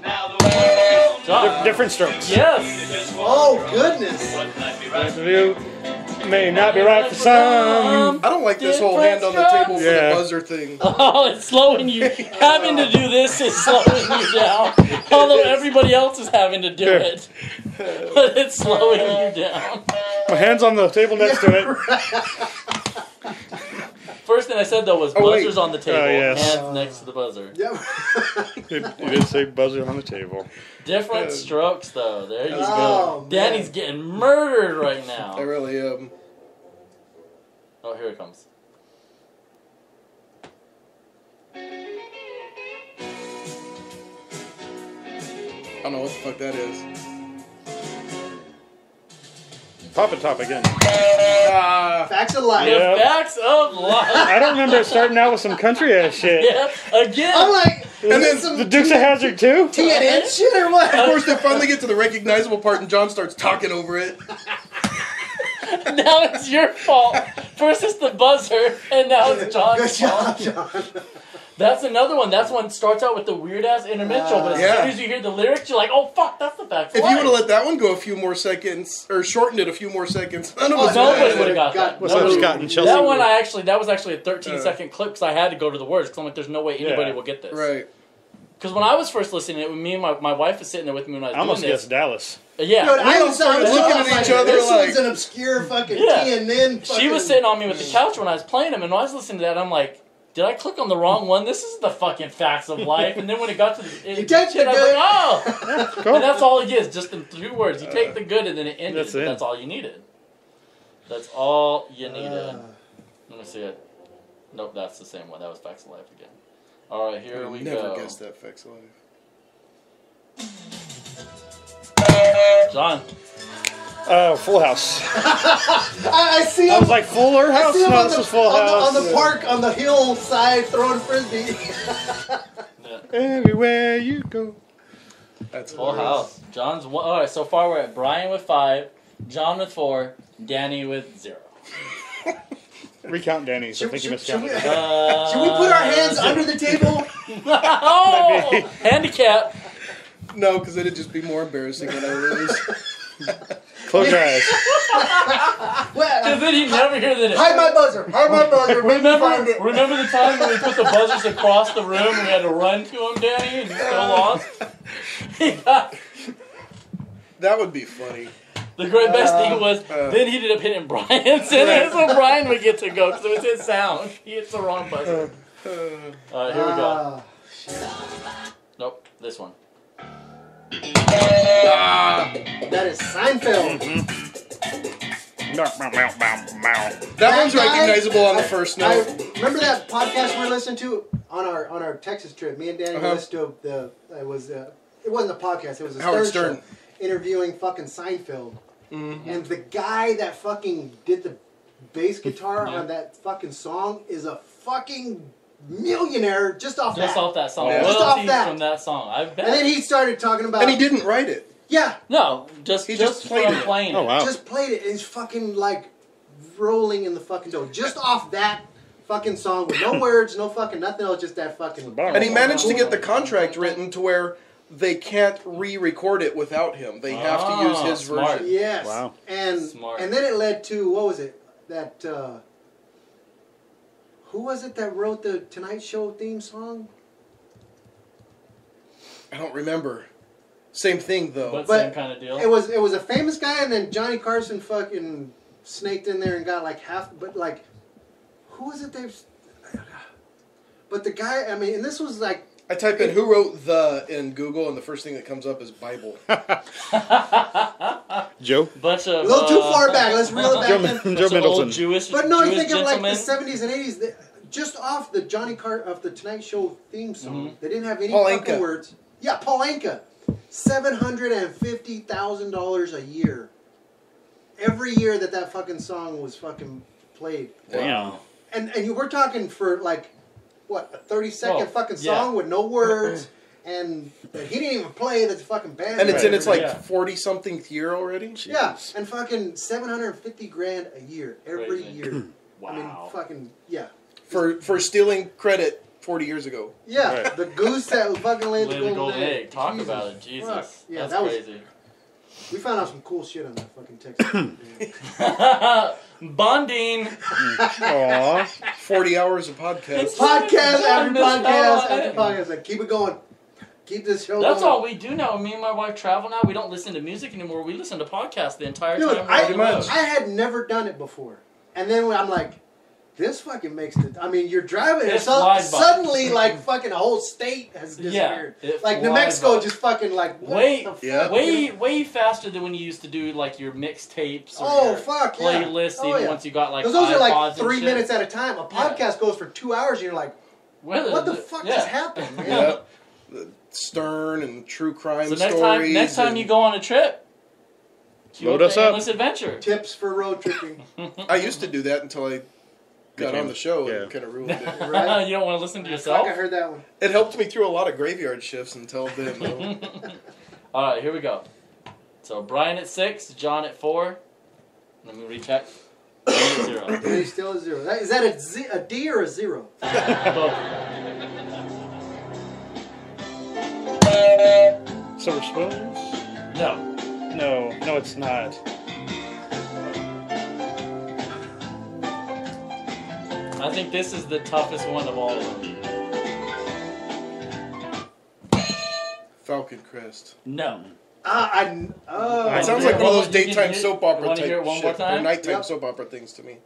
Now the world John. Different strokes. Yes. Oh, goodness. Nice of you. May not be right for some. I don't like this whole hand on the table for Yeah. the buzzer thing. Oh, it's slowing you. Having to do this is slowing you down. Although everybody else is having to do it. But it's slowing you down. My hand's on the table next to it. First thing I said, though, was Oh, wait. buzzers on the table. Yes. Hands next to the buzzer. Yep. You did say buzzer on the table. Different strokes, though. There you Oh, go. Danny's getting murdered right now. I really am. Oh, here it comes. I don't know what the fuck that is. Pop it top again. Facts of life. The Yeah. facts of life. I don't remember it starting out with some country ass shit. Yeah, again. I'm like, And then some The Dukes of Hazzard too? TNN shit or what? Of course, they finally get to the recognizable part, and John starts talking over it. Now it's your fault. First it's the buzzer, and now it's Good John's job, fault. John. That's another one. That's one starts out with the weird ass intermental, but as Yeah. soon as you hear the lyrics, you're like, oh fuck, that's the facts. If you would have let that one go a few more seconds, or shortened it a few more seconds, none of us nobody would would have have. got that. What's up, Nobody- Scott and Chelsea? That one, that was actually a 13-second clip because I had to go to the words because I'm like, there's no way anybody Yeah. will get this. Right. Because when I was first listening to it, me and my wife was sitting there with me when I was I almost doing guessed this. Dallas. Yeah. Dude, I all was started looking at each other this like- one's an obscure fucking Yeah. TNN. She was sitting on me with the couch when I was playing them, and when I was listening to that, I'm like, did I click on the wrong one? This is the fucking facts of life. And then when it got to the You take shit, the I was good. like, oh! Go. And that's all it is, just in 2 words. You take the good and then it ended. That's it. That's all you needed. That's all you needed. Let me see it. Nope, that's the same one. That was facts of life again. All right, here we Never go. guessed that facts of life. John. Full House. I see I him. was like, Fuller I House? see him No, on this the, is Full on the, House. on the park, on the hillside, throwing frisbee. Everywhere you go. That's Full hilarious. house. John's one. All right, so far we're at Brian with 5, John with 4, Danny with 0. Recount Danny's. I think you Should we miscounted. should we put our hands under the table? Oh! Handicap. No, because it'd just be more embarrassing when I lose. Close your eyes. Because Well, then you never hear the. hide my buzzer. Hide my buzzer. Make me find it. Remember the time when we put the buzzers across the room and we had to run to them, Danny, and you still lost? That would be funny. The great best thing was then he ended up hitting Brian's and so Brian would get to go because it was his sound. He hits the wrong buzzer. Alright, here we go. Nope, this one. That is Seinfeld. That one's guy- recognizable on the first note. Remember that podcast we were listening to on our Texas trip? Me and Danny Uh-huh. listened to it wasn't a podcast. It was a Howard Stern Stern. show interviewing fucking Seinfeld. Mm-hmm. And the guy that fucking did the bass guitar Yeah. on that fucking song is a fucking millionaire just off Just that. off that song. Yeah. Just Royalties off that. from that song. I bet. And then he started talking about. And he didn't write it. Yeah, No, just He just from played it. playing Oh, it. wow. just played it. And he's fucking like rolling in the fucking dough just off that fucking song with no words, no fucking nothing else, just that fucking. And he managed to get the contract written to where they can't re-record it without him. They have to use his smart. version. Yes. Wow. And Smart. and then it led to what was it that who was it that wrote the Tonight Show theme song? I don't remember. Same thing though. But But same kind of deal. It was a famous guy, and then Johnny Carson fucking snaked in there and got like half. But like, who was it? They've. But the guy, I mean, and this was like. I type in "who wrote the" in Google, and the first thing that comes up is Bible. Joe? Bunch of A little too far back. Let's reel it back in. bunch Joe of old Middleton. Jewish. But no, you Jewish think of like the gentlemen. 70s and 80s, just off the of the Tonight Show theme song. They didn't have any Paul fucking Anka. words. Yeah, Paul Anka. $750,000 a year. Every year that fucking song was fucking played. Damn. And you were talking for like, what, a 30-second Oh, fucking yeah. song with no words, and that he didn't even play the fucking band. And it's in its like Yeah. 40-something year already. Yeah, and fucking $750,000 a year, every Crazy. year. Wow. I mean, fucking, yeah. For stealing credit 40 years ago. Yeah, Right. the goose that fucking laid the Lay the golden egg. Talk Jesus about it, Jesus. fuck. Yeah, That's that was. crazy. We found out some cool shit on that fucking Texas. Bonding. Aw. 40 hours of podcast. Podcast after Missed out podcast on after it. podcast. Like, keep it going. Keep this show That's going. all we do now. Me and my wife travel now. We don't listen to music anymore. We listen to podcasts the entire Dude, time. we're on the road. I had never done it before. And then when I'm like, this fucking makes it. I mean, you're driving and It flies by. suddenly, like, fucking a whole state has disappeared. it Like, New flies Mexico by. just fucking, like, what Way- the fuck? Yeah. way faster than when you used to do like your mixtapes or Oh, your fuck, yeah. playlists. Oh, even yeah. once you got like Because those are like iPods and 3 shit. minutes at a time. A Yeah. podcast goes for 2 hours, and you're like, what the fuck just happened, man? Yeah. The Stern and true crime So stories. next time and you go on a trip, cue Load up us the up. Endless Adventure. Tips for road tripping, I used to do that until I got Became- on the show yeah. and kind of ruined it. right? You don't want to listen to Fuck, yourself? I heard that one. It helped me through a lot of graveyard shifts until then, though. All right, here we go. So Brian at 6, John at 4. Let me recheck. 0. And he's still a 0. Is that a D or a 0? Both. Silver spoons? No. No, it's not. I think this is the toughest one of all of them. Falcon Crest. No. It I- sounds like one of those You can daytime hear- soap opera wanna type hear it one more shit, time? or nighttime Yep. soap opera things to me.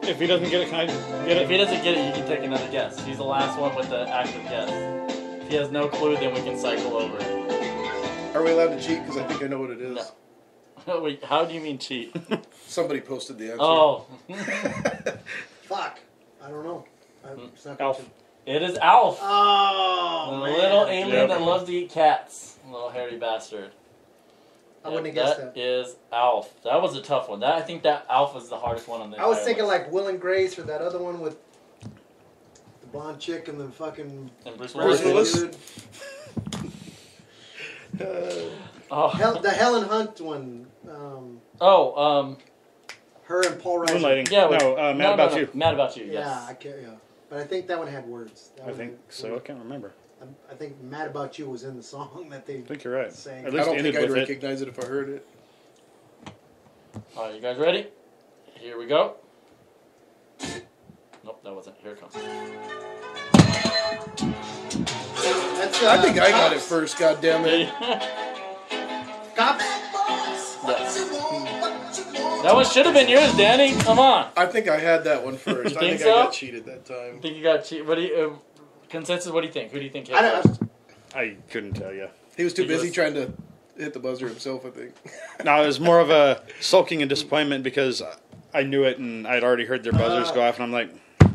If he doesn't get it, can I get If he it? doesn't get it, you can take another guess. He's the last one with the active guess. If he has no clue, then we can cycle over. Are we allowed to cheat? Because I think I know what it is. No. Wait, how do you mean cheat? Somebody posted the answer. Oh, Fuck. I don't know. It's not Alf. gonna- it is Alf. Oh, The man. little alien Yep. that loves to eat cats. Little hairy bastard. I wouldn't have guessed that. That is Alf. That was a tough one. I think that Alf was the hardest one on the I was entire thinking list. like Will and Grace or that other one with the blonde chick and the fucking And Bruce Bruce Willis. Willis. dude. Oh. The Helen Hunt one. Her and Paul Reiser. Moonlighting. Yeah, no, Mad About You. Mad About You, Yeah, yes. I can't. Yeah, but I think that one had words. That I one think had so. I words. can't remember. I think "Mad About You" was in the song that they I think you're right. sang. At I least don't ended think I'd with it. recognize it if I heard it. Alright, you guys ready? Here we go. Nope, that wasn't. Here it comes. That's, I think I got it Cops. first. God damn it! Cops. That one should have been yours, Danny. Come on. I think I had that one first. You I think think I so? got cheated that I time. think you got cheat. What do you consensus? What do you think? Who do you think hit I don't. first? I couldn't tell you. He was too Did you busy listen? trying to hit the buzzer himself. I think. No, it was more of a sulking and disappointment because I knew it and I'd already heard their buzzers go off, and I'm like,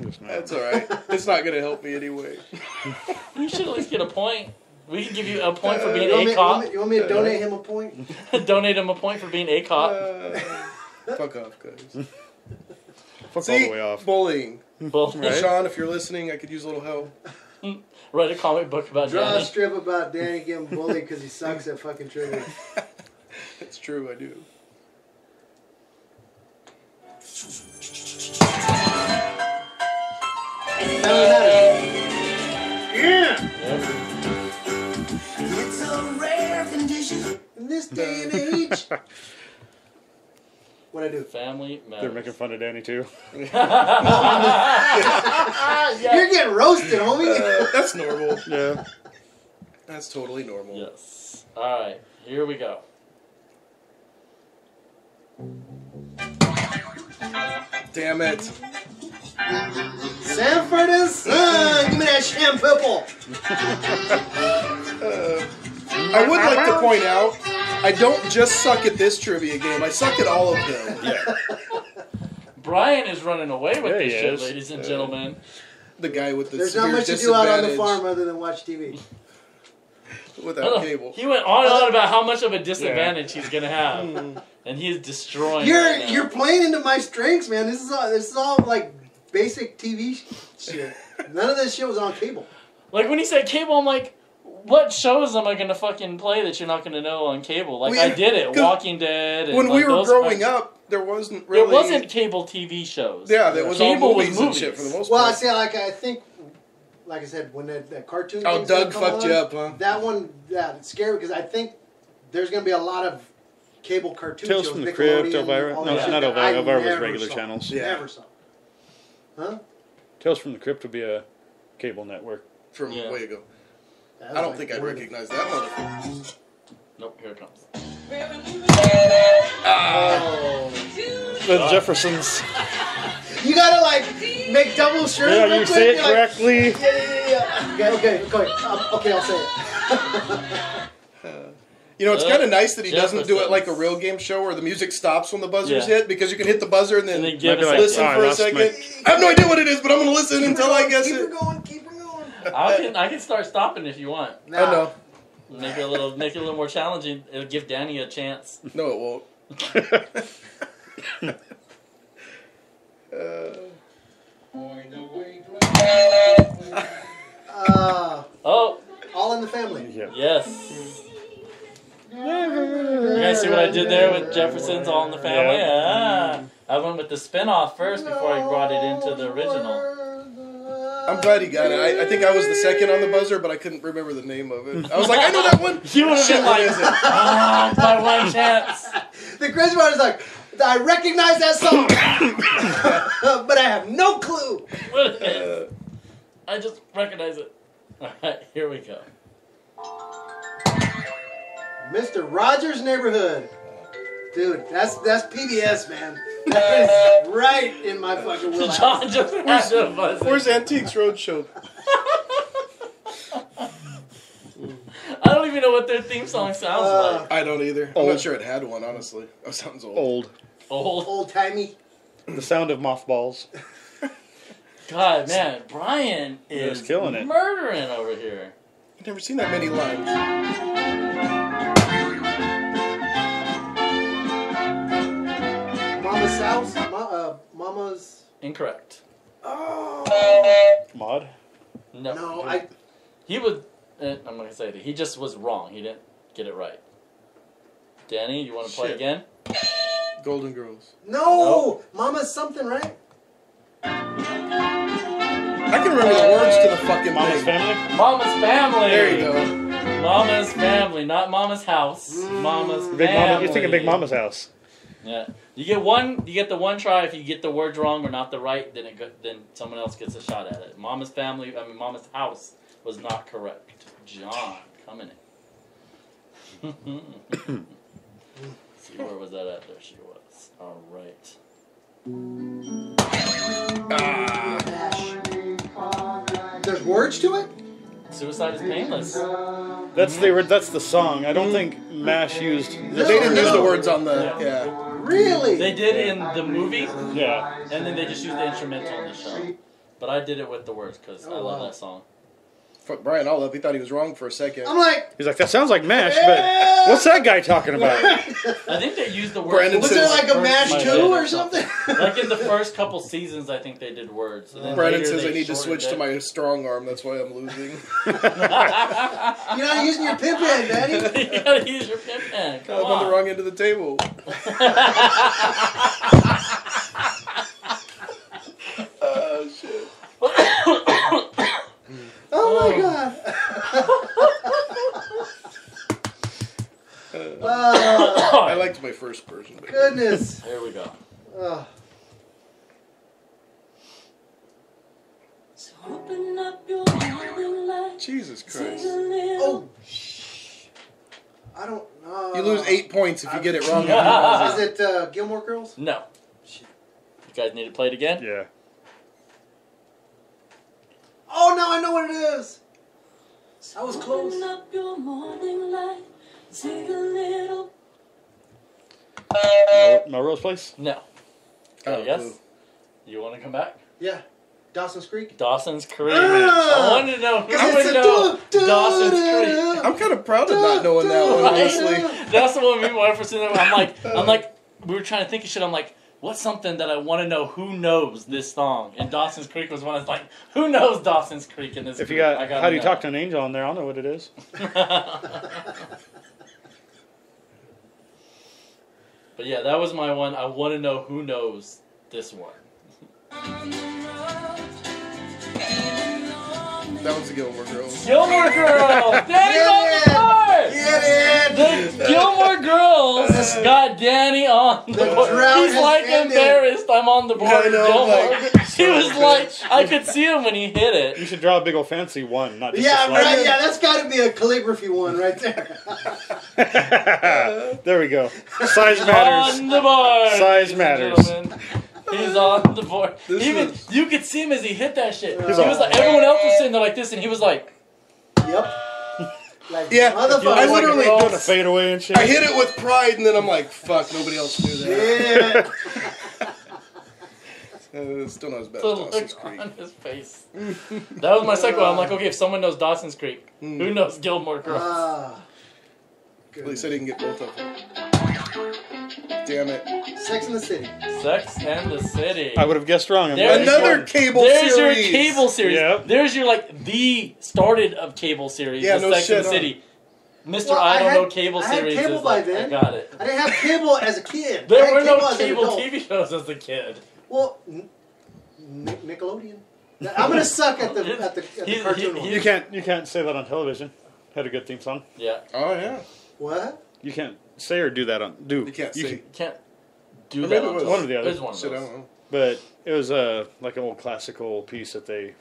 it's not. That's all right. It's not going to help me anyway. You should at least get a point. We can give you a point for being You want, a me, cop. you want me to donate him a point? Donate him a point for being a cop. Fuck off, guys. Fuck all See, the way off. bullying. Bull- Right. Sean, if you're listening, I could use a little help. Write a comic book about Draw a Danny. strip about Danny getting bullied because he sucks at fucking trivia. It's true, I do. Yeah. Yep. It's a rare condition. In this day and age. What'd I do? Family They're matters. making fun of Danny too. You're getting roasted, homie. That's normal. Yeah. That's totally normal. Yes. All right. Here we go. Damn it. Sanford and Son, give me that shampoo. I would like to point out, I don't just suck at this trivia game. I suck at all of them. Yeah. Brian is running away with Yeah, this he shit, is. ladies and gentlemen. The guy with the There's severe not much to do out on the disadvantage farm other than watch TV. without cable. He went on and on about how much of a disadvantage he's gonna have, and he is destroying. right now. You're playing into my strengths, man. This is all like basic TV shit. None of this shit was on cable. Like when he said cable, I'm like, what shows am I gonna fucking play that you're not gonna know on cable? Like I did it, 'cause Walking Dead. And When like we were those growing kinds- up, there wasn't really... there wasn't cable TV shows. Yeah, there was all Cable was movies and shit for the most Well, I part. say like I think like I said, when that cartoon. Oh, thing's gonna Doug come fucked on, you up, huh? That one, it's scary because I think there's going to be a lot of cable cartoon Tales shows. from the Crypt, Nickelodeon, Elvira. all No, that not shit that I Elvira. Elvira was never regular saw. channels. Yeah. Never saw. Huh? Tales from the Crypt would be a cable network. From Yeah. way ago. That I was don't like think I'd one of the- recognize that motherfucker. Nope, here it comes. Oh. The Jeffersons. You gotta like make double sure. Yeah, real you quick. say it You're like, correctly. yeah. Okay, I'll say it. You know, it's kind of nice that he doesn't do it Jeffersons. like a real game show where the music stops when the buzzers Yeah. hit, because you can hit the buzzer and then And then give Maybe us like, listen oh, for a that's second. my- I have no idea what it is, but I'm going to listen until I guess keep it. her going, keep her going. I can start stopping if you want. I know. Make it a little more challenging. It'll give Danny a chance. No, it won't. Oh, All in the family. Yeah. yes. You guys see what I did there with Jefferson's All in the Family? Yeah. I went with the spin-off first before I brought it into the original. I'm glad he got it. I think I was the second on the buzzer, but I couldn't remember the name of it. I was like, I know that one. You would have Shit, been what like, is it? ah, my one chance. The crazy part is like, I recognize that song, but I have no clue. What is it? I just recognize it. Alright, here we go. Mr. Rogers' Neighborhood. Dude, that's PBS, man. That is right in my fucking wheelhouse. John just had to buzz it. Where's Antiques Roadshow? I don't even know what their theme song sounds like. I don't either. I'm not sure it had one, honestly. That sounds old. Old. Old. Old timey. The sound of mothballs. God, man, Brian is He's killing it. murdering over here. I've never seen that many lines. Mama's house. Mama's. Incorrect. Oh. Mod. No. No, He would. I'm not gonna say that. He just was wrong. He didn't get it right. Danny, you want to play Shit. again? Golden Girls. No. Mama's something, right? I can remember the words to the fucking Mama's thing. Family. Mama's Family. There you go. Mama's Family, not Mama's House. Mama's Big Family. Mama. You're thinking Big Mama's house. Yeah. You get one. You get the one try. If you get the words wrong or not the right, then someone else gets a shot at it. Mama's Family. I mean, Mama's House was not correct. John, coming in. See, where was that at? There she was. All right. There's words to it? Suicide is painless. That's the song. I don't think MASH used. They didn't use the words on the. Yeah. Really? They did in the movie, Yeah. and then they just used the instrumental in the show. But I did it with the words because I love that song. Fuck Brian all up. He thought he was wrong for a second. I'm like, He's like, that sounds like MASH, but what's that guy talking about? I think they used the words. Brandon was says- there like a First MASH my 2 head or something? Like in the first couple seasons, I think they did words. And then Brandon later says they I need to shortened switch to it. my strong arm. That's why I'm losing. You're not using your pimp hand, Daddy. You gotta use your pimp hand. Come I'm on the on. wrong end of the table. Oh shit. Oh my god. I liked my first person. But Goodness. Here we go. Oh. So open up your morning light. Jesus Take Christ. a little. Oh. I don't know. You lose 8 points if you get it wrong. Is it Gilmore Girls? No. You guys need to play it again? Yeah. Oh, now I know what it is. I was close. Open up your morning light. Take a little. Melrose Place? No. Oh, yes? blue. You want to come back? Yeah. Dawson's Creek. Dawson's Creek. Ah! I wanted to know who It's would a know do- Dawson's Creek. I'm kind of proud of not knowing that one, honestly. That's the one me and my wife were sitting there. I'm like, we were trying to think of shit. I'm like, what's something that I want to know who knows this song? And Dawson's Creek was one. I was like, who knows Dawson's Creek in this? If you group? got I gotta How Do You know. Talk to an Angel on there, I'll know what it is. But yeah, that was my one. I want to know who knows this one. On the road, even lonely That was the Gilmore Girls. Gilmore Girls! Danny's on the board! Get it! The Gilmore Girls got Danny on the board. drought He's has like ended. embarrassed I'm on the board. I know, Gilmore. like, He was like, I could see him when he hit it. You should draw a big old fancy one, not just Yeah, a slide. right. Yeah, that's got to be a calligraphy one right there. There we go. Size matters. On the board. Size ladies and matters. gentlemen. He's on the board. This Even was- you could see him as he hit that shit. He's He all- was like, everyone else was sitting there like this, and he was like, Yep. Like, Yeah, motherfucker. I literally Doing a fadeaway and shit. I hit it with pride, and then I'm like, fuck, nobody else knew that. Yeah. Still not as bad the as Dawson's look Creek. on his face. That was my second one. I'm like, okay, if someone knows Dawson's Creek, who knows Gilmore Girls? Ah. At least I didn't get both of them. Damn it. Sex in the City. Sex and the City. I would have guessed wrong. There's Another cable There's your series. cable series. Yep. There's your the started of cable series. Yeah, the no Sex shit, and the huh? City. Mr. Well, I don't I know had- cable I had series. cable is by like, then. I got it. I didn't have cable as a kid. I There had were no as an cable adult. TV shows as a kid. Well, Nickelodeon. I'm gonna suck at the cartoon one. You can't say that on television. Had a good theme song. Yeah. Oh, yeah. What? You can't say or do that on do. You can't say. Can't do Or that. maybe it on was. television. One or the other. It was one of Shit, I those. don't know. But it was like an old classical piece that they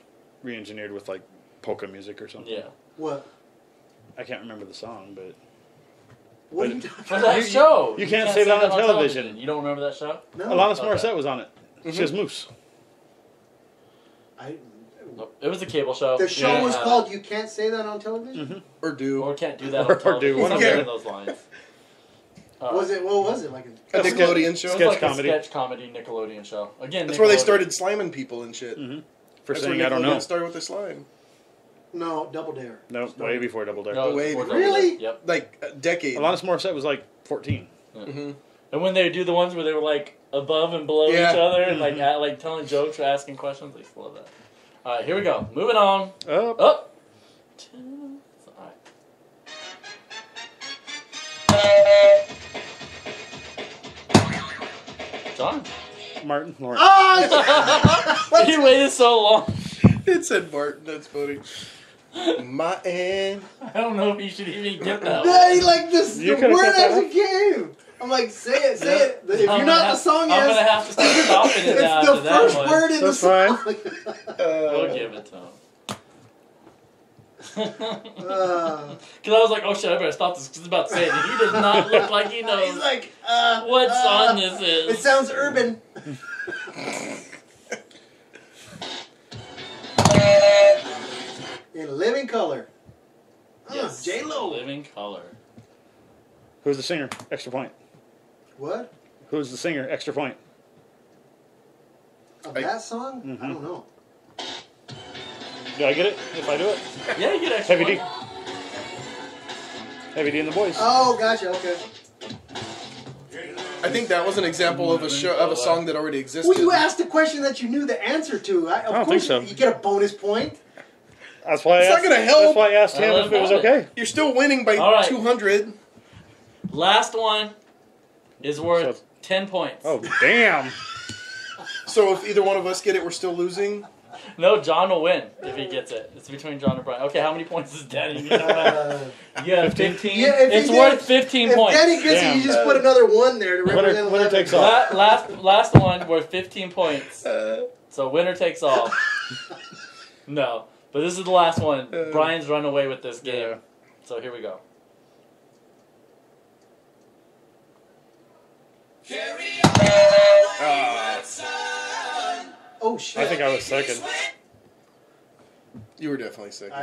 re-engineered with like polka music or something. Yeah. What? I can't remember the song, but What are But- you talking For that show. you can't say that on television. You don't remember that show? No. Alanis Okay. Morissette was on it. She has Moose. Nope. It was a cable show. The show Yeah. was called "You Can't Say That on Television." Or do. Or can't do that Or on television. do. One of Something them. along those lines. Was it? What was it like? A Nickelodeon It show. was Sketch like comedy. a sketch comedy Nickelodeon show. Again, That's where they Nickelodeon. started sliming people and shit. For That's saying where I don't know. Nickelodeon started with the slime. No, Double Dare. No, way before Double Dare. No, Way before before. Double Dare. Really? Yep. Like a decade. Alanis Morissette was like 14. And when they do the ones where they were like above and below Yeah. each other and like telling jokes or asking questions, I used to love that. All right, here we go. Moving on. Up. Up. All right. John. Martin Lawrence. Oh, You waited so long. It said Martin. That's funny. Martin. I don't know if you should even get that one. Daddy, like this. You The could've word cut that as a off. game. I'm like, say it, say it. If I'm you're gonna not the have- song I'm is, gonna have to start stopping it it's now the after that first one. word in That's the fine. song. We'll give it to him. Uh, Because I was like, oh shit, I better stop this because he's about to say it. And he does not look like he knows he's like, what song this It is. sounds urban. In living color. Yes, J Lo. Living Color. Who's the singer? Extra point. What? Who's the singer? Extra point. Of that song? Mm-hmm. I don't know. Do I get it if I do it? Yeah, you get extra Heavy D. one. Heavy D and the Boys. Oh, gotcha. Okay. I think that was an example of a show of a song that already existed. Well, you asked a question that you knew the answer to. Of don't course, think so. You get a bonus point. That's why I It's not asked. gonna help. That's why I asked him Well, if it was about it. okay. You're still winning by All right. 200. Last one is worth So- 10 points. Oh damn! So if either one of us get it, we're still losing. No, John will win if he gets it. It's between John and Brian. Okay, how many points is Danny? You have Yeah, 15? Yeah, if It's he worth did- 15 If points. Danny gets Damn. it, you just put another one there to represent. Winner 11. takes all. Last one worth 15 points. So winner takes all. No, but this is the last one. Brian's run away with this game. Yeah. So here we go. Oh shit! I think I was second. You were definitely second.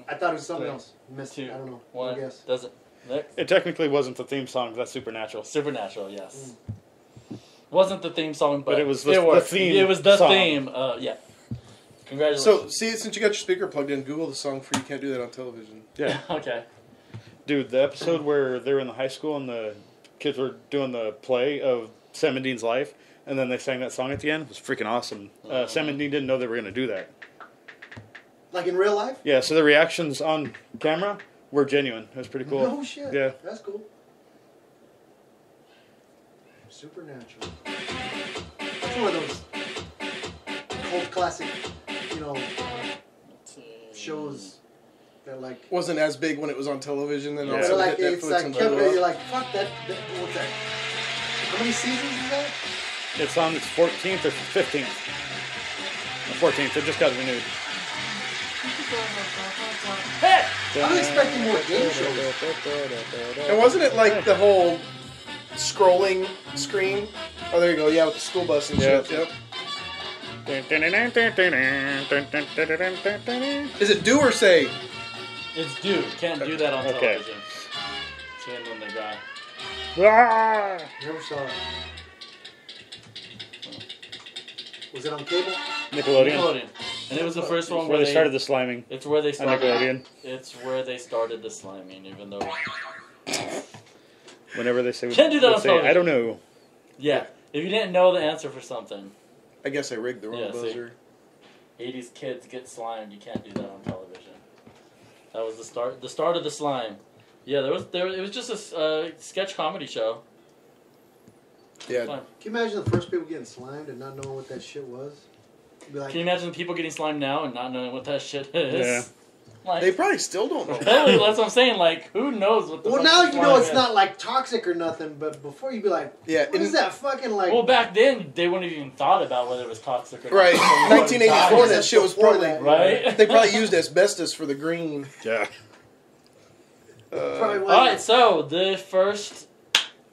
I thought it was something else. Missed it. 2, I don't know. 1. I guess. Does it? Next. It technically wasn't the theme song. But that's Supernatural. Supernatural, yes. Wasn't the theme song, but it was the worked. theme It was the song. theme. Yeah. Congratulations. So, see, since you got your speaker plugged in, Google the song for You Can't Do That on Television. Yeah, Okay. dude. The episode where they were in the high school and the kids were doing the play of Sam and Dean's life, and then they sang that song at the end. It was freaking awesome. Sam and Dean didn't know they were going to do that. Like in real life? Yeah, so the reactions on camera were genuine. It was pretty cool. No shit. Yeah. That's cool. Supernatural. That's one of those cult classic, shows that like. Wasn't as big when it was on television, then Yeah. also Like hit it's Netflix like and kept blew it. up. You're like, fuck that. What's that? How many seasons is that? It's on its 14th or 15th. The 14th. It just got renewed. Hey! I'm expecting more game shows. And wasn't it like the whole scrolling screen? Oh, there you go. Yeah, with the school bus and Yeah. shit. Yep. Is it do or say? It's dude. Can't do that on Okay. television. Shame on the guy. Ah! Never saw it. Was it on cable? Nickelodeon. Nickelodeon. And it was the first one Where they started the sliming. It's where they On started. Nickelodeon. It's where they started the sliming, even though. Whenever they say, Can't do that they on say, television. I don't know. Yeah, if you didn't know the answer for something, I guess I rigged the wrong Yeah, see. buzzer. 80s kids get slimed. You can't do that on television. That was the start. The start of the slime. Yeah, it was just a sketch comedy show. Yeah. Fun. Can you imagine the first people getting slimed and not knowing what that shit was? Be like, Can you imagine people getting slimed now and not knowing what that shit is? Yeah. Like, They probably still don't know. totally, that's what I'm saying. Like, who knows what the well, fuck now the you know slime it's is. not like toxic or nothing, but before you'd be like, Yeah, what is that fucking like? Well, back then they wouldn't have even thought about whether it was toxic or not. Right. Someone 1984, died. that shit was Before probably. that. Right. They probably used asbestos for the green. Yeah. Probably All wasn't. right, so the first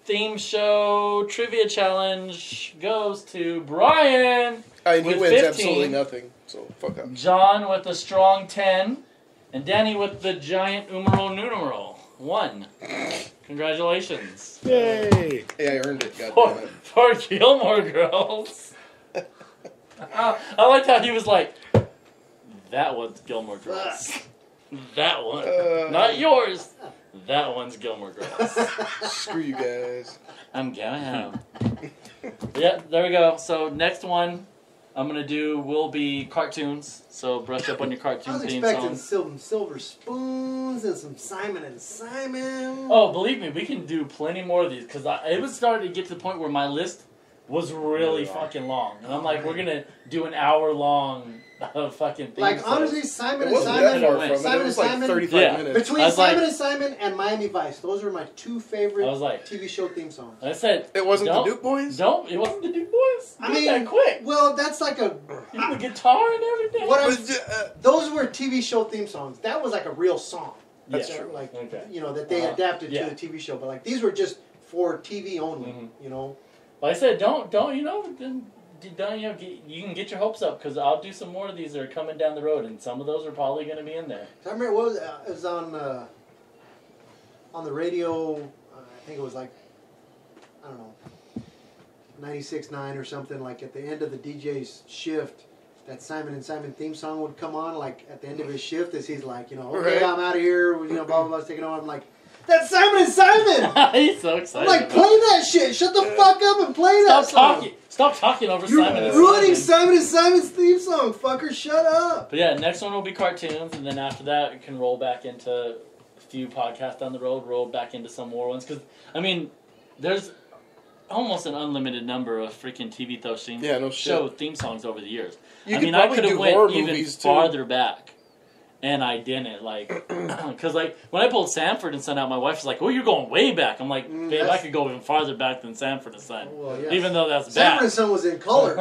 theme show trivia challenge goes to Brian. And he With wins 15. absolutely nothing. So fuck up. John with the strong 10, and Danny with the giant numeral 1. Congratulations. Yay. Hey, I earned it. God For, damn it. for Gilmore Girls. I liked how he was like, that one's Gilmore Girls. That one. Not yours. That one's Gilmore Girls. Screw you guys. I'm going home. Yeah, there we go. So next one I'm going to do will be cartoons. So brush up on your I cartoon was theme expecting songs. some silver spoons and some Simon and Simon. Oh, believe me, we can do plenty more of these because it was starting to get to the point where my list was really fucking long, and I'm like, we're gonna do an hour long fucking theme Like songs. honestly, Simon It and wasn't that Simon. far from it. Simon It was and like Simon. 35 Yeah. minutes. Between I was Simon like- and Simon and Miami Vice, those are my two favorite I was like- TV show theme songs. I said It wasn't the don't- Duke Boys? Don't. It wasn't the Duke Boys. I Not mean, that quick. well, that's like a. The guitar and everything. What But, Those were TV show theme songs. That was like a real song. That's Yeah. true. Like Okay. you know that they adapted yeah. to the TV show, but like these were just for TV only. Mhm. You know. But I said, don't, you know, don't, you know, you can get your hopes up because I'll do some more of these that are coming down the road, and some of those are probably going to be in there. So I remember what was it was on the radio. I think it was like I don't know 96.9 or something. Like at the end of the DJ's shift, that Simon and Simon theme song would come on. Like at the end of his shift, as he's like, you know, okay, Right. I'm out of here. You know, blah blah blah, taking over. I'm like, that's Simon and Simon. He's so I'm excited. like, play that shit. Shut the fuck up and play Stop that song. talking. Stop talking over You're Simon. and ruining Simon. Simon and Simon's theme song, fucker. Shut up. But yeah, next one will be cartoons, and then after that, we can roll back into a few podcasts down the road, roll back into some more ones. Because, I mean, there's almost an unlimited number of freaking TV Yeah, no shit. show theme songs over the years. You I could mean, I probably could have do horror went even movies, too. farther back, and I didn't. Like, because like when I pulled Sanford and Son out, my wife was like, "Oh, you're going way back." I'm like, "Babe, I that's- could go even farther back than Sanford and Son, Well, yes. even though that's Sanford bad." and Son was in color.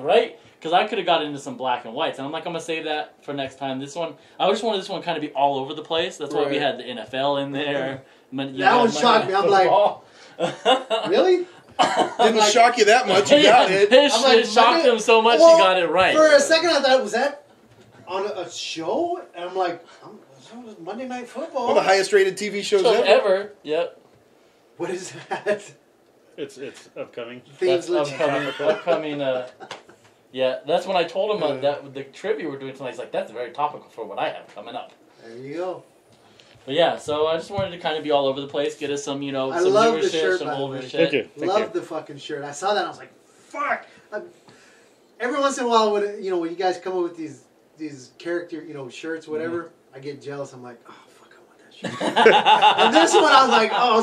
Right? Because I could have got into some black and whites, and I'm like, I'm gonna save that for next time. This one, I just wanted this one kind of be all over the place. That's why we Right. had the NFL in there. That one shocked me. I'm like, like, Really? Didn't shock you that much. You got it. It I'm like, shocked him so much well, he got it right. For a second, I thought, was that on a show? And I'm like, so it was Monday Night Football. One of the highest rated TV shows So ever. ever. Yep. What is that? It's upcoming. Themes That's legit. upcoming. Yeah, that's when I told him that the trivia we're doing tonight. He's like, that's very topical for what I have coming up. There you go. But yeah, so I just wanted to kind of be all over the place, get us some, you know, I some love newer the shit, shirt, some by the older way. shit. Thank you. Thank Love you. the fucking shirt. I saw that. And I was like, fuck. Every once in a while, when you guys come up with these character, shirts, whatever, I get jealous. I'm like, oh fuck, I want that shirt. And this one, I was like, Oh,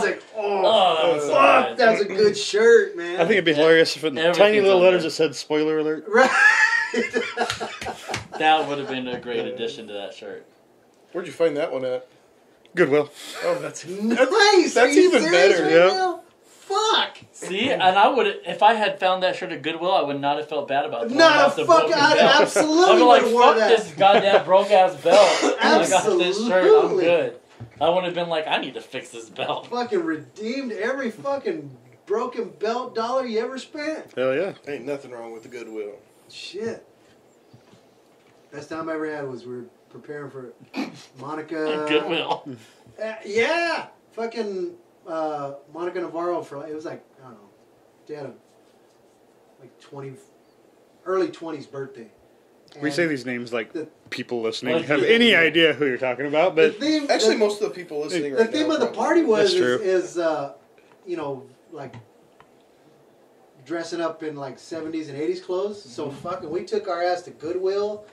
that was so fuck, nice. that's a good shirt, man. I think it'd be hilarious if in the Everything's tiny little on letters there. it said "spoiler alert." Right. That would have been a great addition to that shirt. Where'd you find that one at? Goodwill. Oh, that's Nice. That's Are you even serious better, right yeah. now? Fuck. See, and I would, if I had found that shirt at Goodwill, I would not have felt bad about throwing Not off a the fuck. broken I belt. I'd absolutely be like, would have worn fuck that. this goddamn broke ass belt. I got this shirt. I'm Absolutely. good. I would have been like, I need to fix this belt. Fucking redeemed every fucking broken belt dollar you ever spent. Hell yeah. Ain't nothing wrong with the Goodwill. Shit. Best time I ever had was we were preparing for Monica. Goodwill. Yeah. Fucking Monica Navarro for it was like, I don't know. They had a like early 20s birthday. We And say these names like the- people listening Like- have any idea who you're talking about, the but theme, Actually, the, most of the people listening the right theme now of the probably- party was That's true. is you know, like dressing up in like 70s and 80s clothes. So fucking we took our ass to Goodwill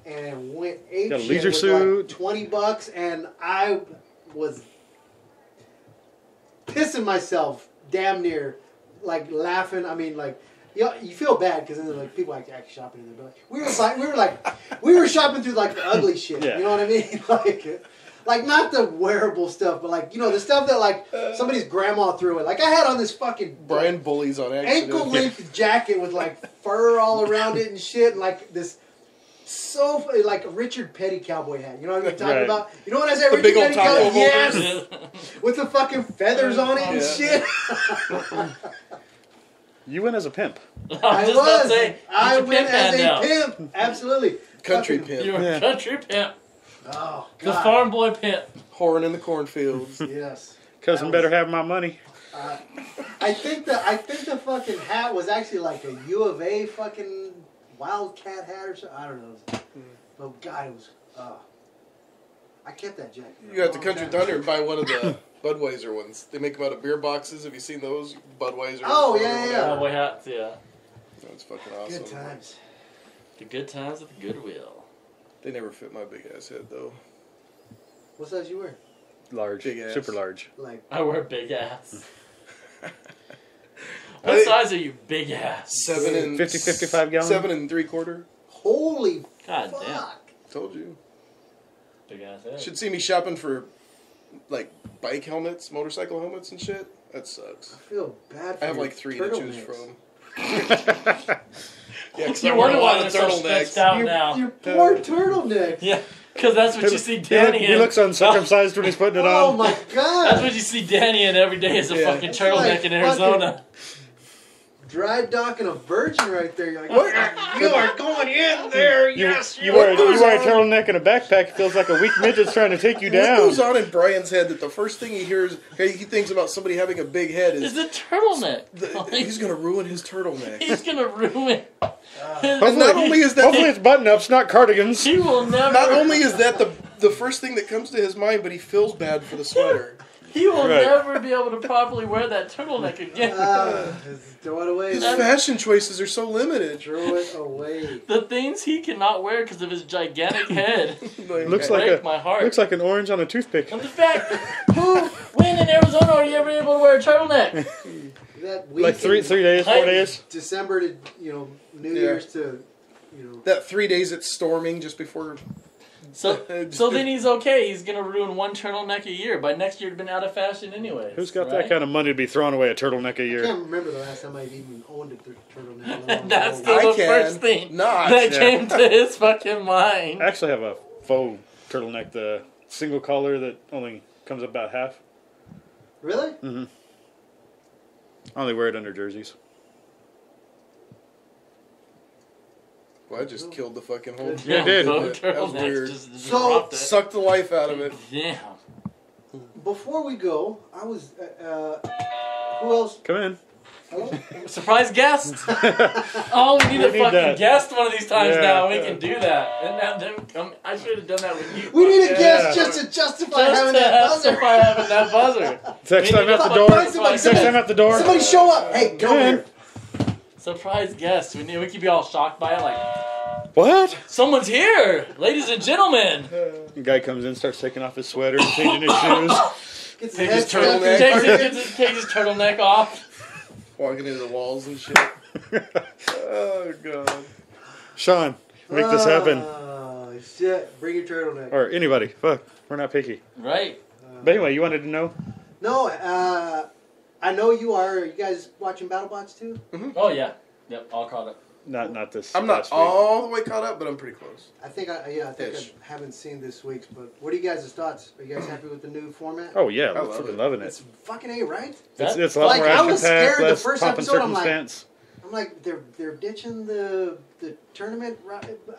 and went ape Got a shit leisure with suit. like $20, and I was pissing myself damn near, like laughing. I mean, like you feel bad because then like people like shopping in there, but we were shopping through like the ugly shit. Yeah. You know what I mean? Like not the wearable stuff, but like, you know, the stuff that like somebody's grandma threw it. Like I had on this fucking Brian bullies on accident. ankle length jacket with like fur all around it and shit, and like this like a Richard Petty cowboy hat. You know what I'm talking Right. about? You know what I said? The Richard big old Petty taco cowboy? holders? Yes, with the fucking feathers on it and Yeah. shit. you went as a pimp. I was just about to say, I get your went pimp as hand a out. pimp. Absolutely. Country Fucking- pimp. You were Yeah. a country pimp. Oh The God. farm boy pimp. Whoring in the cornfields. Yes. Cousin That better was- have my money. I think the fucking hat was actually like a U of A fucking Wildcat hat or something. I don't know. Oh God, it was. I kept that jacket. You got the Country Thunder and buy one of the Budweiser ones. They make them out of beer boxes. Have you seen those? Budweiser. Oh, or yeah, whatever. Cowboy hats, yeah. That's fucking awesome. Good times. The good times at the Goodwill. They never fit my big ass head though. What size you wear? Large. Big ass. Super large. Like I wear big ass. I What think- size are you, big ass? 7 and 55 gallon? 7 3/4. holy God fuck. damn. Told you. Big ass head. Should see me shopping for like bike helmets, motorcycle helmets and shit. That sucks. I feel bad for I have your like 3 to choose turtlemecks. from. Yeah, 'cause I You wear wonder a why lot they're of so stretched turtlenecks. out now. Your poor turtleneck. Yeah, because that's what you see Danny he in. looks uncircumcised when he's putting it Oh on. my That's God. what you see Danny in every day is a Yeah. fucking It's turtleneck like in Arizona. Dry docking a virgin right there. You're like, you are going in there. Yes. You wear a turtleneck and a backpack, it feels like a weak midget's trying to take you What down. goes on in Brian's head that the first thing he hears, he thinks about somebody having a big head It's is a turtleneck. he's going to ruin his turtleneck. He's gonna ruin. And not only is that Hopefully it's button-ups, not cardigans. He will never. not only is that the first thing that comes to his mind, but he feels bad for the sweater. He will Right. never be able to properly wear that turtleneck again. Throw it away. His fashion choices are so limited. Throw it away. The things he cannot wear because of his gigantic head Looks break like my heart. looks like an orange on a toothpick. And the fact, when in Arizona are you ever able to wear a turtleneck? That week Like 3 in days, 4 days. December to New Yeah. Year's to that 3 days it's storming just before. So then he's okay. He's gonna ruin one turtleneck a year. By next year, it'd been out of fashion anyways. Who's got right? that kind of money to be throwing away a turtleneck a I year? can't remember the last time I've even owned a turtleneck. And that's the still I the can first thing not. that Yeah. came to his fucking mind. I actually have a faux turtleneck, the single collar that only comes up about half. Really? I only wear it under jerseys. Well, I just killed the fucking whole. Yeah, it did. Both That was turtlenecks weird. just So- dropped it. Sucked the life out of it. Damn. Before we go, I was. Who else? Come in. Hello? Surprise guest! Oh, we need a need fucking that. guest one of these times Yeah. now. We can do that. And have them come. I should have done that with you. We need a fucker. guest just to justify having that buzzer. justify having that buzzer. Next We time need at the to door. find somebody- Next time at the door. Somebody show up. Hey, get over here. Surprise guest. We could be all shocked by it, like What? someone's here, ladies and gentlemen. The guy comes in, starts taking off his sweater and changing his shoes. Gets Take head his stuck in turtleneck. his- Takes his turtleneck off. Walking into the walls and shit. Oh god. Sean, make this happen. shit! Bring your turtleneck. Or anybody. Fuck, we're not picky. Right. But anyway, you wanted to know? No, I know you are. Are you guys watching BattleBots too? Oh yeah. Yep. All caught up. Not this. I'm not last week. all the way caught up, but I'm pretty close. I think I Ish. haven't seen this week's, but what are you guys' thoughts? Are you guys happy with the new format? Oh yeah, I I'm love fucking it. loving it. It's fucking A, right? It's a lot Like, more I action was packed, scared the less first pomp and episode, I'm like- circumstance. I'm like, they're ditching the tournament.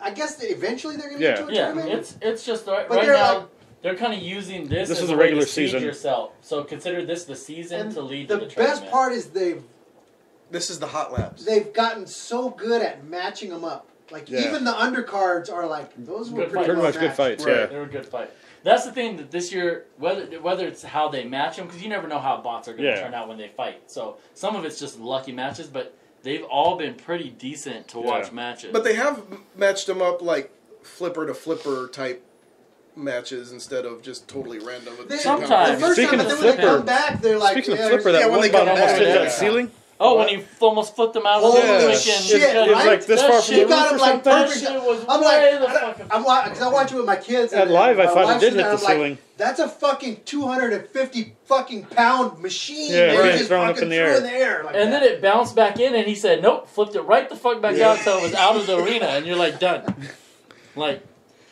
I guess eventually they're gonna Yeah. get to a Yeah. tournament. It's just right But right they're now. like- They're kind of using this. This as is a a way regular to seed season. yourself. So consider this the season And to lead the to the tournament. best part is This is the hot laps. they've gotten so good at matching them up. Like Yeah. even the undercards are like those were Good pretty fight. Pretty well much good matched. fights, Right. yeah. They were a good fight. That's the thing that this year, whether it's how they match them, because you never know how bots are going to Yeah. turn out when they fight. So some of it's just lucky matches, but they've all been pretty decent to watch Yeah. matches. But they have matched them up like flipper to flipper type matches instead of just totally random. With They- Sometimes. the first Speaking time, of but then when they flipper- come back, they're like, Speaking yeah, of flipper, that yeah, when one they bot come almost back, hit yeah. that ceiling. oh, when you almost flipped them out of Holy the freaking shit, It was right? like this That far from shit the got roof him or like something. That perfect. shit was I'm way like, the fucking. because I watch it with my kids. At and live, I my thought it wife's did in there, hit the I'm like, ceiling. That's a fucking 250 fucking pound machine. Yeah, that right. he just Thrown up fucking in the threw air. in the air. Like And that. then it bounced back in, and he said, "Nope," flipped it right the fuck back out until it was out of the arena, and you're like, done. Like,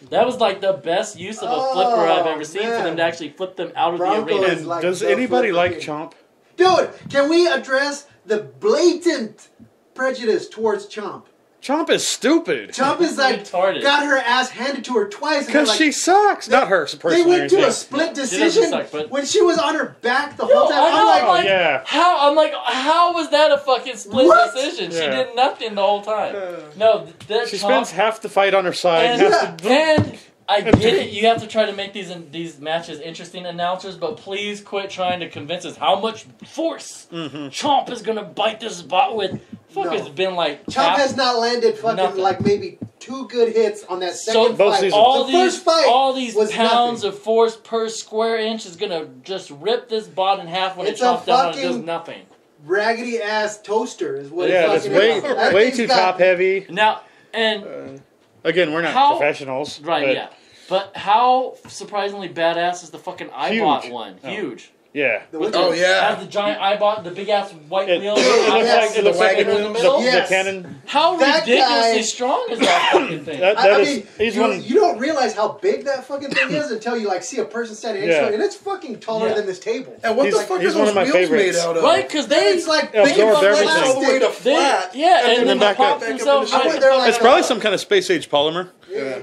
that was like the best use of a flipper I've ever seen for man. them to actually flip them out of Broncos the arena. is like Does the anybody flipper like king. Chomp? Dude, can we address the blatant prejudice towards Chomp? Chomp is stupid. Chomp is like Retarded. got her ass handed to her twice. and Because they're like, she sucks. Not her they personally. went to yeah. a split She doesn't decision suck, but- when she was on her back the Yo, whole time. I know, I'm Oh, like, yeah. How was that a fucking split What? decision? She Yeah. did nothing the whole time. No, that She Chomp- spends half the fight on her side. and, has to, and I get it. You have to try to make these matches interesting, announcers. But please quit trying to convince us how much force Chomp is gonna bite this bot with. Fuck, No. it's been like Chomp has not landed fucking Nothing. like maybe 2 good hits on that So second both fight. seasons. all the these first fight all these was pounds nothing. of force per square inch is gonna just rip this bot in half when It's it a chomps down and it fucking- does nothing. raggedy ass toaster is what yeah, it's it's fucking way, is. That way thing's too got- top heavy. Now and Again, we're not How- professionals. right, but yeah. But how surprisingly badass is the fucking iBot Huge. one? Oh. Huge. Yeah. The With Oh, the, yeah. Has the giant iBot, the big ass white It, wheel. it looks Yes. like, it looks The like wagon in the wheels. middle. Yes. the cannon. How That ridiculously guy- strong is that fucking thing? That I is, mean, he's you, one. you don't realize how big that fucking thing is until you like see a person standing next Yeah. to it, and it's fucking taller Yeah. than this table. And what He's- the fuck are he's those one of my wheels favorites. made out of? Right? Because Then they it's like Absorb big fucking everything. all the way to plastic. They, flat. yeah, and and, then then back they up. pop Back up themselves into the right ship. They're like- It's probably some kind of space age polymer. Yeah.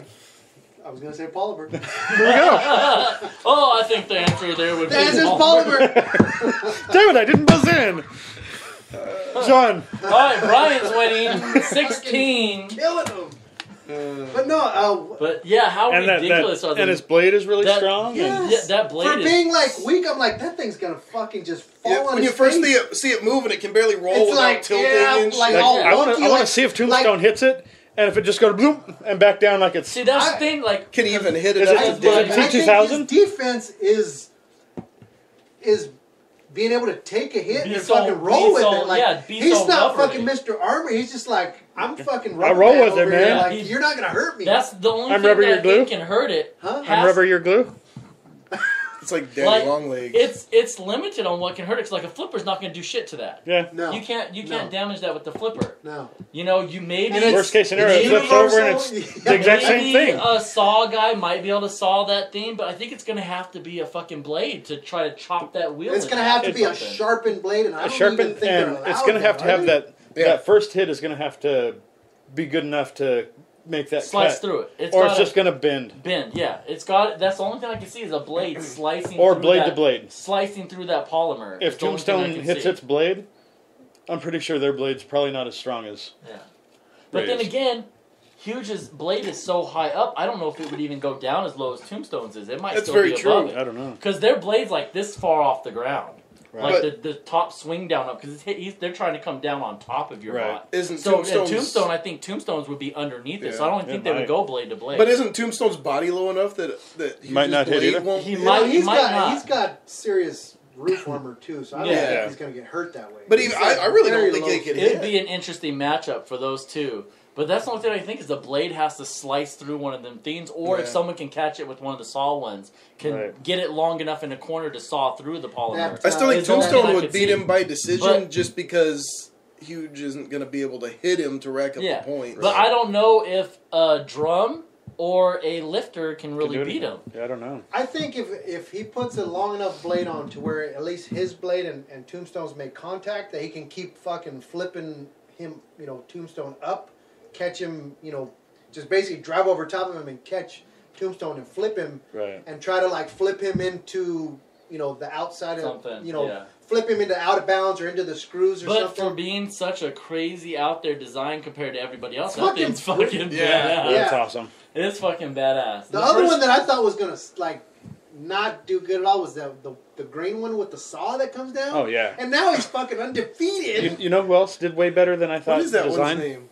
I was gonna say polymer. Here we go. Oh, I think the answer there would The be answer's polymer. Damn it! I didn't buzz in. John. All right, Brian's winning 16. Killing them. But no, But yeah, how And ridiculous are they? and his blade is really That- strong. and- yes. Yeah, that blade for is- being like weak, I'm like that thing's gonna fucking just fall Yeah, on when you his first face. see it move and it can barely roll It's without like, tilting yeah, and shit. like Like, all I want wonky, to like- see if Tombstone hits it, and if it just goes bloop and back down like it's. See, that's I- the thing. Like, Can he even hit it? Is it- at is the it damn- T- I think his 2000? defense is being able to take a hit Be and so- fucking roll be with so- it. Like yeah, be he's so not rubbery. fucking Mr. Armor. He's just like I'm fucking I rubber roll man with it, over here. man. Like you're not gonna hurt me. that's the only I'm thing rubber that your I glue? think can hurt it. Huh? I'm rubber your glue. It's like Daddy Like, Longlegs. It's limited on what can hurt it. Cause like a flipper's not going to do shit to that. Yeah. no, You can't No. damage that with the flipper. no. You know, you maybe And it's- Worst case scenario, it it's flips over and universal. it's the exact same maybe thing. a saw guy might be able to saw that thing, but I think it's going to have to be a fucking blade to try to chop that wheel. It's in gonna half have to or be a something. sharpened blade, and I A don't even sharpened, think they're and allowed it's going to have to have that. Yeah. That first hit is going to have to be good enough to make that Slice cut, through it. or it's gotta just going to bend. bend. Yeah, it's got. That's the only thing I can see is a blade slicing Or through blade that, to blade. slicing through that polymer. If It's the only thing I Tombstone can hits see. its blade, I'm pretty sure their blade's probably not as strong as. Yeah. But then Raised. again, Huge's blade is so high up, I don't know if it would even go down as low as Tombstone's is. It might That's still very be true. above I it. don't know. Because their blade's like this far off the ground. Right. Like the top swing down up. Because they're trying to come down on top of your Right. bot. Isn't So in Tombstone's, Tombstone, I think Tombstone's would be underneath it. So I don't it think they would might. go blade to blade. but isn't Tombstone's body low enough that Hugh's Might not hit blade either? won't He hit? might- he's might got not. he's got serious roof armor too, so I don't Yeah. think he's gonna get hurt that way. But He's even like I really very don't think low it could It'd hit. be an interesting matchup for those two. But that's the only thing I think is the blade has to slice through one of them things, or if Yeah. someone can catch it with one of the saw ones, can Right. get it long enough in a corner to saw through the polymer. I still think It's the only thing I Tombstone would could beat see. him by decision But- just because Huge isn't going to be able to hit him to rack up Yeah, the points. but I don't know if a drum or a lifter can really do beat anything. him. Yeah, I don't know. I think if he puts a long enough blade on to where at least his blade and Tombstone's make contact, that he can keep fucking flipping him, Tombstone up, catch him, just basically drive over top of him and catch Tombstone and flip him, Right. and try to like flip him into, the outside of, Something, yeah. flip him into out of bounds or into the screws or But something. for being such a crazy out there design compared to everybody else, It's that fucking thing's fucking Yeah. badass. Yeah. That's awesome. It's fucking badass. The other first- one that I thought was gonna like not do good at all was the green one with the saw that comes down. Oh, yeah. And now he's fucking undefeated. You know who else did way better than I thought? What is that design? one's name?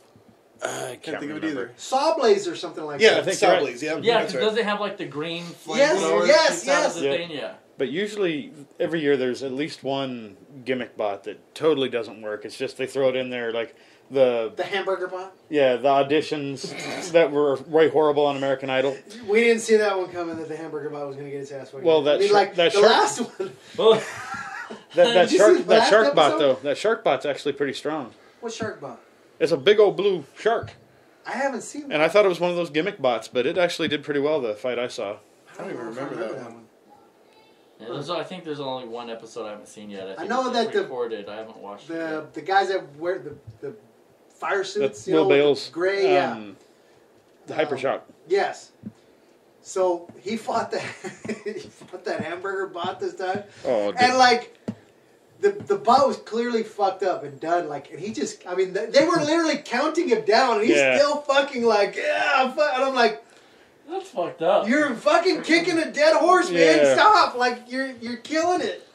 I Can't think of it remember. either. Saw blades or something like Yeah, that. I think you're right. Sawblaze. Yeah, Yeah, that's because right. does it have like the green flamethrower Yes, that yes, shoots out of the yes. thing? Yeah. But usually, every year, there's at least one gimmick bot that totally doesn't work. It's just they throw it in there, like the hamburger bot. the auditions that were way horrible on American Idol. We didn't see that one coming. That the hamburger bot was going to get his ass fucking. Well, that I mean, shark- like that the shark- last one. Well, That Did you see the last shark bot episode? though, that shark bot's actually pretty strong. What shark bot? It's a big old blue shark, I haven't seen that. and I thought it was one of those gimmick bots, but it actually did pretty well the fight I saw. I don't even remember that one. yeah, I think there's only one episode I haven't seen yet. I, think know it's that the- recorded. I haven't watched it. Yet. The guys that wear the fire suits, That's Will with the Bales, gray, yeah. the Hypershock. Yes. So he fought that hamburger bot this time, Oh, dude. and like the bot was clearly fucked up and done. Like, and he just, I mean, they were literally counting him down, and he's Yeah. still fucking like, yeah, and I'm like, That's fucked up. you're fucking kicking a dead horse, man. Yeah. Stop! Like you're killing it.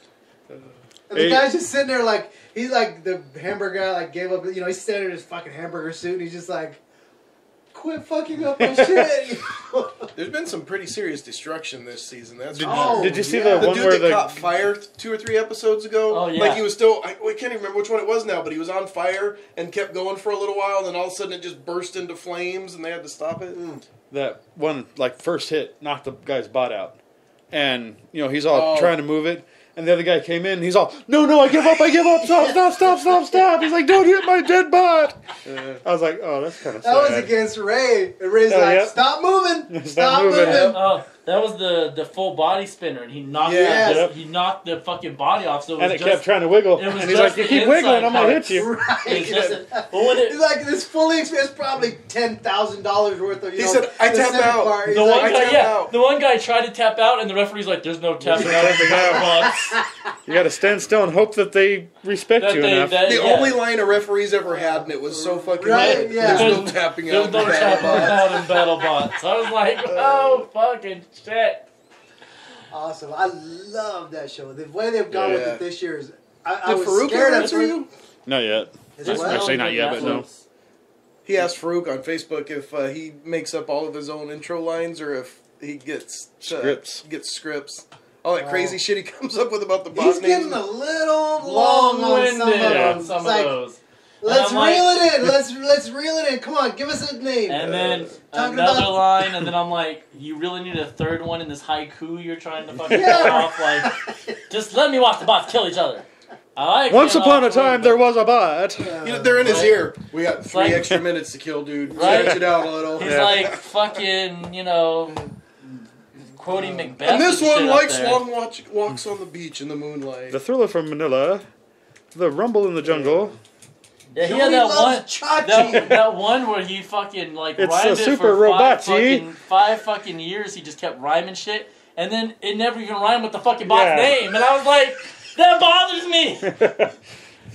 And the Hey. guy's just sitting there like he's like the hamburger guy like gave up. He's standing in his fucking hamburger suit, and he's just like, quit fucking up my shit. There's been some pretty serious destruction this season. That's Did, for Oh, sure. did you see yeah. the The one dude where that the caught fire 2 or 3 episodes ago. Oh, yeah. Like he was still. We can't even remember which one it was now, but he was on fire and kept going for a little while, and then all of a sudden it just burst into flames, and they had to stop it. that one like first hit knocked the guy's bot out, and he's all trying to move it, and the other guy came in, and he's all, no, I give up, stop. He's like, don't hit my dead bot. I was like, oh, that's kind of sad. That was against Ray. And Ray's Oh, like, yeah. stop moving. Stop moving. Oh, that was the full body spinner, and he knocked Yeah. he knocked the fucking body off. So it was And it just, kept trying to wiggle, it was and he's just like, you the keep wiggling, inside I'm gonna part. hit you. It's just, Right. well, when it, He's like, this fully expensive, probably $10,000 worth of, He said, "I the tap center out." part. He's the like, one I guy, tap out. the one guy tried to tap out, and the referee's like, "There's no tapping out." tapping out. You got to stand still and hope that they respect That you they- enough. that- The Yeah. only line a referee's ever had, and it was so fucking Right, good. yeah. There's no tapping There's out. no in the tapping battle out in BattleBots. I was like, "Oh fucking shit!" awesome. I love that show. The way they've gone with Yeah. it this year is, I Did was Farouk scared ever at answer you? Not yet. Is it I well? say not yet, but no. He asked Farouk on Facebook if he makes up all of his own intro lines or if he gets scripts. All that crazy shit he comes up with about the boss He's names. getting a little long on some of Long-winded them. on some It's of like, those. let's And I'm reel like- it in. Let's reel it in. Come on, give us a name. And then Talking another about- line, and then I'm like, you really need a third one in this haiku you're trying to fucking Yeah. pull off? Like, just let me watch the bots kill each other. Once upon a time, there was a bot. They're in his Right. ear. We got 3 like- extra minutes to kill, dude. Right. Stretch it out a little. He's Yeah. like fucking, quoting Macbeth. And this shit one up likes there. long walks on the beach in the moonlight. The Thriller from Manila, The Rumble in the Jungle. Yeah, he Joey had that loves one. Chachi. That one where he fucking like It's rhymed a it super for Robachi. five fucking years. He just kept rhyming shit, and then it never even rhymed with the fucking bot's Yeah. name. And I was like, that bothers me.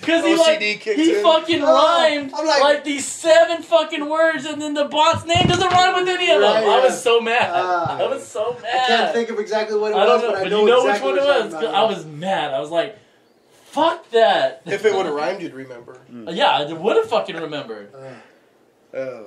Because he OCD kicks he in. fucking Oh, rhymed I'm like, like- these 7 fucking words, and then the bot's name doesn't rhyme with any of them. Right, I yeah. was so mad. Ah. I was so mad. I can't think of exactly what it I was, don't know, but I but know you know exactly which one it what was. you're 'Cause talking I was mad. I was like, fuck that. If it would have rhymed, you'd remember. Yeah, I would have fucking remembered. Oh.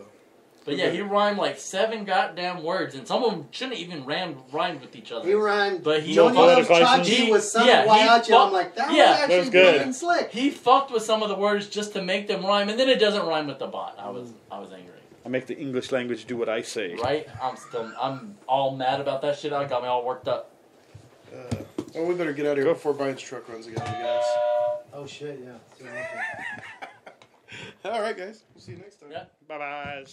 But yeah, he rhymed like 7 goddamn words, and some of them shouldn't even rhymed with each other. He rhymed. But he Johnny Loves fucked- Chachi with Son yeah, of he Waiachi. I'm fucked- like, that yeah, was actually that was good. fucking slick. He fucked with some of the words just to make them rhyme, and then it doesn't rhyme with the bot. I was angry. I make the English language do what I say. Right? I'm all mad about that shit. It got me all worked up. Well, we better get out of here before Brian's truck runs again, you guys. Oh shit, yeah. All right, guys. We'll see you next time. Yeah. Bye-bye.